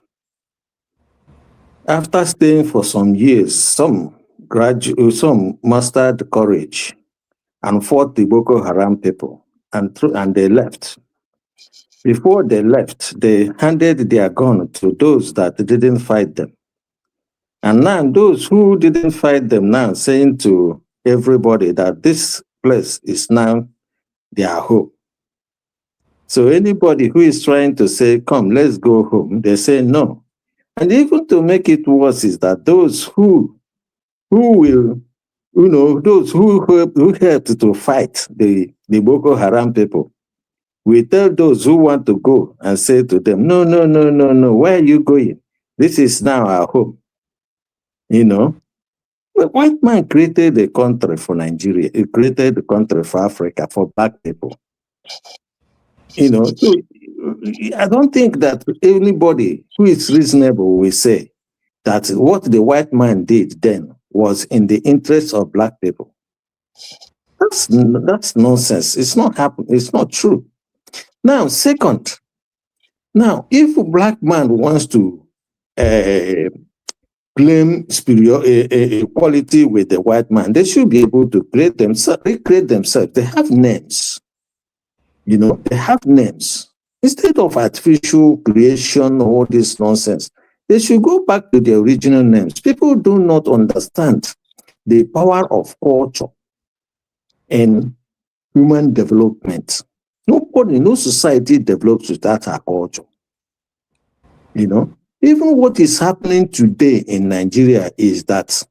After staying for some years, some mustered courage and fought the Boko Haram people, and they left. Before they left, they handed their gun to those that didn't fight them. And now those who didn't fight them now saying to everybody that this place is now their home. So anybody who is trying to say, come, let's go home, they say no. And even to make it worse is that those who will, those who helped to fight the Boko Haram people, we tell those who want to go and say to them, no, where are you going? This is now our home. The white man created a country for Nigeria. He created a country for Africa, for black people. So I don't think that anybody who is reasonable will say that what the white man did then was in the interest of black people. That's nonsense. It's not happening. It's not true. Now, second, if a black man wants to claim equality with the white man, they should be able to recreate themselves. They have names. They have names. Instead of artificial creation, all this nonsense, they should go back to their original names. People do not understand the power of culture in human development. No society develops without our culture. Even what is happening today in Nigeria is that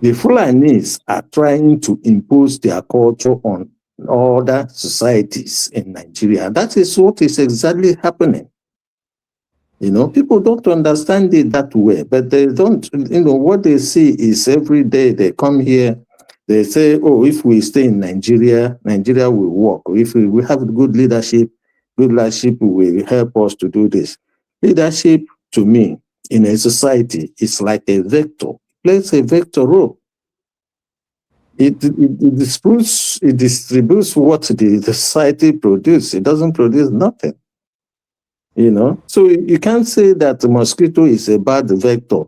the Fulanis are trying to impose their culture on other societies in Nigeria. That is what is exactly happening. People don't understand it that way, but they don't, what they see is every day they come here, they say, oh, if we stay in Nigeria, Nigeria will work. If we have good leadership will help us to do this. Leadership, to me, in a society, is like a vector. It plays a vector role. It distributes what the society produces. It doesn't produce nothing. So you can't say that the mosquito is a bad vector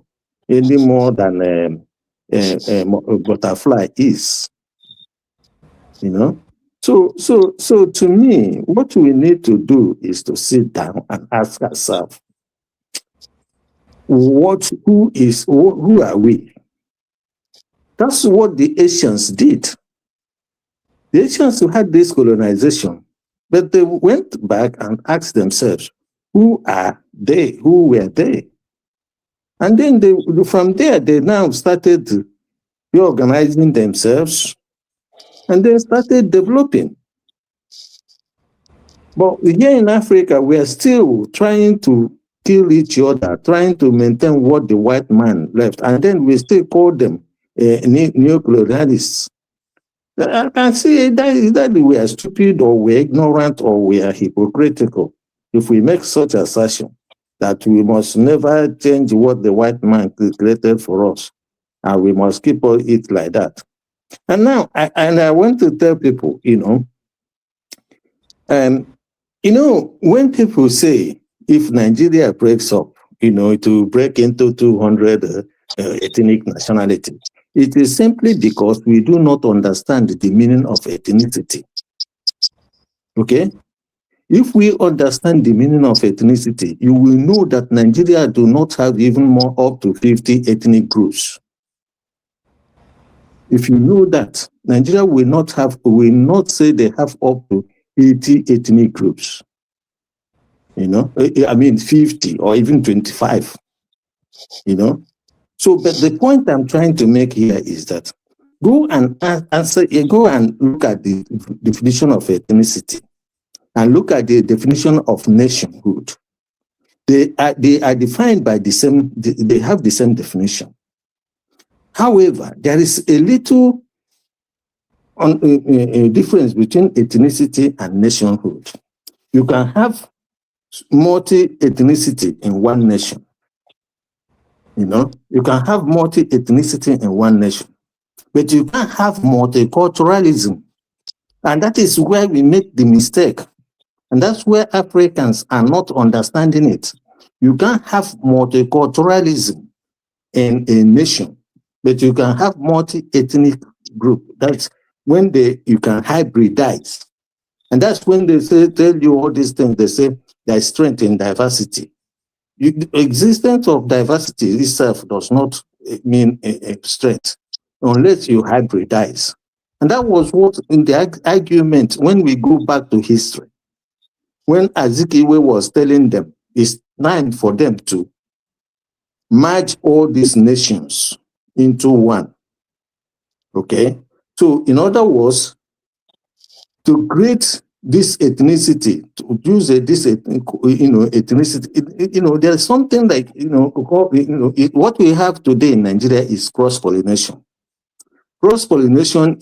any more than a butterfly is. So to me, what we need to do is to sit down and ask ourselves, who are we? That's what the Asians did. The Asians who had this colonization, But they went back and asked themselves, who are they? Who were they? And then from there, they now started reorganizing themselves and then started developing. But here in Africa, we are still trying to kill each other, trying to maintain what the white man left. And then we still call them neo-colonialists. I can see that we are stupid or we're ignorant or we are hypocritical if we make such assertion that we must never change what the white man created for us, and we must keep it like that. And now, I want to tell people, when people say if Nigeria breaks up, to break into 200 ethnic nationality, it is simply because we do not understand the meaning of ethnicity. Okay? If we understand the meaning of ethnicity, you will know that Nigeria do not have even more up to 50 ethnic groups. If you know that, Nigeria will not say they have up to 80 ethnic groups. I mean 50 or even 25. So, but the point I'm trying to make here is that go and look at the definition of ethnicity and look at the definition of nationhood. They are defined by they have the same definition. However, there is a little difference between ethnicity and nationhood. You can have multi-ethnicity in one nation. You can have multi-ethnicity in one nation, but you can't have multiculturalism. And that is where we make the mistake. And that's where Africans are not understanding it. You can't have multiculturalism in a nation, but you can have multi-ethnic group. That's when you can hybridize. And that's when they tell you all these things. They say there's strength in diversity. The existence of diversity itself does not mean a strength unless you hybridize. And that was what in the argument, when we go back to history, when Azikiwe was telling them it's time for them to merge all these nations into one. Okay? So in other words, to create this ethnicity, to use this ethnicity, there's something like, what we have today in Nigeria is cross-pollination. Cross-pollination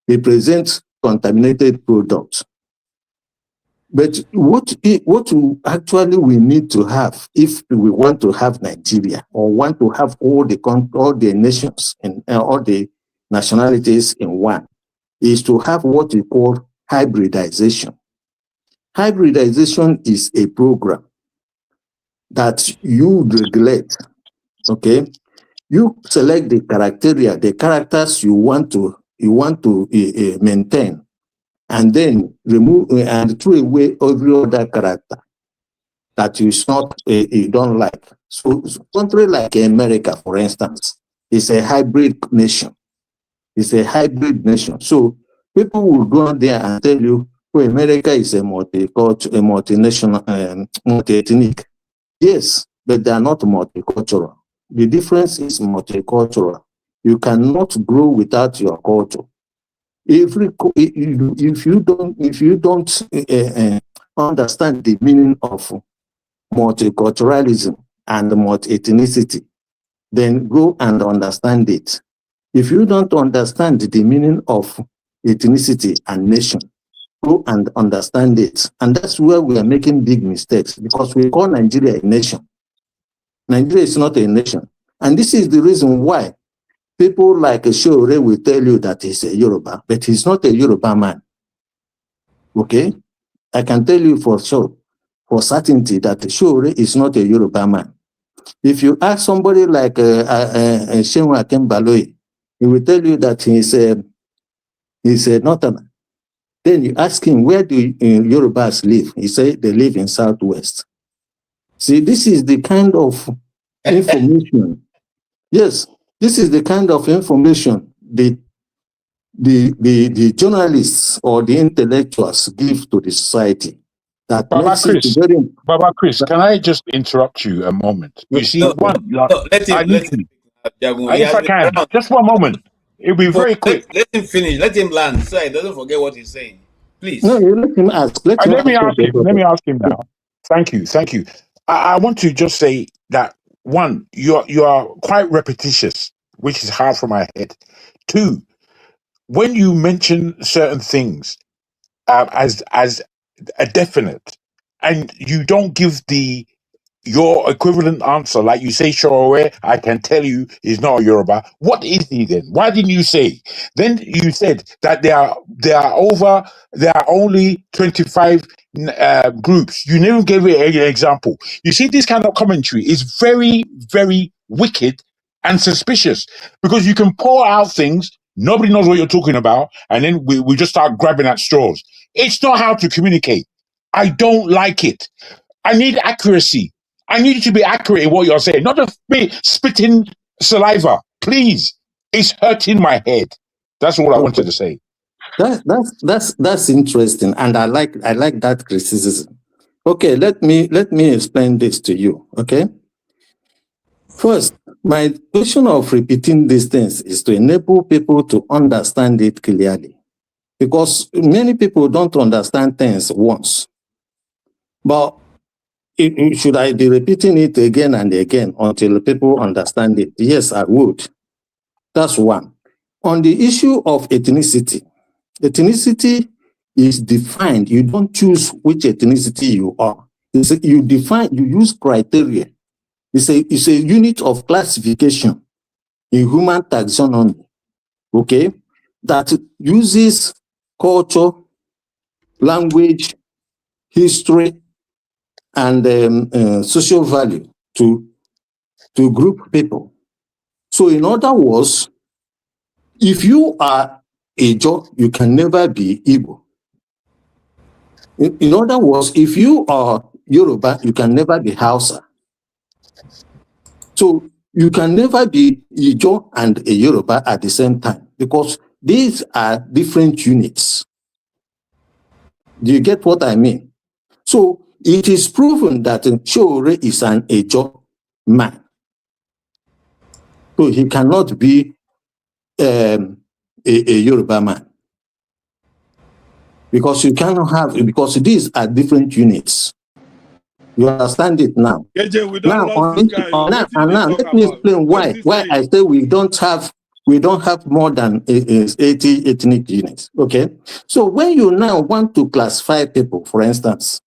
represents contaminated products. But what actually we need to have if we want to have Nigeria or want to have all the nations and all the nationalities in one is to have what we call hybridization. Hybridization is a program that you regulate, okay? You select the criteria, the characters you want to maintain, and then remove and throw away every other character that you don't like. So country like America, for instance, is a hybrid nation. It's a hybrid nation. So people will go out there and tell you, well, America is a multinational, multi-ethnic. Yes, but they are not multicultural. The difference is multicultural. You cannot grow without your culture. If you don't understand the meaning of multiculturalism and multi-ethnicity, then go and understand it. If you don't understand the meaning of ethnicity and nation, go and understand it. And that's where we are making big mistakes, because we call Nigeria a nation. Nigeria is not a nation. And this is the reason why people like Shore will tell you that he's a Yoruba, but he's not a Yoruba man. Okay? I can tell you for sure, for certainty, that Shore is not a Yoruba man. If you ask somebody like Shenwa Kembaloy, he will tell you that he's a Northerner. Then you ask him, where do Yorubas live? He said they live in Southwest. See, this is the kind of information. Yes, this is the kind of information the journalists or the intellectuals give to the society that makes it very. Baba Chris, can I just interrupt you a moment? You see, No, let him. If I can, just one moment. It'll be very quick. Let him finish. Let him land so he doesn't forget what he's saying. Please. No, you let him ask. Let me ask him now. Thank you. I want to just say that one, you are quite repetitious, which is hard for my head. Two, when you mention certain things as a definite, and you don't give your equivalent answer, like you say, sure, I can tell you is not a Yoruba. What is he then? Why didn't you say? Then you said that there are only 25 groups. You never gave an example. You see, this kind of commentary is very, very wicked and suspicious, because you can pour out things, nobody knows what you're talking about, and then we just start grabbing at straws. It's not how to communicate. I don't like it. I need accuracy. I need you to be accurate in what you're saying, not just be spitting saliva. Please, it's hurting my head. That's all I wanted to say. That's interesting, and I like that criticism. Okay, let me explain this to you. Okay, first, my question of repeating these things is to enable people to understand it clearly, because many people don't understand things once. But should I be repeating it again and again until people understand it? Yes, I would. That's one. On the issue of ethnicity is defined. You don't choose which ethnicity you are. You use criteria. It's a unit of classification in human taxonomy, okay, that uses culture, language, history, and social value to group people. So in other words, if you are Ijo, you can never be Igbo. In other words, if you are Yoruba, you can never be Hausa. So you can never be Ijo and a Yoruba at the same time, because these are different units. Do you get what I mean? So it is proven that Chiore is an Ijo man. So he cannot be a Yoruba man. Because you cannot have, because these are different units. You understand it now? Now, let me explain why I say we don't have more than 80 ethnic units. Okay, so when you now want to classify people, for instance,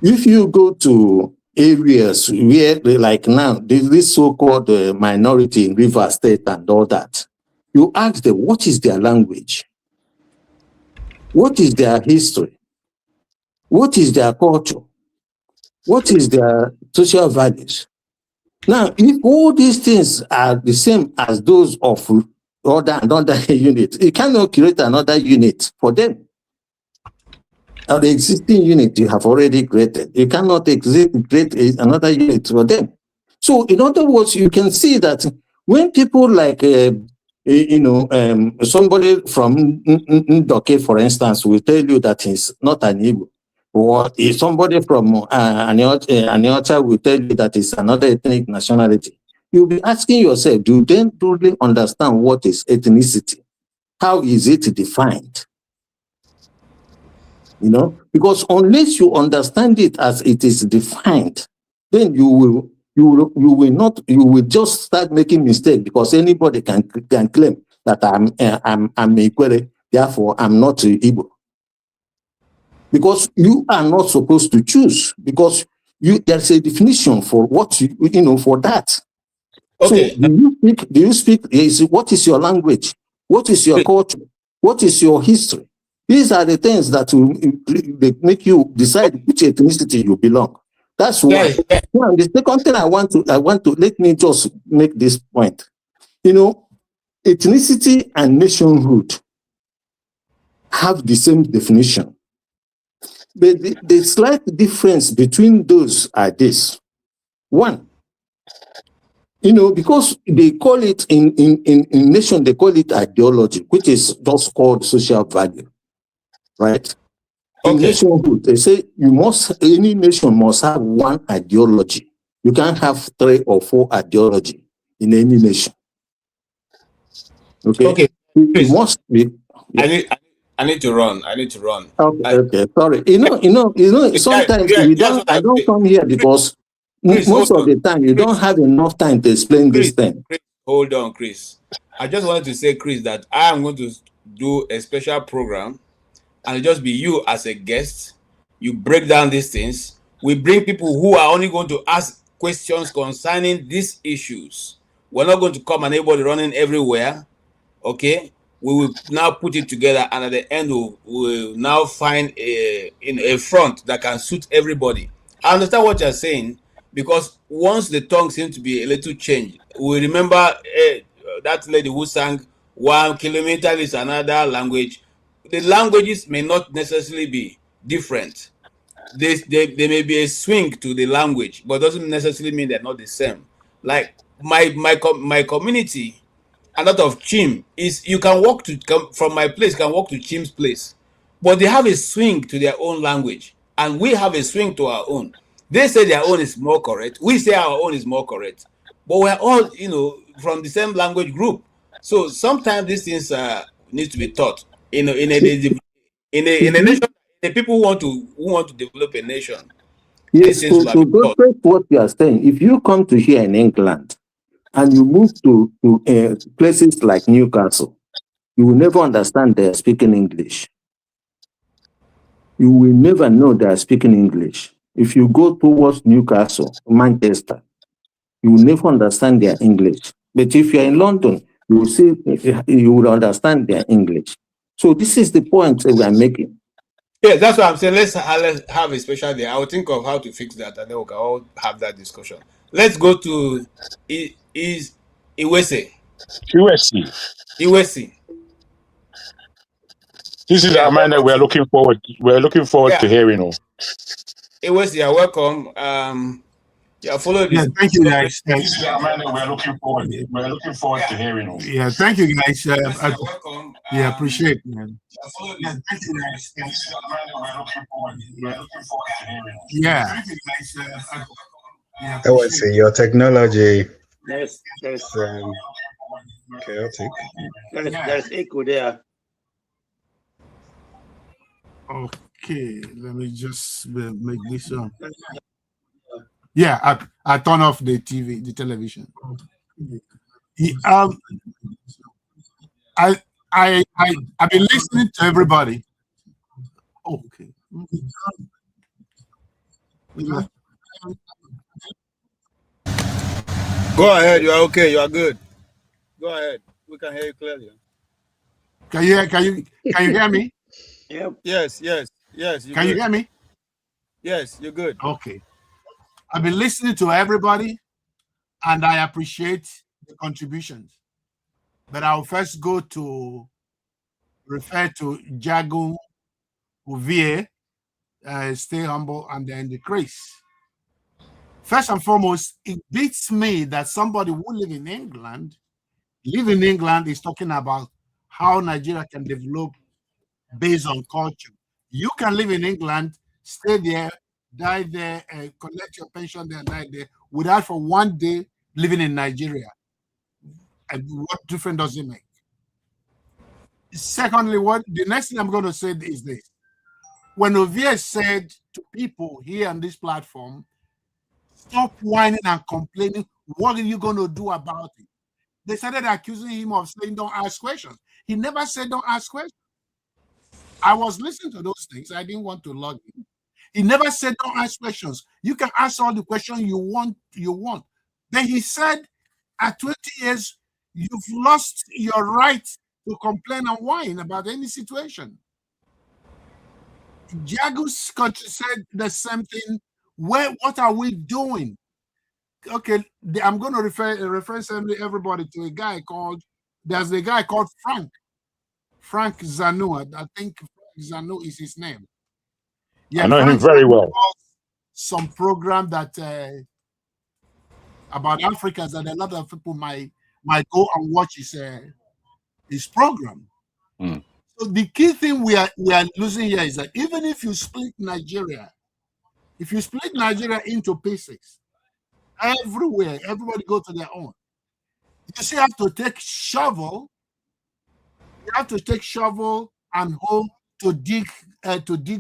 if you go to areas where, like now, this so-called minority in River State and all that, you ask them, what is their language? What is their history? What is their culture? What is their social values? Now, if all these things are the same as those of another unit, you cannot create another unit for them. Now, the existing unit you have already created, you cannot create another unit for them. So, in other words, you can see that when people like, somebody from Ndoke, for instance, will tell you that he's not an Igbo, or if somebody from Aniocha will tell you that it's another ethnic nationality, you'll be asking yourself, do they truly understand what is ethnicity? How is it defined? You know, because unless you understand it as it is defined, then you will just start making mistakes, because anybody can claim that I'm Ikwere, therefore I'm not Igbo. Because you are not supposed to choose, because there's a definition for what for that. Okay. So do you speak? What is your language? What is your culture? What is your history? These are the things that will make you decide which ethnicity you belong. That's why. Now, the second thing I want to let me just make this point. Ethnicity and nationhood have the same definition. But the slight difference between those are this. One, You know, because they call it in nation, they call it ideology, which is just called social value, right? In nationhood, they say any nation must have one ideology. You can't have 3 or 4 ideology in any nation. Okay. It must be. Yeah. I need to run. Okay. Sorry. Sometimes I don't come here because Chris, most of the time you don't have enough time to explain this thing. Chris, hold on, Chris. I just wanted to say, Chris, that I am going to do a special program and it'll just be you as a guest. You break down these things. We bring people who are only going to ask questions concerning these issues. We're not going to come and everybody running everywhere. Okay? We will now put it together, and at the end we'll now find a front that can suit everybody. I understand what you're saying, because once the tongue seems to be a little changed, we remember that lady who sang 1 kilometer is another language. The languages may not necessarily be different. There may be a swing to the language, but doesn't necessarily mean they're not the same. Like my community, a lot of Chim is, you can walk to come from my place, can walk to Chim's place, but they have a swing to their own language, and we have a swing to our own. They say their own is more correct. We say our own is more correct, but we're all, from the same language group. So sometimes these things need to be taught. In a nation, the people who want to develop a nation. Yes, to go straight what you are saying, if you come to here in England and you move to places like Newcastle, you will never understand they are speaking English. You will never know they are speaking English. If you go towards Newcastle, Manchester, you will never understand their English. But if you are in London, you will see, you will understand their English. So this is the point that we are making. Yeah, that's what I'm saying. Let's have a special day. I will think of how to fix that, and then we can all have that discussion. Let's go to Iwese. This is a man that we're looking forward to hearing. Iwese, you're welcome. Follow this. Yeah, thank you, guys. This is a man that we're looking forward to hearing. Yeah, thank you, guys. Welcome. Appreciate it, man. Yeah, thank you, guys. This is a man that we're looking forward to hearing. Yeah. Thank you, guys. I would say your technology There's chaotic. there's echo there. Okay, let me just make this one. Yeah, I turn off the television. I've been listening to everybody. Okay. Go ahead. You are okay. You are good. Go ahead. We can hear you clearly. Can you hear me? Yep. Yes. Can you hear me? Yes, you're good. Okay. I've been listening to everybody, and I appreciate the contributions. But I'll first go to refer to Jagun Uvie, stay humble, and then the Chris. First and foremost, it beats me that somebody who live in England is talking about how Nigeria can develop based on culture. You can live in England, stay there, die there, collect your pension there, die there, without for one day living in Nigeria. And what difference does it make? Secondly, the next thing I'm going to say is this. When Ovie said to people here on this platform, stop whining and complaining, what are you going to do about it? They started accusing him of saying, don't ask questions. He never said, don't ask questions. I was listening to those things. I didn't want to log in. He never said, don't ask questions. You can ask all the questions you want. Then he said, at 20 years, you've lost your right to complain and whine about any situation. Jagus country said the same thing. What are we doing? Okay, I'm going to refer everybody to a guy called, there's a guy called Frank Zanu. I think Frank Zanu is his name. Yeah, I know Frank him very well. Some program that about Africans that a lot of people might go and watch his program. Mm. So the key thing we are losing here is that even if you split Nigeria into pieces, everywhere, everybody go to their own. You still have to take shovel. You have to take shovel and hoe to dig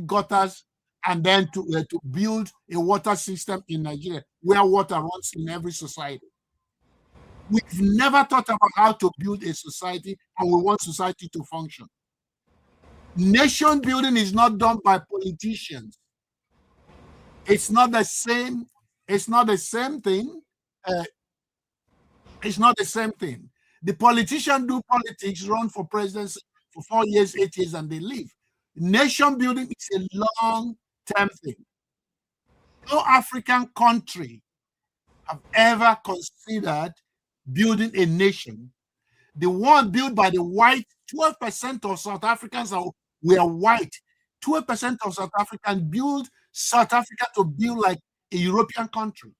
gutters, and then to build a water system in Nigeria where water runs in every society. We've never thought about how to build a society, and we want society to function. Nation building is not done by politicians. It's not the same. It's not the same thing. It's not the same thing. The politicians do politics, run for presidency for 4 years, 8 years, and they leave. Nation building is a long-term thing. No African country have ever considered building a nation. The one built by the white, 12% of South Africans were white. 12% of South Africans built South Africa to build like a European country.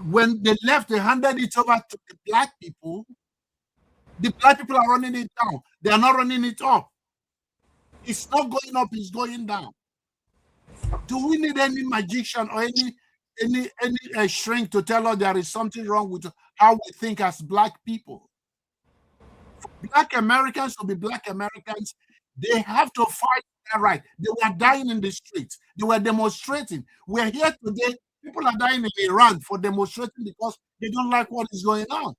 When they left, they handed it over to the black people. The black people are running it down. They are not running it up. It's not going up, it's going down. Do we need any magician or any shrink to tell us there is something wrong with how we think as black people? For black Americans to be black Americans, they have to fight their right. They were dying in the streets. They were demonstrating. We're here today. People are dying in Iran for demonstrating because they don't like what is going on.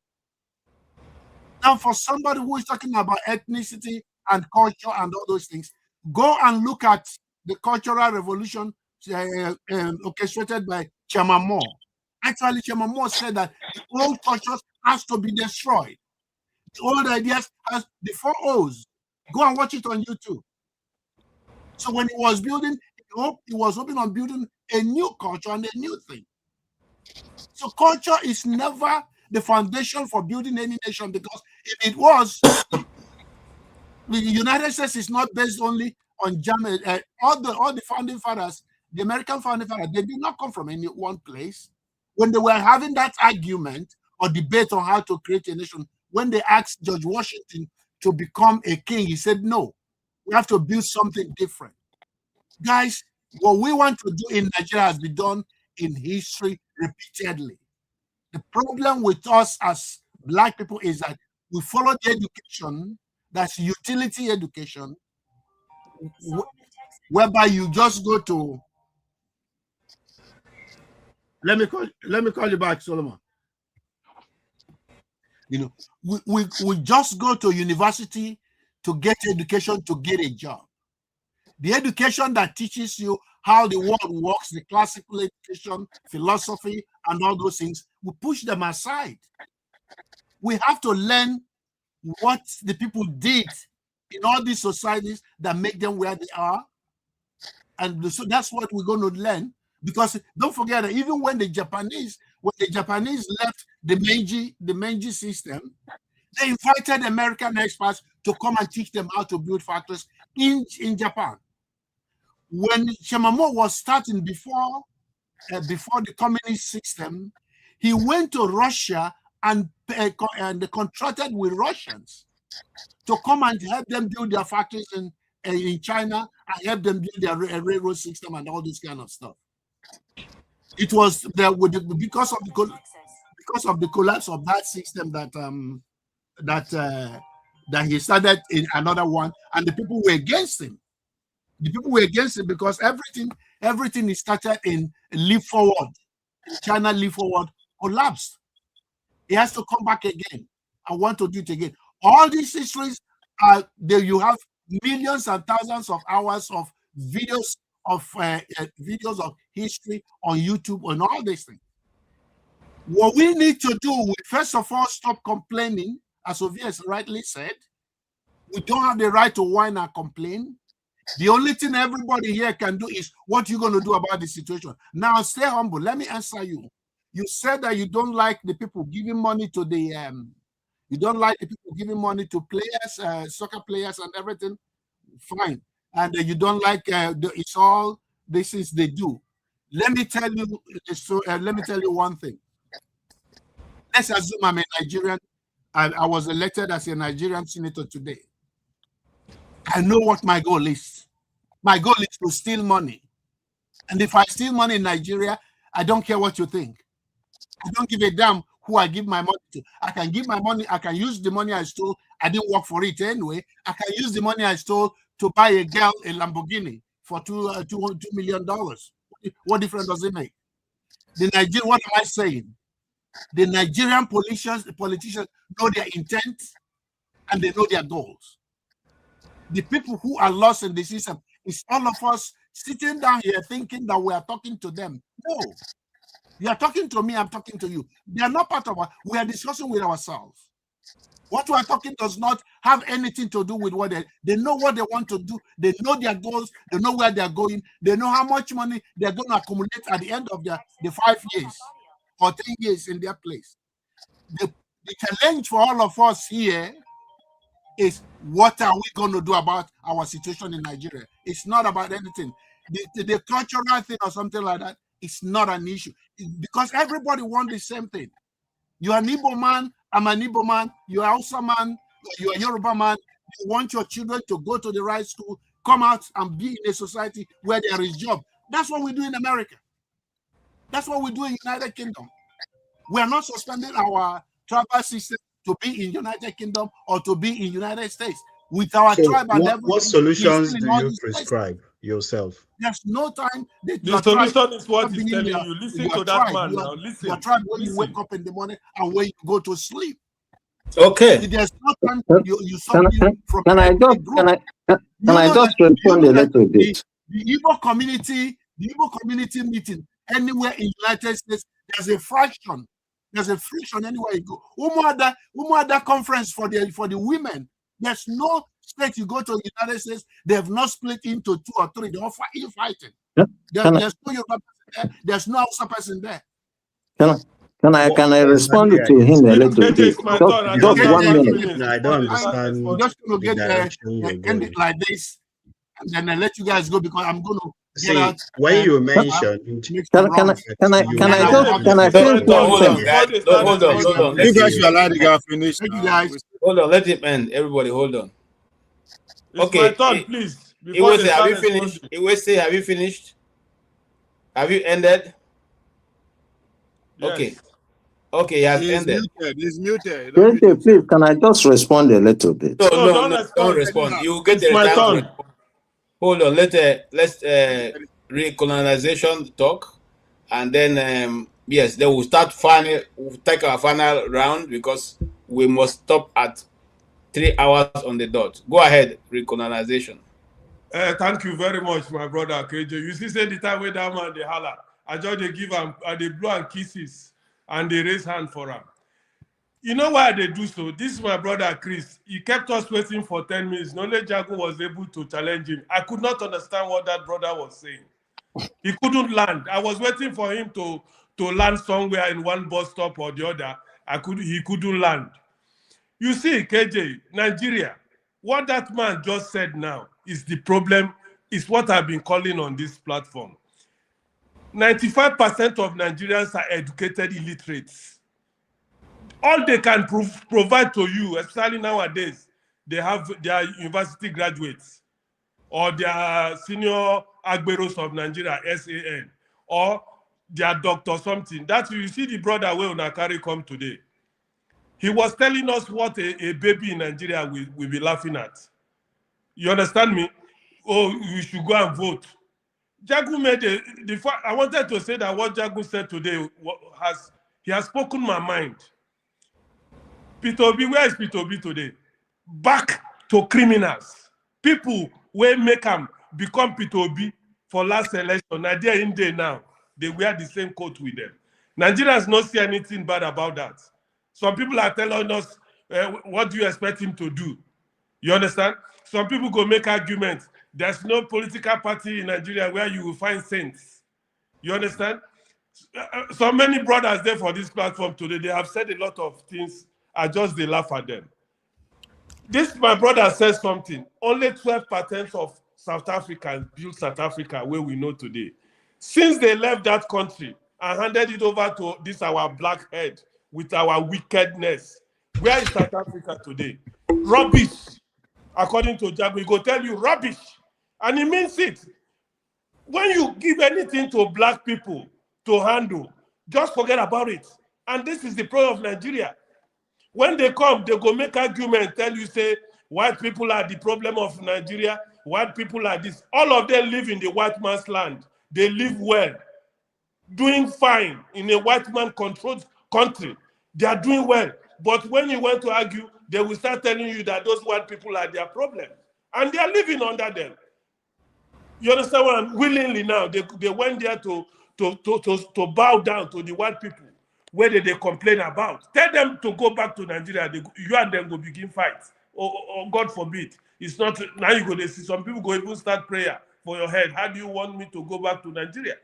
Now, for somebody who is talking about ethnicity and culture and all those things, go and look at the Cultural Revolution orchestrated by Chairman Moore. Actually, Chairman Moore said that the old cultures has to be destroyed. The old ideas has the 4 O's. Go and watch it on YouTube. So when he was building, he was hoping on building a new culture and a new thing. So culture is never the foundation for building any nation, because if it was, the United States is not based only on Germany. All the founding fathers, the American founding fathers, they did not come from any one place. When they were having that argument or debate on how to create a nation, when they asked George Washington to become a king, he said, no, we have to build something different. Guys, what we want to do in Nigeria has been done in history repeatedly. The problem with us as black people is that we follow the education, that's utility education, whereby you just go to, let me call you back, Solomon. You know, we just go to university to get education, to get a job. The education that teaches you how the world works, the classical education, philosophy, and all those things, we push them aside. We have to learn what the people did in all these societies that make them where they are. And so that's what we're going to learn. Because don't forget that even when the Japanese left the Meiji system, they invited American experts to come and teach them how to build factories in Japan. When Chairman was starting before the communist system, he went to Russia and contracted with Russians to come and help them build their factories in China and help them build their railroad system and all this kind of stuff. It was because of the collapse of that system that he started in another one, and the people were against him. The people were against it because everything is started in Leap Forward. China Leap Forward collapsed. He has to come back again and want to do it again. All these histories are there. You have millions and thousands of hours of videos of history on YouTube and all these things. What we need to do, we first of all stop complaining, as Sophia rightly said. We don't have the right to whine and complain. The only thing everybody here can do is what you're going to do about the situation. Now, stay humble. Let me answer you. You said that you don't like the people giving money to the you don't like the people giving money to players, soccer players, and everything. Fine. And you don't like it's all this is they do. Let me tell you. Let me tell you one thing. Let's assume I'm a Nigerian and I was elected as a Nigerian senator today. I know what my goal is. My goal is to steal money. And if I steal money in Nigeria, I don't care what you think. I don't give a damn who I give my money to. I can give my money, I can use the money I stole. I didn't work for it anyway. I can use the money I stole to buy a girl a Lamborghini for $2 million. What difference does it make? What am I saying? The Nigerian politicians know their intent and they know their goals. The people who are lost in the system, it's all of us sitting down here thinking that we are talking to them. No. You are talking to me, I'm talking to you. They are not part of us. We are discussing with ourselves. What we are talking does not have anything to do with what they know what they want to do. They know their goals. They know where they are going. They know how much money they're going to accumulate at the end of the 5 years or 10 years in their place. The challenge for all of us here is, what are we going to do about our situation in Nigeria? It's not about anything. The cultural thing or something like that, it's not an issue. Because everybody wants the same thing. You're an Igbo man, I'm an Igbo man, you're a Hausa man, you're a Yoruba man. You want your children to go to the right school, come out and be in a society where there is job. That's what we do in America. That's what we do in United Kingdom. We are not suspending our tribal system to be in United Kingdom or to be in United States. With our tribe and everything. What solutions do you prescribe yourself? There's no time. The solution is what he's telling you. Listen to that man now. Listen. Your tribe when you wake up in the morning and when you go to sleep. Okay. There's no time you from. Can I just respond a little bit? The Igbo community meeting anywhere in the United States, there's a fraction. There's a friction anywhere you go. Umuada conference for the women. There's no state you go to the United States, they have not split into 2 or 3. They're all fighting. There's no Yoruba person there. There's no Hausa person there. Can I respond to him a little bit? Just 1 minute. No, I don't understand. I'm just going to get there and end it like this, and then I let you guys go because I'm going to. See, when you mentioned, can I say something? Hold on. You guys should allow the guy finish. Hold on, let him end. Everybody, hold on. It's my turn, please. Iwese, have you finished? Iwese, have you finished? Have you ended? Yes. Okay, he has ended. He's muted. Please, can I just respond a little bit? No, don't respond. You get the time. Hold on, let's recolonization talk, and then yes, then we'll take our final round because we must stop at 3 hours on the dot. Go ahead, recolonization. Thank you very much, my brother KJ. You see, say the time where that man they holler, I just they give him they blow and kisses and they raise hand for him. You know why they do so? This is my brother Chris. He kept us waiting for 10 minutes. Only Jago was able to challenge him. I could not understand what that brother was saying. He couldn't land. I was waiting for him to land somewhere in one bus stop or the other. He couldn't land. You see, KJ, Nigeria, what that man just said now is the problem, is what I've been calling on this platform. 95% of Nigerians are educated illiterates. All they can provide to you, especially nowadays, they have their university graduates or their senior Agberos of Nigeria, SAN, or their doctor something. That's you see the brother where Unakari come today. He was telling us what a baby in Nigeria will be laughing at. You understand me? Oh, we should go and vote. Jagu made I wanted to say that what Jagu said today he has spoken my mind. Peter Obi, where is Peter Obi today? Back to criminals. People will make them become Peter Obi for last election. Nigeria in there now. They wear the same coat with them. Nigerians don't see anything bad about that. Some people are telling us, what do you expect him to do? You understand? Some people go make arguments. There's no political party in Nigeria where you will find saints. You understand? So many brothers there for this platform today, they have said a lot of things. I just they laugh at them. This, my brother says something. Only 12% of South Africans built South Africa where we know today. Since they left that country and handed it over to this our black head, with our wickedness. Where is South Africa today? Rubbish. According to Jago, he go tell you rubbish. And he means it. When you give anything to black people to handle, just forget about it. And this is the problem of Nigeria. When they come, they go make argument, tell you, say, white people are the problem of Nigeria, white people are this. All of them live in the white man's land. They live well, doing fine in a white man-controlled country. They are doing well. But when you want to argue, they will start telling you that those white people are their problem. And they are living under them. You understand what I'm willingly now? They went there to bow down to the white people. Where did they complain about? Tell them to go back to Nigeria. You and them go begin fights. Or God forbid. It's not, now you go to see some people go even start prayer for your head. How do you want me to go back to Nigeria?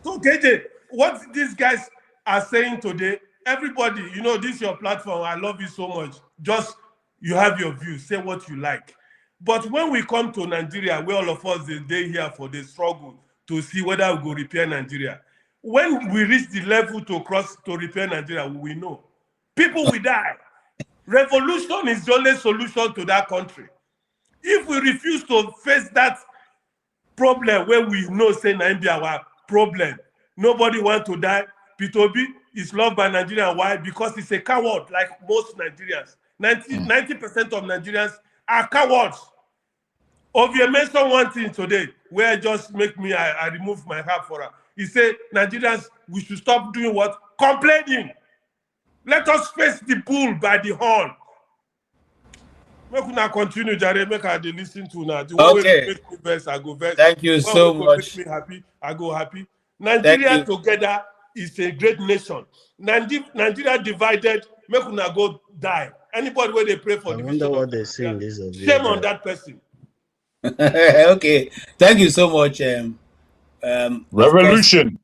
So KJ, what these guys are saying today, everybody, you know, this is your platform. I love you so much. Just, you have your views. Say what you like. But when we come to Nigeria, where all of us they here for the struggle to see whether we go repair Nigeria. When we reach the level to cross to repair Nigeria, we know people will die. Revolution is the only solution to that country. If we refuse to face that problem where we know say Nigeria our problem, nobody wants to die. Peter Obi is loved by Nigeria. Why? Because he's a coward, like most Nigerians. 90% of Nigerians are cowards. Ovie mentioned one thing today where just make me, I remove my hat for her. He said, Nigerians, we should stop doing what? Complaining. Let us face the bull by the horn. Make una continue, Jare. Make I listen to now. The one way make me verse, I go verse. Thank you so much. Make me happy, I go happy. Nigeria together is a great nation. Nigeria divided, make una go die. Anybody where they pray for I division, wonder what they say in this. Shame on that person. Okay, thank you so much. Revolution.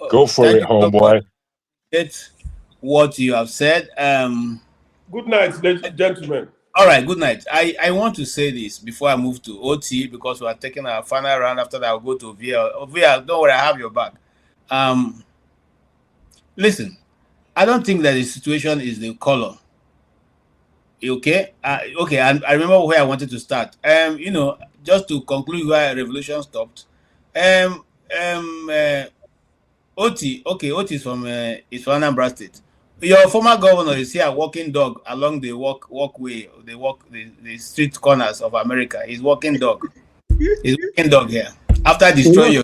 Go for it, homeboy. It's what you have said. Good night, ladies and gentlemen. All right, good night. I want to say this before I move to OT because we are taking our final round. After that, I'll go to VL. VL, don't worry, I have your back. Listen, I don't think that the situation is the color. Okay, okay. I remember where I wanted to start. You know, just to conclude where revolution stopped. OT, okay, OT is from Anambra State. Your former governor is here walking dog along the walkway, the street corners of America. He's walking dog. He's walking dog here. After destroying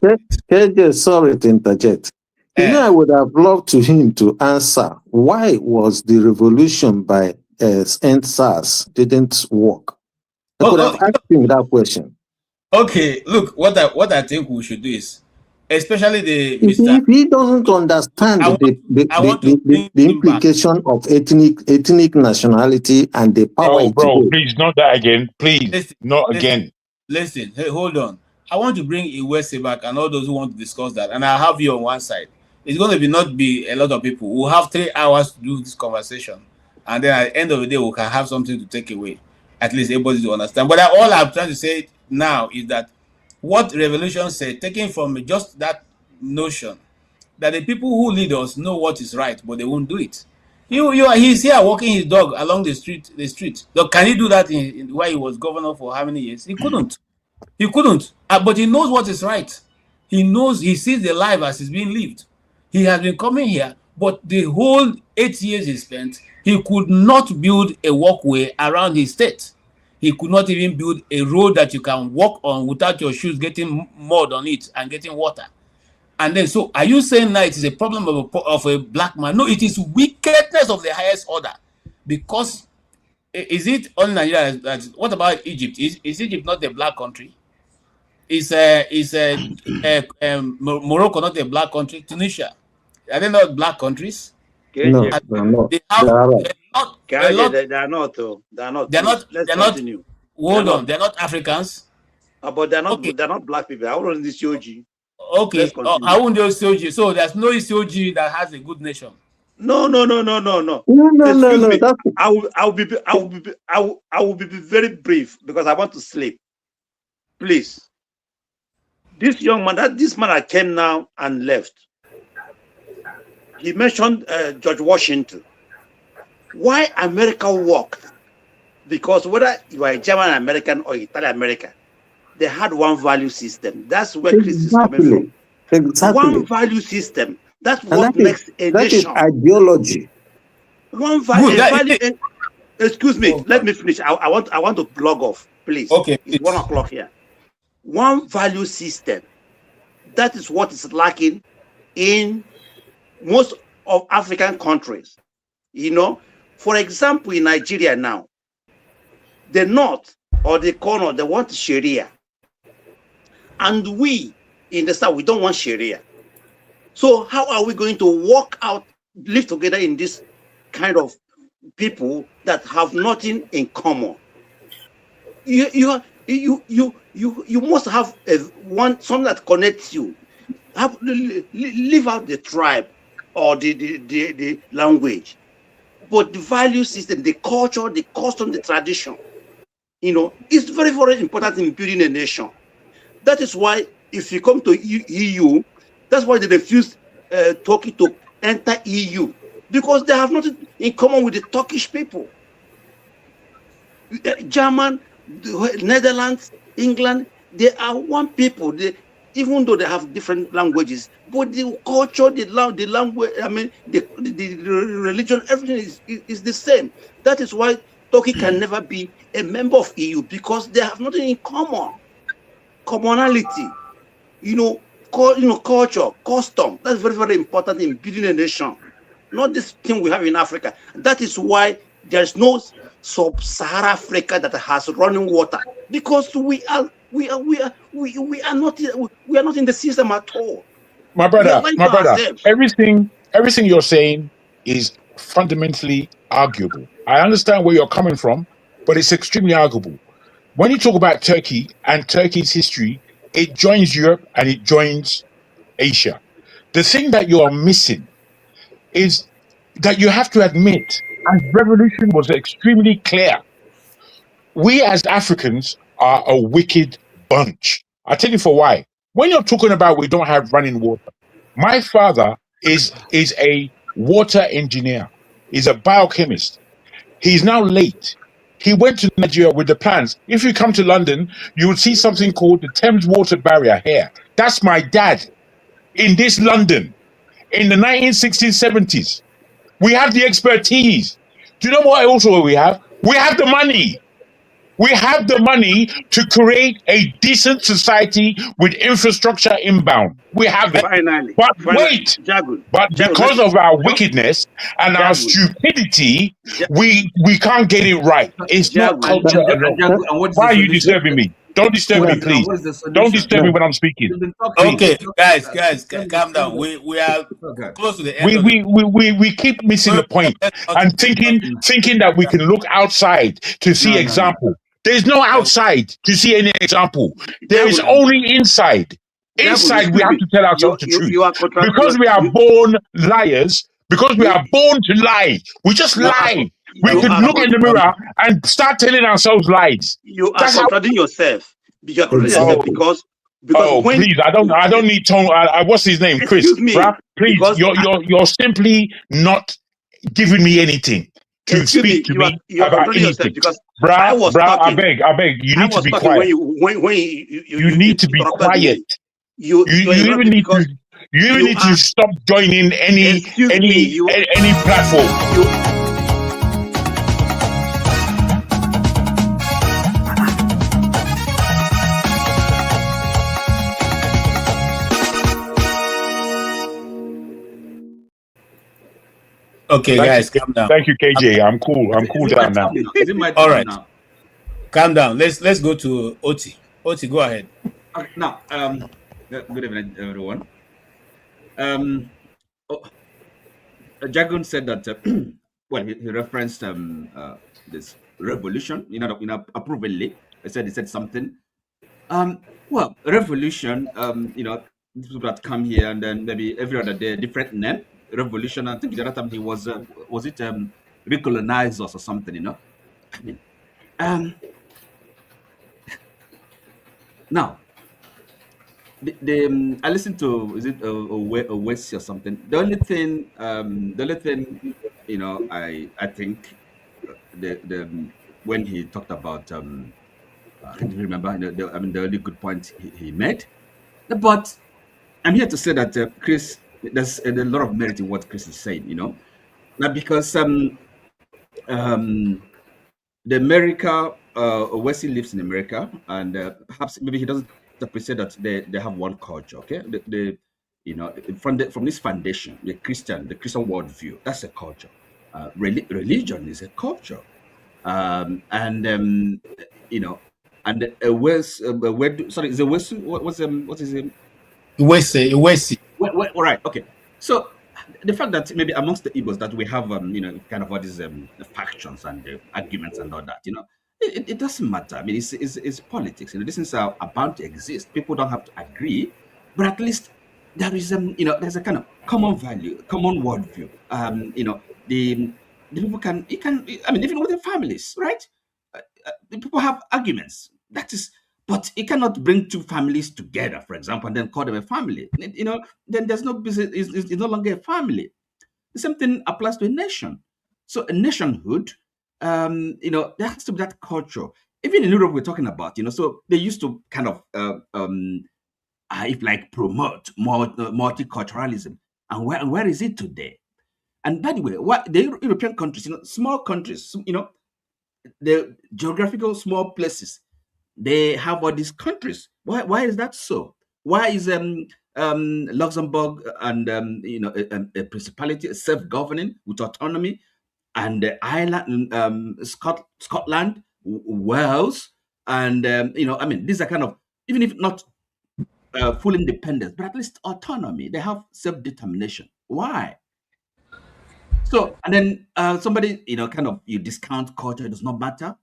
KJ, sorry to interject. You know, I would have loved to him to answer why was the revolution by End SARS didn't work. I could have asked him that question. Okay, look, what I think we should do is, especially if he doesn't understand the implication of ethnic nationality and the power. Bro, please, not that again. Please, again. Listen, hey, hold on. I want to bring Iwese back and all those who want to discuss that, and I'll have you on one side. It's going to not be a lot of people. We'll have 3 hours to do this conversation, and then at the end of the day, we can have something to take away. At least everybody to understand. But all I'm trying to say now is that what revolution said, taken from just that notion that the people who lead us know what is right, but they won't do it. He's here walking his dog along the street. So can he do that while he was governor for how many years? He couldn't. He couldn't. But he knows what is right. He knows, he sees the life as it's being lived. He has been coming here, but the whole 8 years he spent, he could not build a walkway around his state. He could not even build a road that you can walk on without your shoes getting mud on it and getting water. And then, so are you saying that it is a problem of a black man? No, it is wickedness of the highest order. Because is it only Nigeria? What about Egypt? Is Egypt not a black country? Is Morocco not a black country? Tunisia, are they not black countries? No, they're not. They are not. Let's continue. Hold on, they're not Africans. But they're not. Okay. They're not black people. I want this Yoji. Okay, I won't do Isioji. So there's no Isioji that has a good nation. No. No. I will be very brief because I want to sleep. Please. This young man, this man that came now and left. he mentioned George Washington. Why America worked? Because whether you are a German American or Italian American, they had one value system. That's where Chris is coming from. Exactly. One value system. That's And what makes a that is nation. ideology. One value. Excuse me. Let me finish. I want to log off, please. Okay. It's 1 o'clock here. One value system. That is what is lacking in most of African countries. You know, for example, in Nigeria now, the North or the corner, they want Sharia. And we in the South, we don't want Sharia. So how are we going to work out, live together in this kind of people that have nothing in common? You must have something that connects you. Leave out the tribe or the language, but the value system, the culture, the custom, the tradition, you know, is very, very important in building a nation. That is why if you come to EU, that's why they refuse Turkey to enter EU, because they have nothing in common with the Turkish people. German, Netherlands, England, they are one people. Even though they have different languages, but the culture, the language, I mean, the religion, everything is the same. That is why Turkey can never be a member of EU, because they have nothing in common. Commonality, culture, custom. That's very, very important in building a nation. Not this thing we have in Africa. That is why there's no sub-Sahara Africa that has running water, because we are not in the system at all. My brother, everything you're saying is fundamentally arguable. I understand where you're coming from, but it's extremely arguable. When you talk about Turkey and Turkey's history, it joins Europe and it joins Asia. The thing that you are missing is that you have to admit, and revolution was extremely clear, we as Africans are a wicked bunch. I'll tell you for why. When you're talking about we don't have running water, my father is a water engineer. He's a biochemist. He's now late. He went to Nigeria with the plans. If you come to London, you would see something called the Thames Water Barrier here. That's my dad in this London in the 1960s, 70s. We have the expertise. Do you know what also we have? We have the money. We have the money to create a decent society with infrastructure inbound. We have it. Finally. Wait. Because of our wickedness and our stupidity, we can't get it right. It's not culture alone. Why are you disturbing me? Don't disturb me, please. Don't disturb me when I'm speaking. Okay, guys, calm down. We are close to the end. We keep missing the point and thinking that we can look outside to see example. There's no outside to see any example. There is only inside. Inside, we have to tell ourselves the truth. Because we are born liars, because we are born to lie. We just lie. We could look in the mirror and start telling ourselves lies. You are contradicting yourself. You are contradicting yourself because please, I don't need tone. What's his name? Chris. Excuse me. Please, you're simply not giving me anything to speak to me about anything. I beg, you need to be quiet. You need to be quiet. You even need to stop joining any platform. Okay, guys, calm down. Thank you, KJ. I'm cool. I'm cool down now. All right, calm down. Let's go to Oti. Oti, go ahead. Now, good evening, everyone. Jagun said that. Well, he referenced this revolution. Approvingly, he said something. Well, revolution. People that come here and then maybe every other day different name. Revolution. I think the other time he was it recolonizers or something, Now, I listened to, is it a West or something? The only thing, you know, I think the when he talked about I can't even remember. I mean, the only good point he made. But I'm here to say that Chris, there's a lot of merit in what Chris is saying. You know, now because um, the America, Wesley lives in America, and perhaps maybe he doesn't appreciate that they have one culture. Okay, you know, from this foundation, the Christian worldview, that's a culture. Religion is a culture, and you know, and sorry, is a West, what is it? Wesi. All right, okay. So the fact that maybe amongst the Igbos that we have, you know, kind of all these factions and arguments and all that, you know, it doesn't matter. I mean, it's politics. You know, these things are bound to exist. People don't have to agree, but at least there is, you know, there's a kind of common value, common worldview. You know, the people can, I mean, even within families, right? People have arguments. That is, but it cannot bring two families together, for example, and then call them a family. You know, then there's no business. It's no longer a family. The same thing applies to a nation. So a nationhood, you know, there has to be that culture. Even in Europe, we're talking about, you know, so they used to kind of, if like promote multiculturalism. And where is it today? And by the way, what the European countries, you know, small countries, you know, the geographical small places, they have all these countries. Why is that so? Why is Luxembourg and you know, a principality, self-governing with autonomy, and Ireland, Scotland, Wales, and you know, I mean, these are kind of, even if not full independence, but at least autonomy. They have self-determination. Why? So, and then somebody, you know, kind of, you discount culture, it does not matter.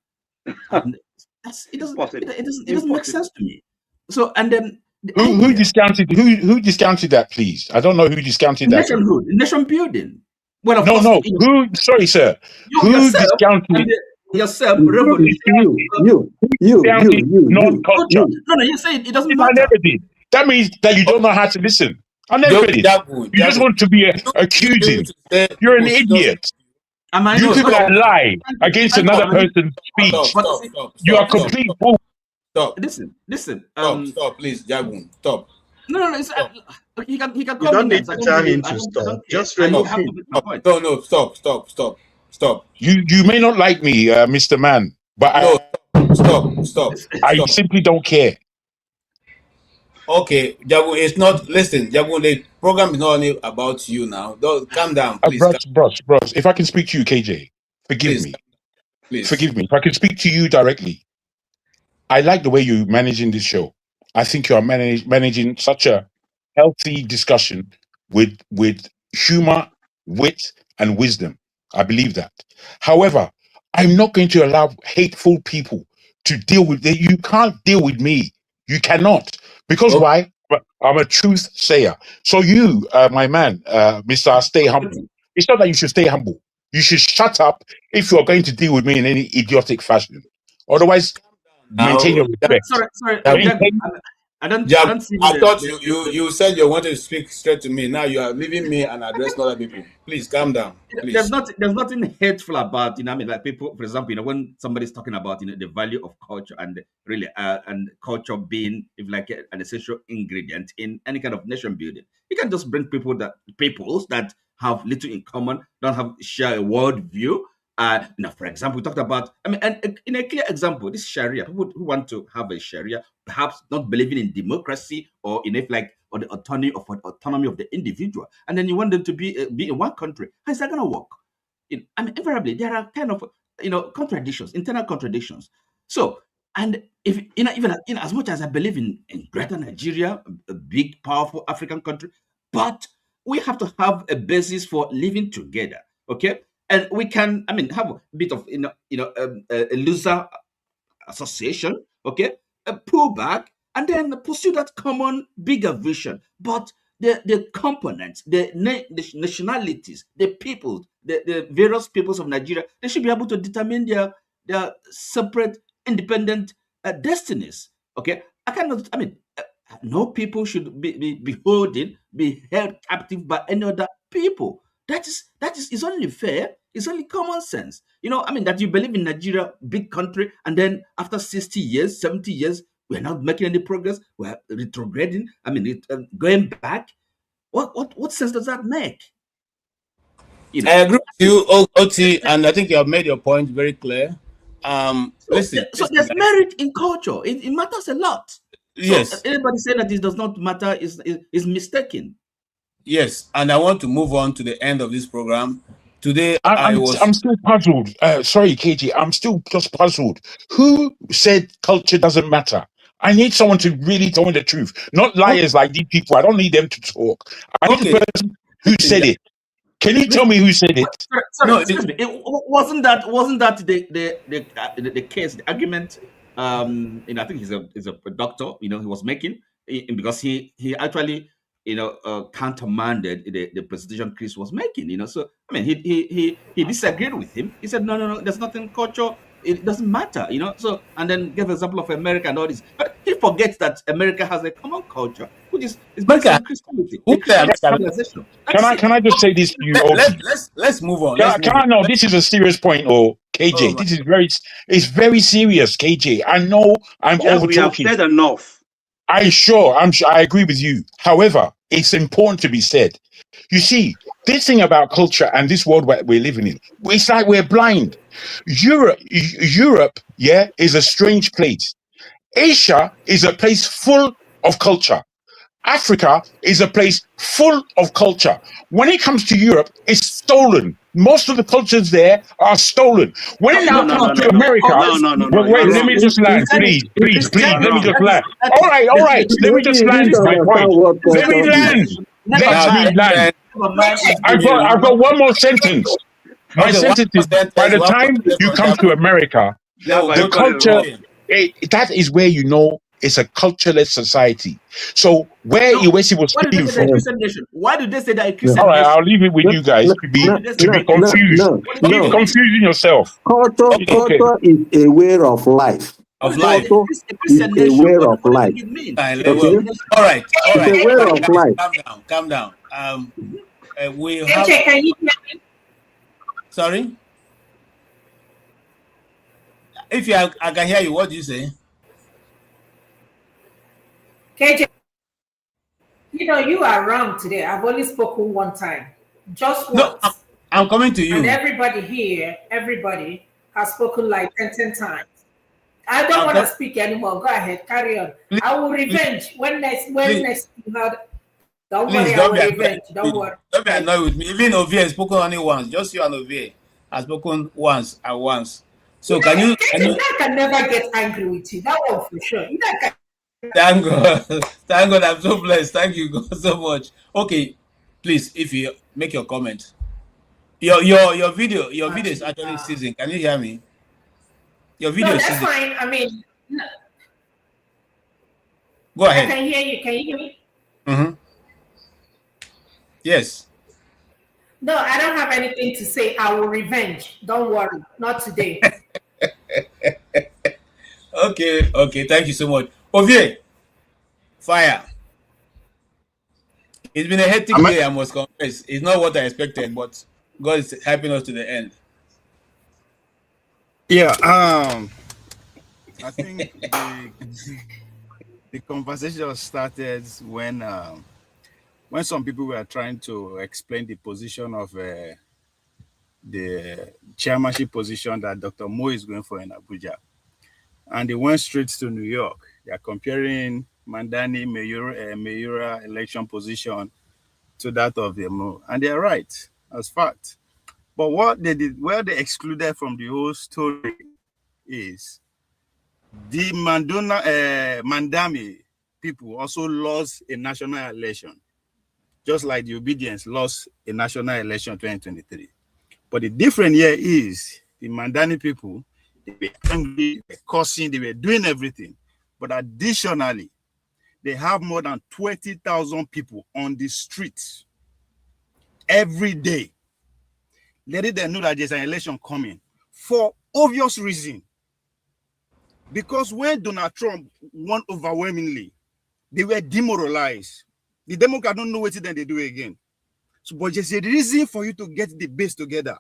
And it doesn't make sense to me. So, and then who discounted that, please? I don't know who discounted that. Nationhood, nation building. Well, of no, course, no. Who? Sorry, sir. Who discounted yourself? Revolution. You. Non-culture. No, you say it doesn't I matter. never did. That means that you don't know how to listen. I never did. You just want to be accusing. You're an idiot. You people that lie against another person's speech. You are complete bull. Stop. Listen. Stop, please, Jagun. Stop. No. It's, he can You call don't me need names. to tell him to stop. Just remove him. No, stop. You may not like me, Mr. Man, but Stop. I simply don't care. Okay, Jagun, it's not. Listen, Jagun, the program is not only about you now. Don't calm down, please. Bros. If I can speak to you, KJ, forgive me. Please. Forgive me. If I can speak to you directly, I like the way you're managing this show. I think you're managing such a healthy discussion with humor, wit, and wisdom. I believe that. However, I'm not going to allow hateful people to deal with it. You can't deal with me. You cannot. Because why? I'm a truth sayer. So you, my man, Mr. Stay Humble. It's not that you should stay humble. You should shut up if you're going to deal with me in any idiotic fashion. Otherwise, maintain your respect. Sorry. I don't see. I thought you said you wanted to speak straight to me. Now you are leaving me and addressing other people. Please calm down. Please. There's nothing hateful about, you know, I mean, like people, for example, you know, when somebody's talking about, you know, the value of culture and really and culture being, if like an essential ingredient in any kind of nation building, you can just bring peoples that have little in common, don't have share a worldview. Now, for example, we talked about, I mean, and in a clear example, this Sharia, people who want to have a Sharia, perhaps not believing in democracy or in or the autonomy of the individual, and then you want them to be in one country. How is that going to work? I mean, invariably, there are kind of, you know, contradictions, internal contradictions. So, and if, you know, even as much as I believe in Greater Nigeria, a big, powerful African country, but we have to have a basis for living together, okay? And we can, I mean, have a bit of, a looser association, okay? Pull back and then pursue that common bigger vision. But the components, the nationalities, the people, the various peoples of Nigeria, they should be able to determine their separate, independent destinies. Okay, I no people should be held captive by any other people. That is only fair. It's only common sense. I mean, that you believe in Nigeria, big country, and then after 60 years, 70 years, we're not making any progress. We're retrograding. I mean, going back. What sense does that make? I agree with you, OT, and I think you have made your point very clear. Listen. So there's merit in culture. It matters a lot. Yes. So anybody saying that it does not matter is mistaken. Yes, and I want to move on to the end of this program. Today, I'm still puzzled. Sorry, KG, I'm still just puzzled. Who said culture doesn't matter? I need someone to really tell me the truth, not liars like these people. I don't need them to talk. I need the person who said it. Can you tell me who said it? Sorry, excuse me. Wasn't that the case, the argument? I think he's a doctor. He was making, because he actually countermanded the presentation Chris was making. So I mean, he disagreed with him. He said no, there's nothing culture. It doesn't matter. So, and then gave an example of America and all this, but he forgets that America has a common culture, which is based on Christianity. Can I just say this to you? Let's move on. No, this is a serious point, KJ. This is very serious, KJ. I know I'm over talking. We have said enough. I agree with you. However, it's important to be said. You see, this thing about culture and this world we're living in, it's like we're blind. Europe, is a strange place. Asia is a place full of culture. Africa is a place full of culture. When it comes to Europe, it's stolen. Most of the cultures there are stolen. When it now comes to America, wait, let me just land, please, let me just land. All right, let me just land my point. Let me land. Let me land. I've got one more sentence. My sentence is, by the time you come to America, the culture, that is where it's a cultureless society. So where Iwesi was speaking from. Why did they say that a Christian All right, I'll leave it with you guys to be confused. Keep confusing yourself. Culture is a way of life. Culture is a way of life. Okay? All right. It's a way of life. Calm down. We have. Can you hear me? Sorry. If I can hear you. What do you say? KJ, you are wrong today. I've only spoken one time. Just once. No, I'm coming to you. And everybody has spoken like 10 times. I don't want to speak anymore. Go ahead, carry on. Please, I will revenge when next you had. Don't worry, I will revenge. Don't worry. Don't be annoyed with me. Even Ovie has spoken only once. Just you and Ovie has spoken once and once. So can you? I can never get angry with you. That one for sure. Thank God, I'm so blessed. Thank you God so much. Okay, please, if you make your comment. Your video is actually ceasing. Can you hear me? Your video is ceasing. That's fine. I mean, no. Go ahead. I can hear you. Can you hear me? Mm-hmm. Yes. No, I don't have anything to say. I will revenge. Don't worry. Not today. Okay. Thank you so much. Ovie, fire. It's been a hectic day, I must confess. It's not what I expected, but God is helping us to the end. Yeah, I think the conversation started when some people were trying to explain the position of the chairmanship position that Dr. Mo is going for in Abuja. And they went straight to New York. They are comparing Mandani mayoral election position to that of the Mo. And they're right, as fact. But what they did, where they excluded from the whole story is the Mandami people also lost a national election, just like the Obedience lost a national election in 2023. But the difference here is the Mandani people, they were angry, they were cursing, they were doing everything. But additionally, they have more than 20,000 people on the streets every day, letting them know that there's an election coming for obvious reason. Because when Donald Trump won overwhelmingly, They were demoralized. The Democrats don't know what then they do again. So, but there's a reason for you to get the base together.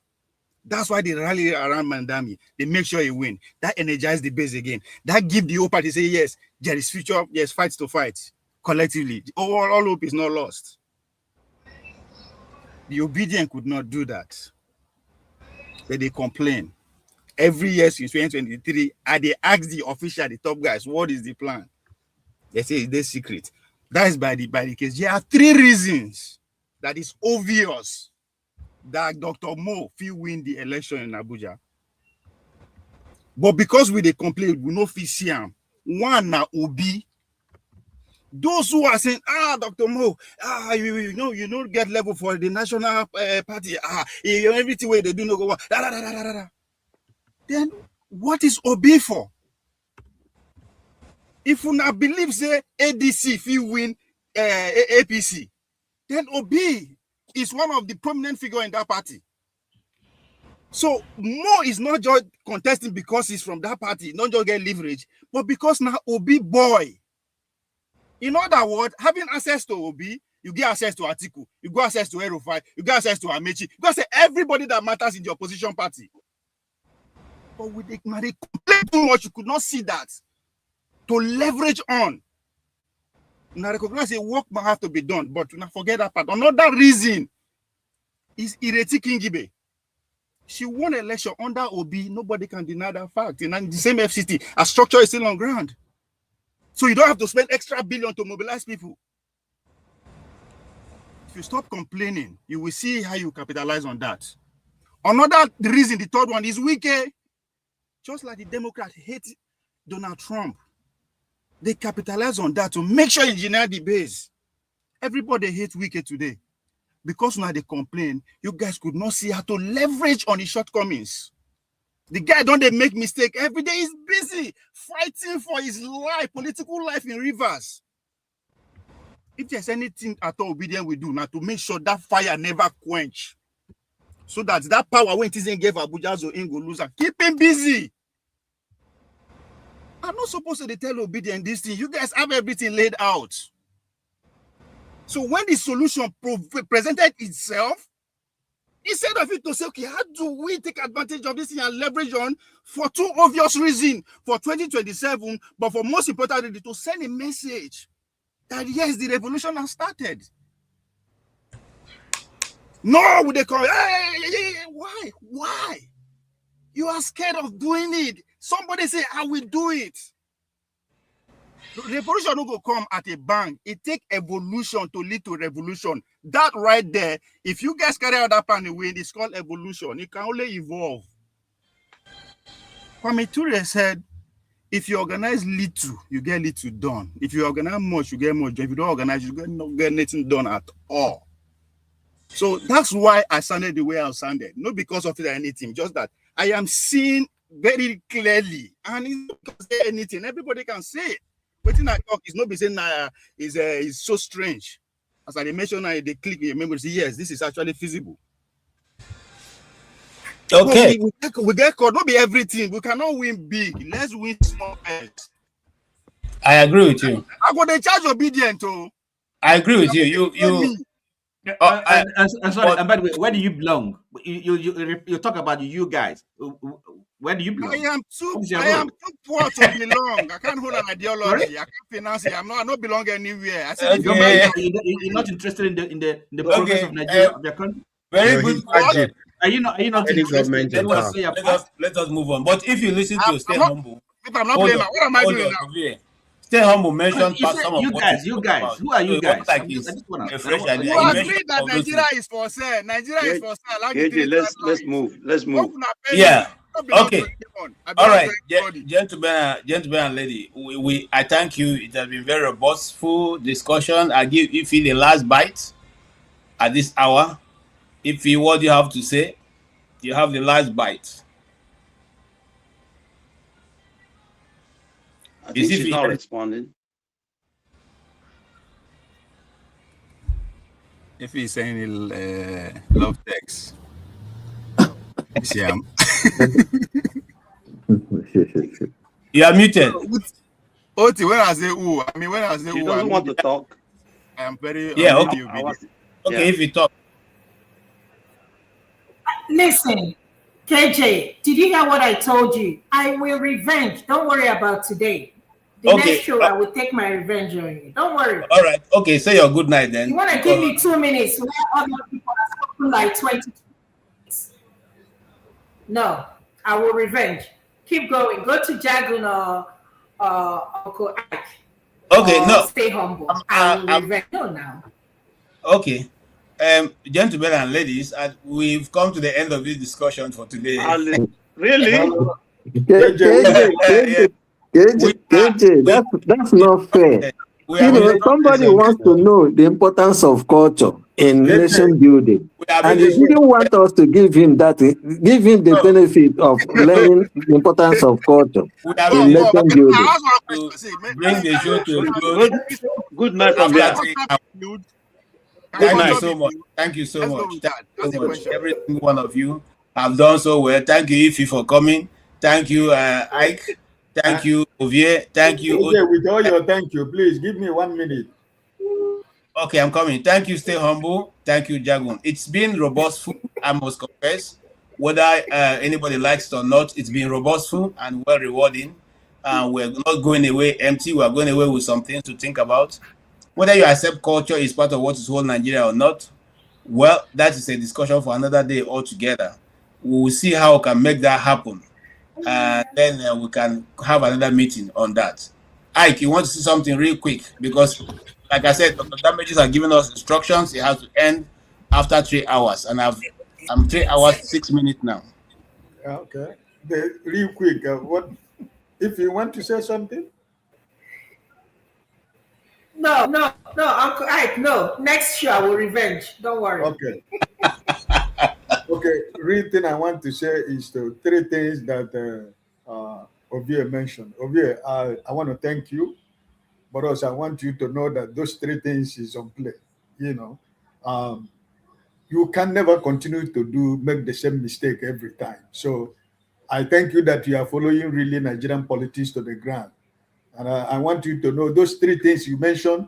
That's why they rally around Mandami. They make sure he win. That energize the base again. That give the whole party say, yes, there is future, yes, fights to fight collectively. All hope is not lost. The Obedient could not do that. But they complain. Every year since 2023, they ask the official, the top guys, what is the plan? They say it's their secret. That is by the case. There are 3 reasons that is obvious that Dr. Mo will win the election in Abuja. But because we they complain, we no fit see him. One na Obi. Those who are saying, Dr. Mo, you know, get level for the national party. Everything where they do no go. Then what is Obi for? If you not believe say ADC if you win APC, then Obi is one of the prominent figure in that party. So Mo is not just contesting because he's from that party, not just get leverage, but because now Obi boy. In other words, having access to Obi, you get access to Atiku, you get access to Erufai, you get access to Amechi, you get access to everybody that matters in the opposition party. But with the complain too much, you could not see that. To leverage on. Now recognize a work might have to be done, but not forget that part. Another reason is Ireti Kingibe. She won election under Obi. Nobody can deny that fact. And the same FCT, a structure is still on ground. So you don't have to spend extra billion to mobilize people. If you stop complaining, you will see how you capitalize on that. Another reason, the third one, is Wike. Just like the Democrats hate Donald Trump, they capitalize on that to make sure engineer the base. Everybody hates Wike today. Because now they complain, you guys could not see how to leverage on his shortcomings. The guy don't they make mistake every day. He's busy fighting for his life, political life in Rivers. If there's anything at all Obedient we do now to make sure that fire never quench, so that power when it isn't gave Abuja so in go lose, keep him busy. I'm not supposed to tell Obedient this thing. You guys have everything laid out. So when the solution presented itself, instead of it to say, okay, how do we take advantage of this thing and leverage on for 2 obvious reasons for 2027, but for most importantly, to send a message that yes, the revolution has started. No, would they call why? Why? You are scared of doing it. Somebody say, I will do it. The revolution don't go come at a bang. It takes evolution to lead to revolution. That right there, if you guys carry out that plan away, it's called evolution. It can only evolve. Kwame Ture said, if you organize little, you get little done. If you organize much, you get much done. If you don't organize, you not get nothing done at all. So that's why I sounded the way I sounded. Not because of it or anything, just that I am seeing very clearly. And it's not because of anything. Everybody can see it. Waiting I talk is not be saying is so strange. As I mentioned, they click in your memory, say, yes, this is actually feasible. Okay. We get caught. Not be everything. We cannot win big. Let's win small first. I agree with you. I got the charge Obedient too. I agree with you. I'm sorry. And by the way, where do you belong? You talk about you guys. Where do you belong? I am too poor to belong. I can't hold an ideology. Sorry? I can't finance it. I not belong anywhere. I said, you're not interested in the progress of Nigeria, of your country. Very good question. Are you not interested? Let us move on. But if you listen to Stay Humble, if I'm not playing, what am I doing now? Stay Humble mentioned some of you guys. Who are you guys? You agree that Nigeria is for sale. Nigeria is for sale. Let's move. Let's move. Yeah. Okay. All right, gentlemen and lady. I thank you. It has been very robust, full discussion. I give you the last bite at this hour. If you what you have to say, you have the last bite. I think she's not responding. If he's saying love text, yeah. You are muted. Oti, when I say who, I mean when I say He who, doesn't want to talk. I am very okay. okay, if you talk. Listen, KJ, did you hear what I told you? I will revenge. Don't worry about today. The next show, I will take my revenge on you. Don't worry. All right. Okay, say your good night then. You want to give me 2 minutes where other people are talking like 20 minutes? No, I will revenge. Keep going. Go to Jagun or Uncle Ike. Okay, no. Stay humble. I will revenge. No, now. Okay. Gentlemen and ladies, we've come to the end of this discussion for today. Really? KJ, that's not fair. Somebody wants to know the importance of culture in nation building, and he didn't want us to give him the benefit of learning the importance of culture in nation building. Bring the show to a close. Good night from here. Thank you so much. Thank you so much. Thank you so much. Every single one of you have done so well. Thank you, Ify, for coming. Thank you, Ike. Thank you, Ovie. Thank you. With all your thank you, please give me 1 minute. Okay, I'm coming. Thank you, Stay Humble. Thank you, Jagun. It's been robust, I must confess. Whether anybody likes it or not, it's been robust and well rewarding. We're not going away empty. We're going away with some things to think about. Whether you accept culture is part of what is whole Nigeria or not, well, that is a discussion for another day altogether. We will see how we can make that happen. Then we can have another meeting on that. Ike, you want to see something real quick? Because, like I said, Dr. Damages are giving us instructions. It has to end after 3 hours. And I'm 3 hours, 6 minutes now. Okay. Real quick, what if you want to say something? No, Uncle Ike, no. Next show I will revenge. Don't worry. Okay. Okay, real thing I want to say is the 3 things that Ovie mentioned. Ovie, I want to thank you, but also I want you to know that those 3 things is on play. You can never continue to make the same mistake every time. So I thank you that you are following really Nigerian politics to the ground. And I want you to know those 3 things you mentioned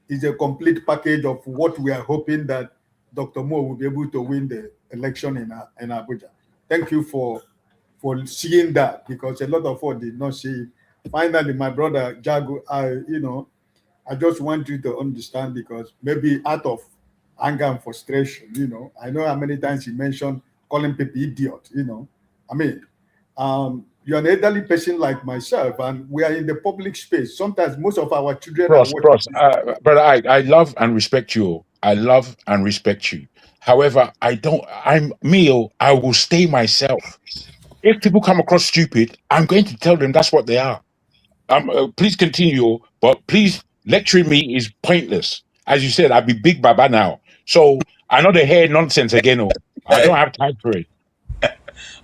is a complete package of what we are hoping that Dr. Mo will be able to win the election in Abuja. Thank you for seeing that, because a lot of us did not see it. Finally, my brother Jago, I just want you to understand, because maybe out of anger and frustration, I know how many times he mentioned calling people idiot, I mean, you're an elderly person like myself, and we are in the public space. Sometimes most of our children brother, I love and respect you. I love and respect you. However, I will stay myself. If people come across stupid, I'm going to tell them that's what they are. Please continue, but please, lecturing me is pointless. As you said, I'll be Big Baba now. So I know they hear nonsense again. I don't have time for it.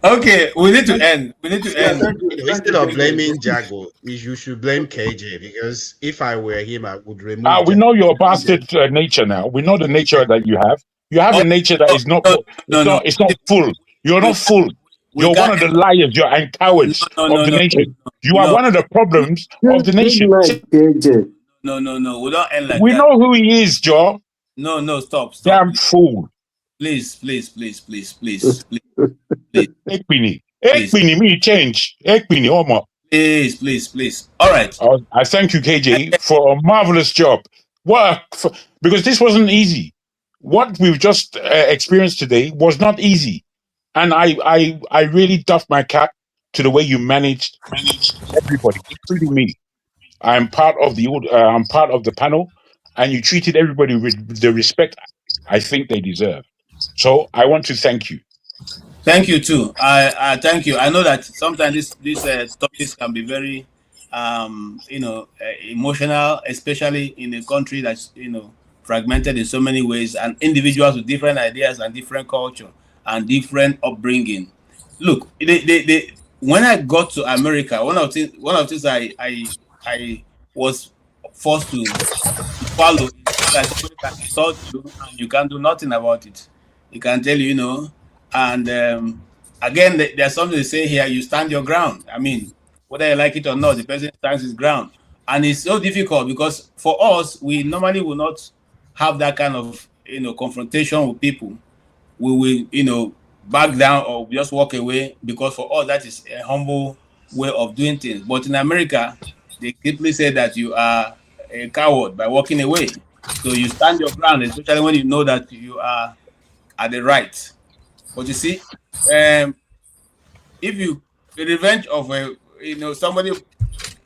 Okay, we need to end. Instead of blaming Jago, you should blame KJ, because if I were him, I would remove. We know your bastard nature now. We know the nature that you have. You have a nature that is not. It's not full. You're not full. You're one of the liars. You're cowards of the nation. You are one of the problems of the nation. No. We don't end like we that. know who he is, Joe. No, stop. Damn fool. Please. Ekpini, me change. Ekpini, Omo. Please. All right. I thank you, KJ, for a marvelous job. Because this wasn't easy. What we've just experienced today was not easy, and I really doff my cap to the way you managed everybody, including me. I'm part of the panel, and you treated everybody with the respect I think they deserve. So I want to thank you. Thank you too. I thank you. I know that sometimes these topics can be very, emotional, especially in a country that's fragmented in so many ways, and individuals with different ideas and different culture and different upbringing. Look, when I got to America, one of the things I was forced to follow is that somebody can insult you and you can't do nothing about it. He can tell you, and again, there's something they say here: you stand your ground. I mean, whether you like it or not, the person stands his ground. And it's so difficult because for us, we normally will not have that kind of confrontation with people. We will back down or just walk away, because for us that is a humble way of doing things. But in America, they simply say that you are a coward by walking away. So you stand your ground, especially when you know that you are at the right. But you see, if you the revenge of somebody,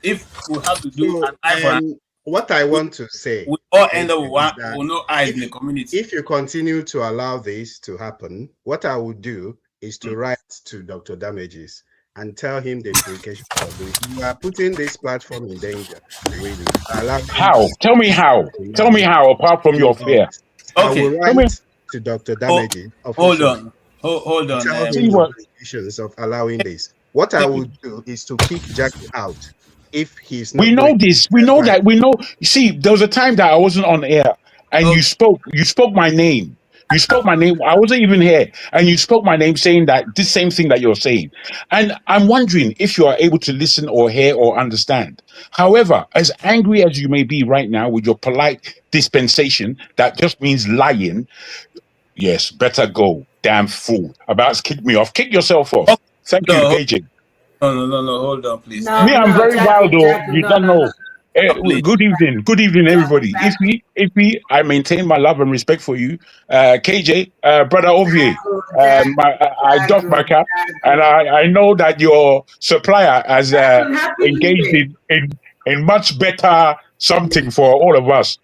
if we have to do So, an eye for an what I want to say, we all end up is with no eyes in the community. If you continue to allow this to happen, what I would do is to write to Dr. Damages and tell him the implications of this. You are putting this platform in danger, really. How? Tell me how. Tell me how, apart from your fear. I will write to Dr. Damages. Hold on. Tell him the implications of allowing this. What I would do is to kick Jackie out if he's not. We know this. We know that. We know. You see, there was a time that I wasn't on air, and you spoke my name. You spoke my name. I wasn't even here, and you spoke my name, saying that this same thing that you're saying. And I'm wondering if you are able to listen or hear or understand. However, as angry as you may be right now with your polite dispensation, that just means lying. Yes, better go, damn fool. About to kick me off. Kick yourself off. Thank you, KJ. No, hold on, please. Me, I'm very wild, though. You don't know. Good evening, everybody. I maintain my love and respect for you, KJ, brother Ovie. I doff my cap, and I know that your supplier has engaged in much better something for all of us.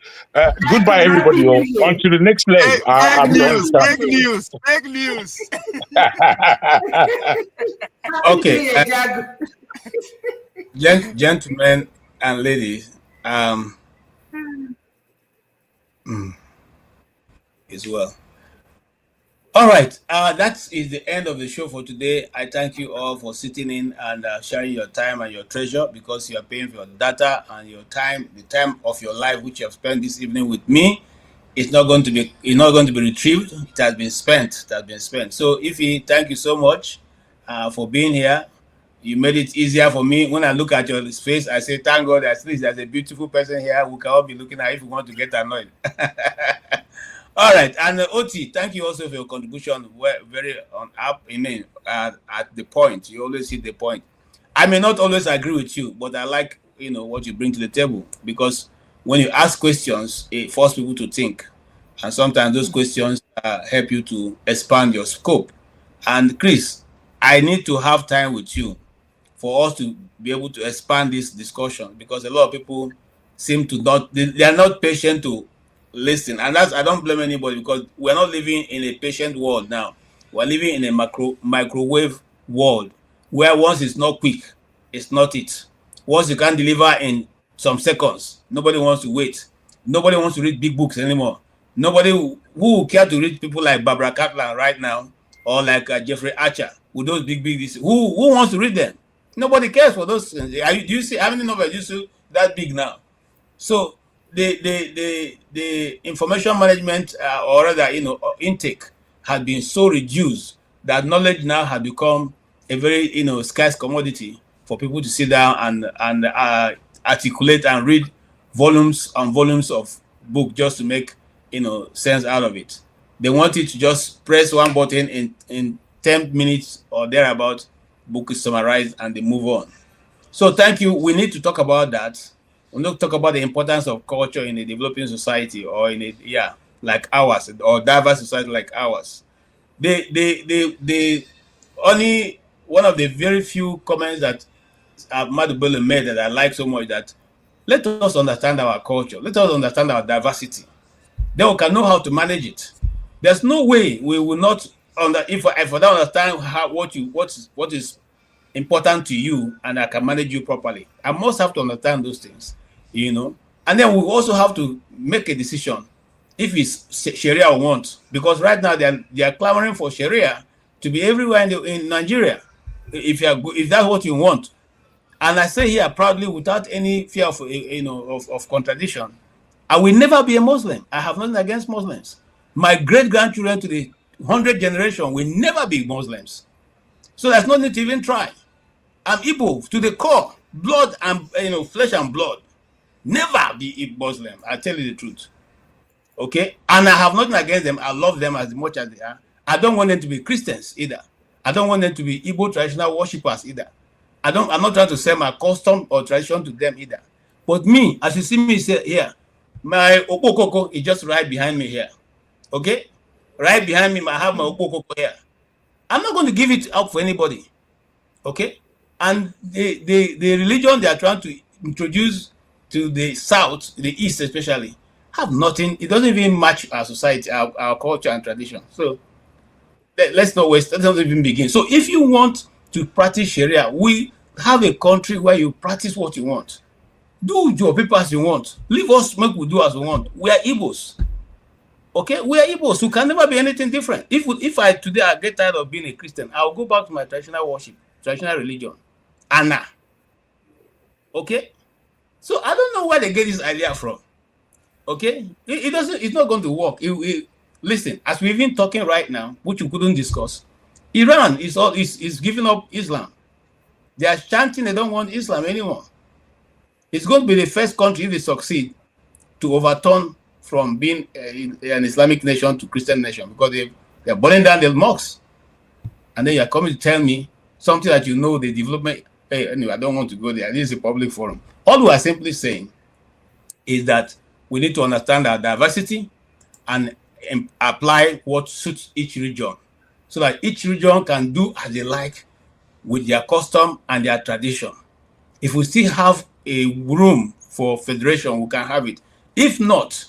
Goodbye, everybody. On to the next leg. Fake news. Okay, gentlemen and ladies, as well. All right, that is the end of the show for today. I thank you all for sitting in and sharing your time and your treasure, because you are paying for your data and your time, the time of your life which you have spent this evening with me. It's not going to be retrieved. It has been spent. So, Ify, thank you so much for being here. You made it easier for me. When I look at your face, I say, thank God, at least there's a beautiful person here who can all be looking at if you want to get annoyed. All right. And Oti, thank you also for your contribution. We're very at the point. You always hit the point. I may not always agree with you, but I like, what you bring to the table, because when you ask questions, it forces people to think. And sometimes those questions help you to expand your scope. And Chris, I need to have time with you for us to be able to expand this discussion, because a lot of people seem to they are not patient to listen. And I don't blame anybody, because we're not living in a patient world now. We're living in a microwave world, where once it's not quick, it's not it. Once you can deliver in some seconds, nobody wants to wait. Nobody wants to read big books anymore. Nobody who will care to read people like Barbara Kaplan right now, or like Jeffrey Archer with those big who wants to read them? Nobody cares for those things. Do you see how many novels you see that big now? So the information management or rather intake has been so reduced that knowledge now has become a very scarce commodity for people to sit down and articulate and read volumes and volumes of book just to make sense out of it. They want you to just press one button in 10 minutes or thereabout, book is summarized and they move on. So thank you. We need to talk about that. We need to talk about the importance of culture in a developing society, or in like ours, or diverse society like ours. The only one of the very few comments that Ahmadu Bello made that I like so much, that let us understand our culture, let us understand our diversity. Then we can know how to manage it. There's no way we will not if I don't understand what is important to you, and I can manage you properly. I must have to understand those things, and then we also have to make a decision if it's Sharia we want, because right now they are clamoring for Sharia to be everywhere in Nigeria, if that's what you want. And I say here proudly, without any fear of of contradiction, I will never be a Muslim. I have nothing against Muslims. My great-grandchildren to the 100th generation will never be Muslims. So there's no need to even try. I'm Igbo to the core, blood and flesh and blood. Never be a Muslim. I tell you the truth. Okay? And I have nothing against them. I love them as much as they are. I don't want them to be Christians either. I don't want them to be Igbo traditional worshippers either. I'm not trying to sell my custom or tradition to them either. But me, as you see me say here, my okokoko is just right behind me here. Okay? Right behind me, I have my okokoko here. I'm not going to give it up for anybody. Okay? And the religion they are trying to introduce to the South, the East especially, have nothing. It doesn't even match our society, our culture and tradition. So let's not waste. Let's not even begin. So if you want to practice Sharia, we have a country where you practice what you want. Do your people as you want. Leave us make we do as we want. We are Igbos. Okay, we are Igbos who can never be anything different. If I today I get tired of being a Christian, I'll go back to my traditional worship, traditional religion. Anna. Okay? So I don't know where they get this idea from. Okay? It's not going to work. Listen, as we've been talking right now, which we couldn't discuss, Iran is giving up Islam. They are chanting they don't want Islam anymore. It's going to be the first country, if they succeed, to overturn from being an Islamic nation to Christian nation, because they're burning down their mosques. And then you're coming to tell me something that you know the development. Hey, anyway, I don't want to go there. This is a public forum. All we are simply saying is that we need to understand our diversity and apply what suits each region, so that each region can do as they like with their custom and their tradition. If we still have a room for federation, we can have it. If not,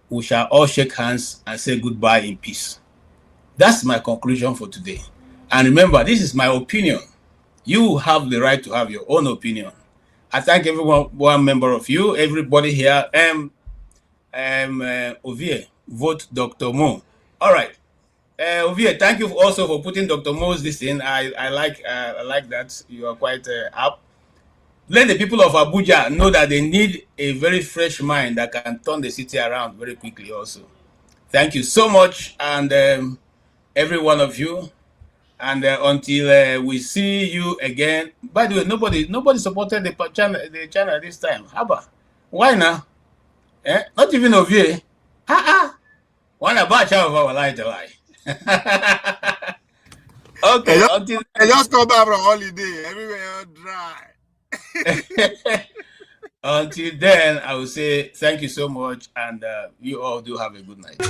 we shall all shake hands and say goodbye in peace. That's my conclusion for today. And remember, this is my opinion. You have the right to have your own opinion. I thank one member of you, everybody here. Ovie, vote Dr. Mo. All right. Ovie, thank you also for putting Dr. Mo's this in. I like that. You are quite up. Let the people of Abuja know that they need a very fresh mind that can turn the city around very quickly also. Thank you so much, and every one of you. And until we see you again. By the way, nobody supported the channel this time. Haba. Why now? Not even Ovie. One about our lie to lie. Okay. I just come back from holiday. Everywhere dry. Until then, I will say thank you so much, and you all do have a good night.